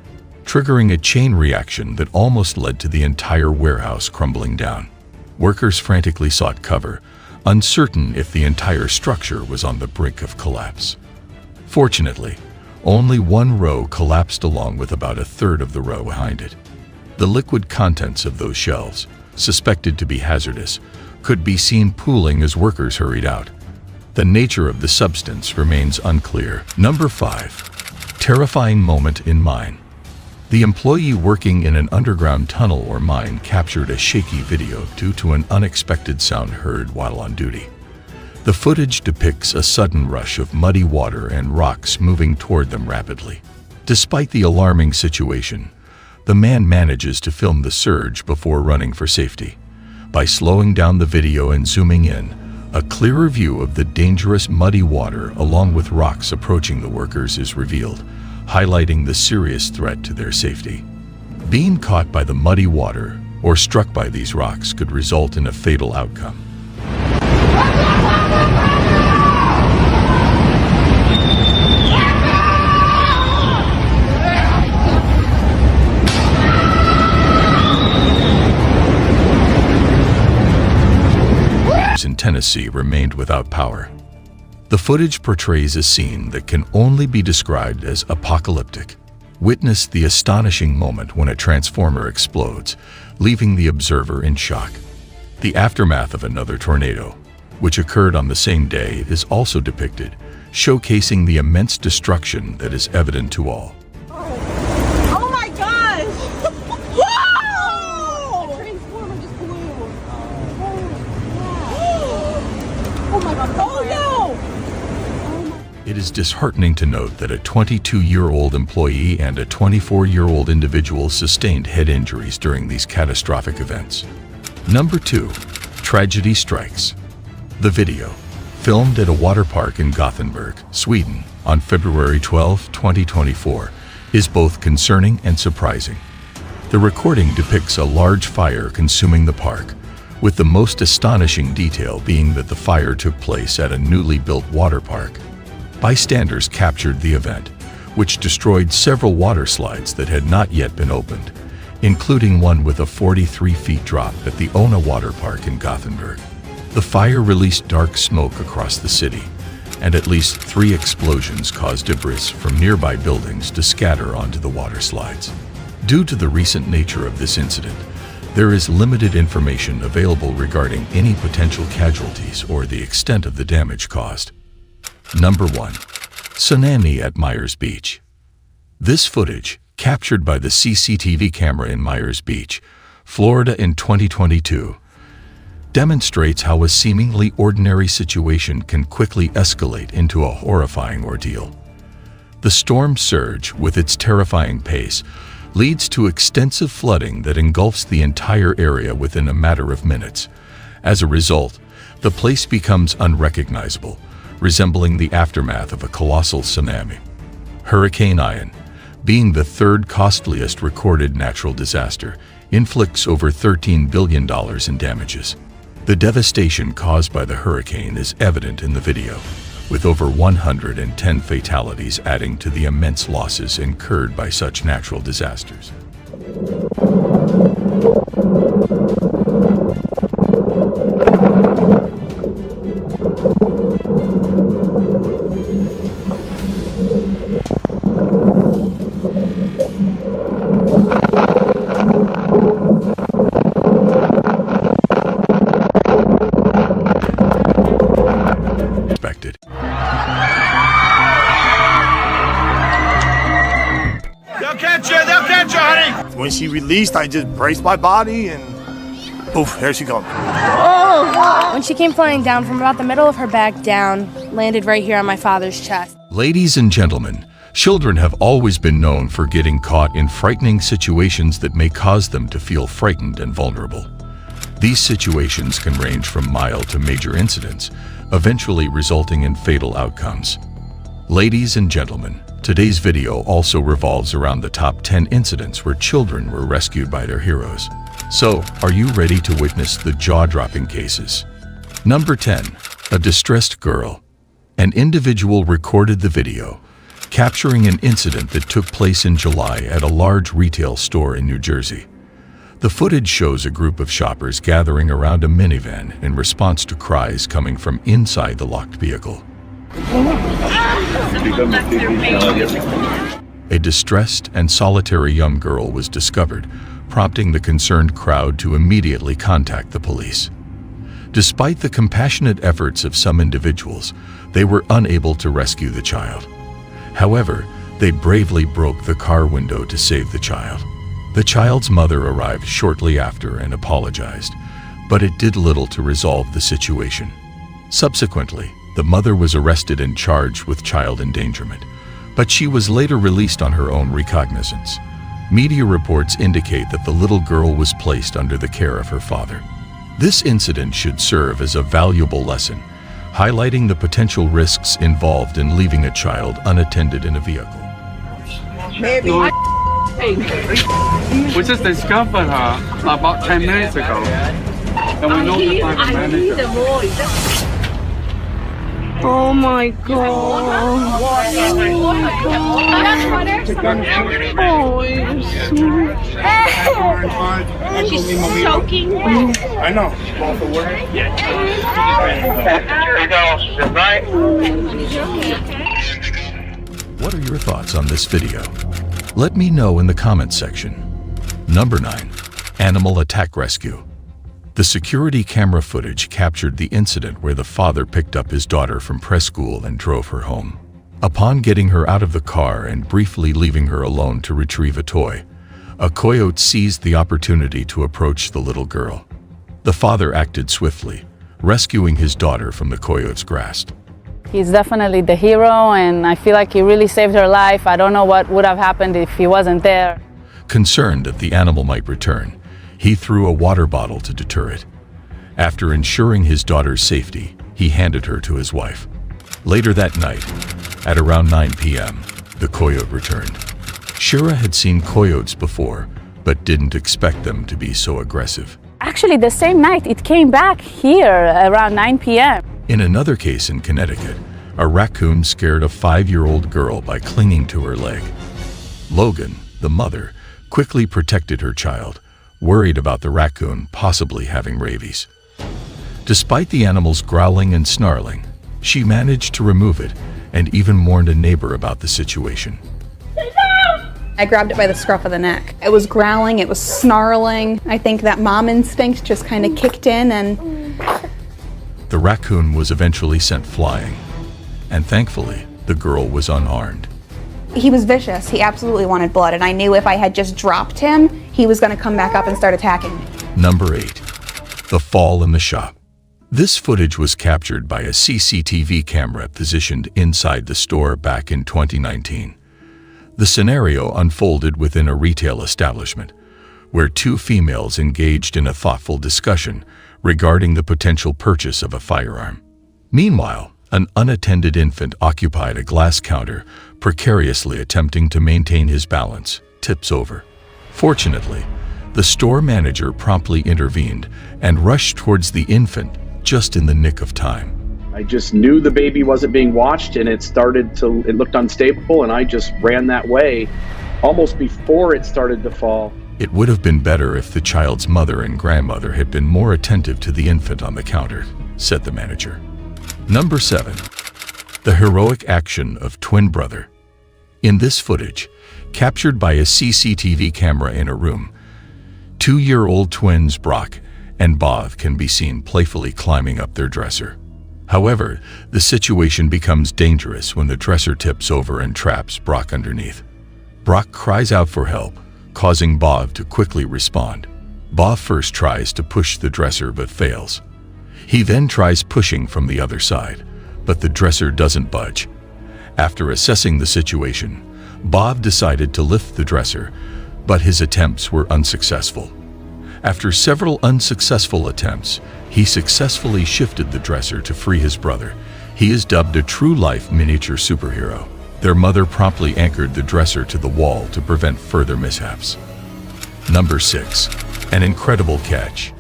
triggering a chain reaction that almost led to the entire warehouse crumbling down. Workers frantically sought cover, uncertain if the entire structure was on the brink of collapse. Fortunately, only one row collapsed along with about a third of the row behind it. The liquid contents of those shelves, suspected to be hazardous, could be seen pooling as workers hurried out. The nature of the substance remains unclear. Number 5. Terrifying moment in mine. The employee working in an underground tunnel or mine captured a shaky video due to an unexpected sound heard while on duty. The footage depicts a sudden rush of muddy water and rocks moving toward them rapidly. Despite the alarming situation, the man manages to film the surge before running for safety. By slowing down the video and zooming in, a clearer view of the dangerous muddy water along with rocks approaching the workers is revealed, highlighting the serious threat to their safety. Being caught by the muddy water or struck by these rocks could result in a fatal outcome. In Tennessee remained without power. The footage portrays a scene that can only be described as apocalyptic. Witness the astonishing moment when a transformer explodes, leaving the observer in shock. The aftermath of another tornado, which occurred on the same day, is also depicted, showcasing the immense destruction that is evident to all. Oh my gosh! Whoa! A transformer It is disheartening to note that a 22-year-old employee and a 24-year-old individual sustained head injuries during these catastrophic events. Number 2. Tragedy strikes. The video, filmed at a water park in Gothenburg, Sweden, on February 12, 2024, is both concerning and surprising. The recording depicts a large fire consuming the park, with the most astonishing detail being that the fire took place at a newly built water park. Bystanders captured the event, which destroyed several water slides that had not yet been opened, including one with a 43-foot drop at the Ona Water Park in Gothenburg. The fire released dark smoke across the city, and at least 3 explosions caused debris from nearby buildings to scatter onto the water slides. Due to the recent nature of this incident, there is limited information available regarding any potential casualties or the extent of the damage caused. Number 1. Tsunami at Myers Beach. This footage, captured by the CCTV camera in Myers Beach, Florida in 2022, demonstrates how a seemingly ordinary situation can quickly escalate into a horrifying ordeal. The storm surge, with its terrifying pace, leads to extensive flooding that engulfs the entire area within a matter of minutes. As a result, the place becomes unrecognizable, resembling the aftermath of a colossal tsunami. Hurricane Ian, being the 3rd costliest recorded natural disaster, inflicts over $13 billion in damages. The devastation caused by the hurricane is evident in the video, with over 110 fatalities adding to the immense losses incurred by such natural disasters. When she released, I just braced my body and poof, there she goes. Oh! When she came flying down from about the middle of her back down, landed right here on my father's chest. Ladies and gentlemen, children have always been known for getting caught in frightening situations that may cause them to feel frightened and vulnerable. These situations can range from mild to major incidents, eventually resulting in fatal outcomes. Ladies and gentlemen, today's video also revolves around the top 10 incidents where children were rescued by their heroes. So, are you ready to witness the jaw-dropping cases? Number 10. A distressed girl. An individual recorded the video, capturing an incident that took place in July at a large retail store in New Jersey. The footage shows a group of shoppers gathering around a minivan in response to cries coming from inside the locked vehicle. A distressed and solitary young girl was discovered, prompting the concerned crowd to immediately contact the police. Despite the compassionate efforts of some individuals, they were unable to rescue the child. However, they bravely broke the car window to save the child. The child's mother arrived shortly after and apologized, but it did little to resolve the situation. Subsequently, the mother was arrested and charged with child endangerment, but she was later released on her own recognizance. Media reports indicate that the little girl was placed under the care of her father. This incident should serve as a valuable lesson, highlighting the potential risks involved in leaving a child unattended in a vehicle. We just discovered her about 10 minutes ago. And we notified the manager. Oh my god. Oh my god. Oh, you're she's soaking wet. I know. What are your thoughts on this video? Let me know in the comments section. Number 9. Animal Attack Rescue. The security camera footage captured the incident where the father picked up his daughter from preschool and drove her home. Upon getting her out of the car and briefly leaving her alone to retrieve a toy, a coyote seized the opportunity to approach the little girl. The father acted swiftly, rescuing his daughter from the coyote's grasp. He's definitely the hero, and I feel like he really saved her life. I don't know what would have happened if he wasn't there. Concerned that the animal might return, he threw a water bottle to deter it. After ensuring his daughter's safety, he handed her to his wife. Later that night, at around 9 p.m., the coyote returned. Shira had seen coyotes before, but didn't expect them to be so aggressive. Actually, the same night, it came back here around 9 p.m. In another case in Connecticut, a raccoon scared a 5-year-old girl by clinging to her leg. Logan, the mother, quickly protected her child, worried about the raccoon possibly having rabies. Despite the animal's growling and snarling, she managed to remove it and even warned a neighbor about the situation. I grabbed it by the scruff of the neck. It was growling, it was snarling. I think that mom instinct just kind of kicked in and... The raccoon was eventually sent flying, and thankfully, the girl was unharmed. He was vicious. He absolutely wanted blood, and I knew if I had just dropped him, he was going to come back up and start attacking me. Number 8. The fall in the shop. This footage was captured by a CCTV camera positioned inside the store back in 2019. The scenario unfolded within a retail establishment, where two females engaged in a thoughtful discussion regarding the potential purchase of a firearm. Meanwhile, an unattended infant occupied a glass counter, precariously attempting to maintain his balance, tips over. Fortunately, the store manager promptly intervened and rushed towards the infant just in the nick of time. I just knew the baby wasn't being watched, and it looked unstable, and I just ran that way almost before it started to fall. It would have been better if the child's mother and grandmother had been more attentive to the infant on the counter, said the manager. Number 7. The heroic action of twin brother. In this footage, captured by a CCTV camera in a room, 2-year-old twins Brock and Bob can be seen playfully climbing up their dresser. However, the situation becomes dangerous when the dresser tips over and traps Brock underneath. Brock cries out for help, causing Bob to quickly respond. Bob first tries to push the dresser but fails. He then tries pushing from the other side, but the dresser doesn't budge. After assessing the situation, Bob decided to lift the dresser, but his attempts were unsuccessful. After several unsuccessful attempts, he successfully shifted the dresser to free his brother. He is dubbed a true-life miniature superhero. Their mother promptly anchored the dresser to the wall to prevent further mishaps. Number 6. An incredible catch.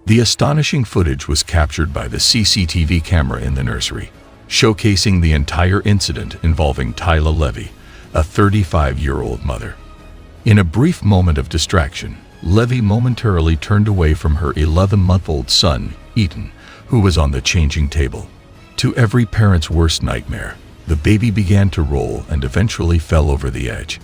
The astonishing footage was captured by the CCTV camera in the nursery, showcasing the entire incident involving Tyla Levy, a 35-year-old mother. In a brief moment of distraction, Levy momentarily turned away from her 11-month-old son, Ethan, who was on the changing table. To every parent's worst nightmare, the baby began to roll and eventually fell over the edge.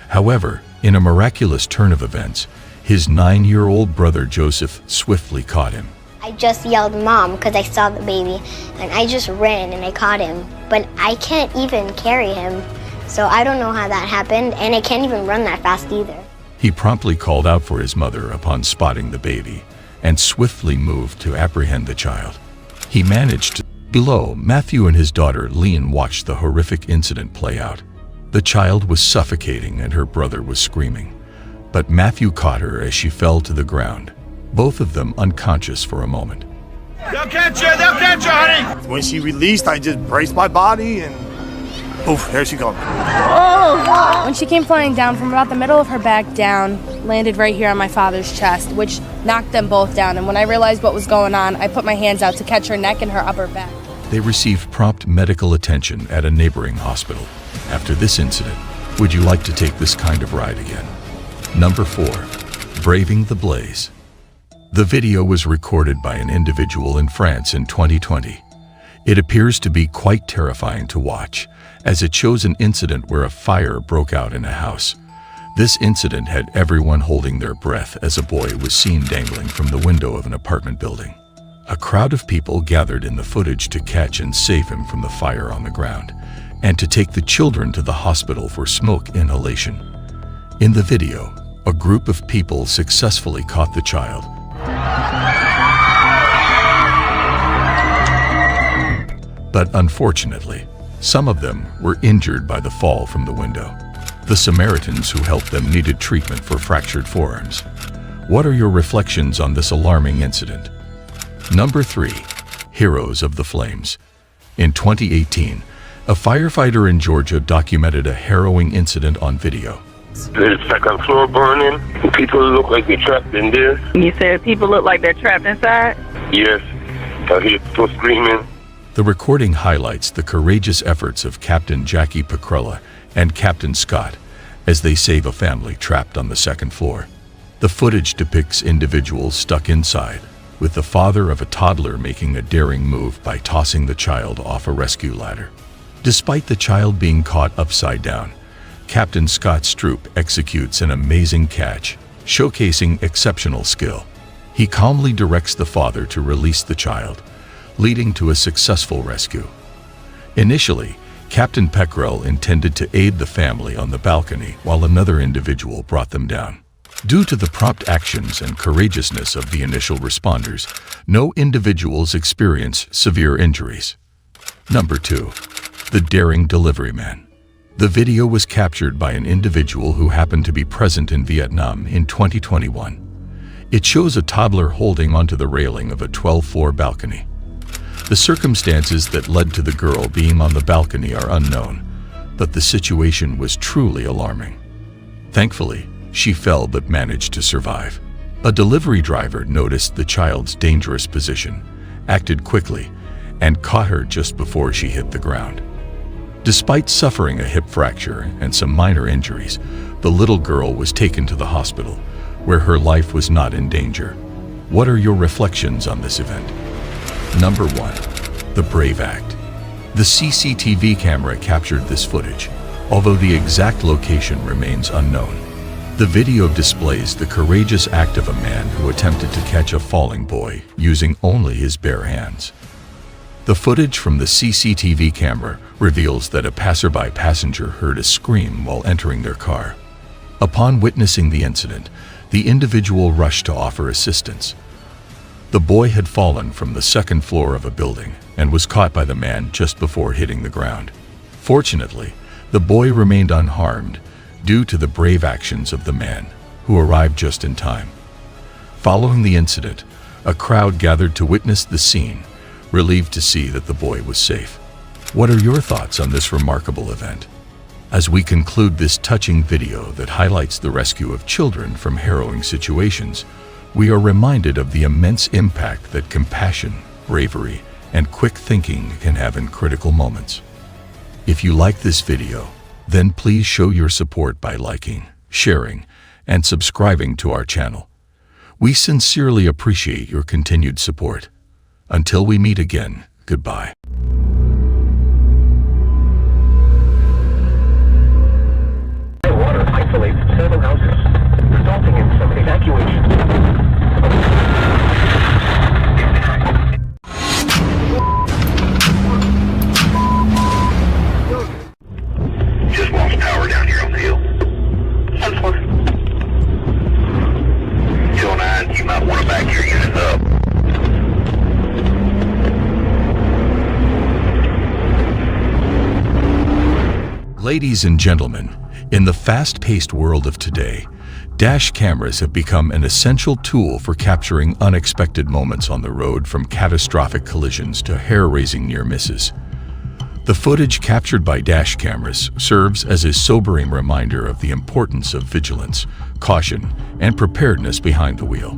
However, in a miraculous turn of events, his 9-year-old brother Joseph swiftly caught him. I just yelled "Mom" because I saw the baby, and I just ran and I caught him. But I can't even carry him, so I don't know how that happened, and I can't even run that fast either. He promptly called out for his mother upon spotting the baby and swiftly moved to apprehend the child. He managed to. Below, Matthew and his daughter Leon watched the horrific incident play out. The child was suffocating and her brother was screaming, but Matthew caught her as she fell to the ground, both of them unconscious for a moment. They'll catch you, honey! When she released, I just braced my body and poof, there she goes. Oh! When she came flying down from about the middle of her back down, landed right here on my father's chest, which knocked them both down. And when I realized what was going on, I put my hands out to catch her neck and her upper back. They received prompt medical attention at a neighboring hospital. After this incident, would you like to take this kind of ride again? Number 4. Braving the Blaze. The video was recorded by an individual in France in 2020. It appears to be quite terrifying to watch, as it shows an incident where a fire broke out in a house. This incident had everyone holding their breath as a boy was seen dangling from the window of an apartment building. A crowd of people gathered in the footage to catch and save him from the fire on the ground, and to take the children to the hospital for smoke inhalation. In the video, a group of people successfully caught the child. But unfortunately, some of them were injured by the fall from the window. The Samaritans who helped them needed treatment for fractured forearms. What are your reflections on this alarming incident? Number 3. Heroes of the Flames. In 2018, a firefighter in Georgia documented a harrowing incident on video. The second floor burning. People look like they're trapped in there. You said people look like they're trapped inside? Yes. I hear people screaming. The recording highlights the courageous efforts of Captain Jackie Picrella and Captain Scott as they save a family trapped on the second floor. The footage depicts individuals stuck inside, with the father of a toddler making a daring move by tossing the child off a rescue ladder. Despite the child being caught upside down, Captain Scott Stroop executes an amazing catch, showcasing exceptional skill. He calmly directs the father to release the child, leading to a successful rescue. Initially, Captain Peckrell intended to aid the family on the balcony while another individual brought them down. Due to the prompt actions and courageousness of the initial responders, no individuals experienced severe injuries. Number 2. The Daring Delivery Man. The video was captured by an individual who happened to be present in Vietnam in 2021. It shows a toddler holding onto the railing of a 12-floor balcony. The circumstances that led to the girl being on the balcony are unknown, but the situation was truly alarming. Thankfully, she fell but managed to survive. A delivery driver noticed the child's dangerous position, acted quickly, and caught her just before she hit the ground. Despite suffering a hip fracture and some minor injuries, the little girl was taken to the hospital, where her life was not in danger. What are your reflections on this event? Number 1. The Brave Act. The CCTV camera captured this footage, although the exact location remains unknown. The video displays the courageous act of a man who attempted to catch a falling boy using only his bare hands. The footage from the CCTV camera reveals that a passerby passenger heard a scream while entering their car. Upon witnessing the incident, the individual rushed to offer assistance. The boy had fallen from the second floor of a building and was caught by the man just before hitting the ground. Fortunately, the boy remained unharmed due to the brave actions of the man, who arrived just in time. Following the incident, a crowd gathered to witness the scene, relieved to see that the boy was safe. What are your thoughts on this remarkable event? As we conclude this touching video that highlights the rescue of children from harrowing situations, we are reminded of the immense impact that compassion, bravery, and quick thinking can have in critical moments. If you like this video, then please show your support by liking, sharing, and subscribing to our channel. We sincerely appreciate your continued support. Until we meet again, goodbye. Water isolates several houses, resulting in some evacuation. Just lost power down here on the hill. 10-4. Hill 9, you might want to back your units up. Ladies and gentlemen, in the fast-paced world of today, dash cameras have become an essential tool for capturing unexpected moments on the road, from catastrophic collisions to hair-raising near misses. The footage captured by dash cameras serves as a sobering reminder of the importance of vigilance, caution, and preparedness behind the wheel.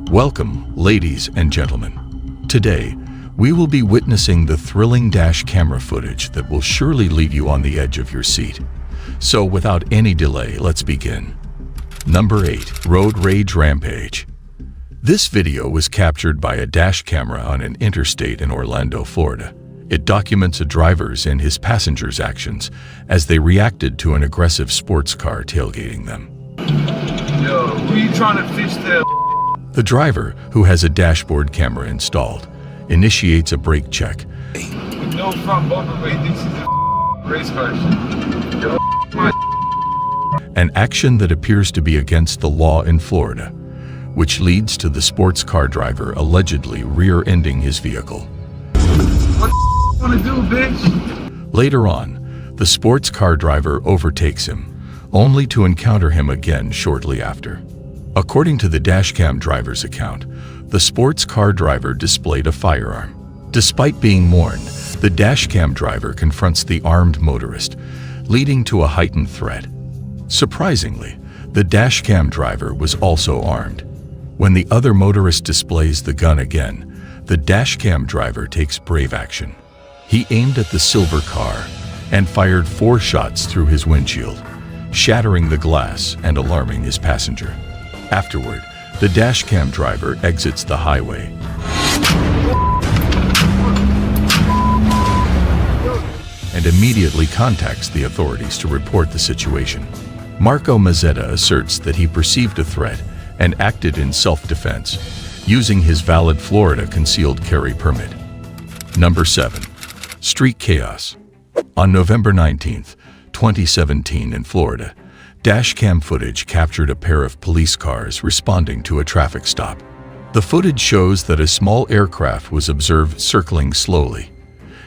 Welcome, ladies and gentlemen. Today, we will be witnessing the thrilling dash camera footage that will surely leave you on the edge of your seat. So without any delay, let's begin. Number 8. Road Rage Rampage. This video was captured by a dash camera on an interstate in Orlando, Florida. It documents a driver's and his passenger's actions as they reacted to an aggressive sports car tailgating them. Yo, who you trying to fish there? The driver, who has a dashboard camera installed, initiates a brake check. With no front bumper, but he thinks he's a race car. Yo, an action that appears to be against the law in Florida, which leads to the sports car driver allegedly rear-ending his vehicle. what want to do, bitch? Later on, the sports car driver overtakes him, only to encounter him again shortly after. According to the dashcam driver's account, the sports car driver displayed a firearm. Despite being warned, the dashcam driver confronts the armed motorist, leading to a heightened threat. Surprisingly, the dashcam driver was also armed. When the other motorist displays the gun again, the dashcam driver takes brave action. He aimed at the silver car and fired 4 shots through his windshield, shattering the glass and alarming his passenger. Afterward, the dashcam driver exits the highway and immediately contacts the authorities to report the situation. Marco Mazzetta asserts that he perceived a threat and acted in self-defense, using his valid Florida concealed carry permit. Number 7. Street chaos. On November 19, 2017 in Florida, dashcam footage captured a pair of police cars responding to a traffic stop. The footage shows that a small aircraft was observed circling slowly.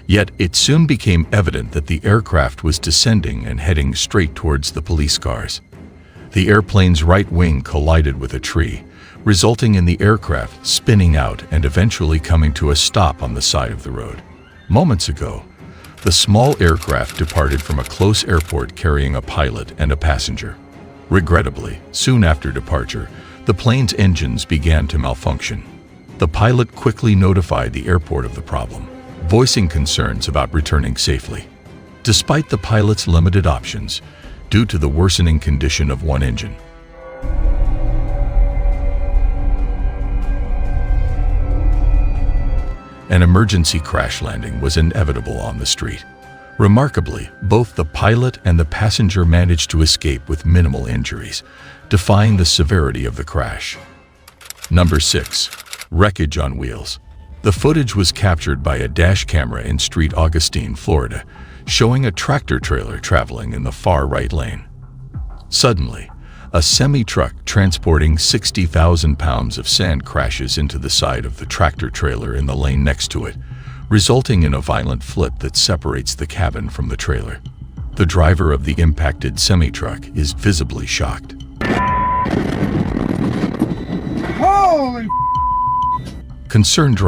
Yet it soon became evident that the aircraft was descending and heading straight towards the police cars. The airplane's right wing collided with a tree, resulting in the aircraft spinning out and eventually coming to a stop on the side of the road. Moments ago, the small aircraft departed from a close airport carrying a pilot and a passenger. Regrettably, soon after departure, the plane's engines began to malfunction. The pilot quickly notified the airport of the problem, voicing concerns about returning safely. Despite the pilot's limited options, due to the worsening condition of one engine, an emergency crash landing was inevitable on the street. Remarkably, both the pilot and the passenger managed to escape with minimal injuries, defying the severity of the crash. Number 6. Wreckage on wheels. The footage was captured by a dash camera in Street Augustine, Florida, showing a tractor trailer traveling in the far right lane. Suddenly, a semi-truck transporting 60,000 pounds of sand crashes into the side of the tractor trailer in the lane next to it, resulting in a violent flip that separates the cabin from the trailer. The driver of the impacted semi-truck is visibly shocked. Holy! Concerned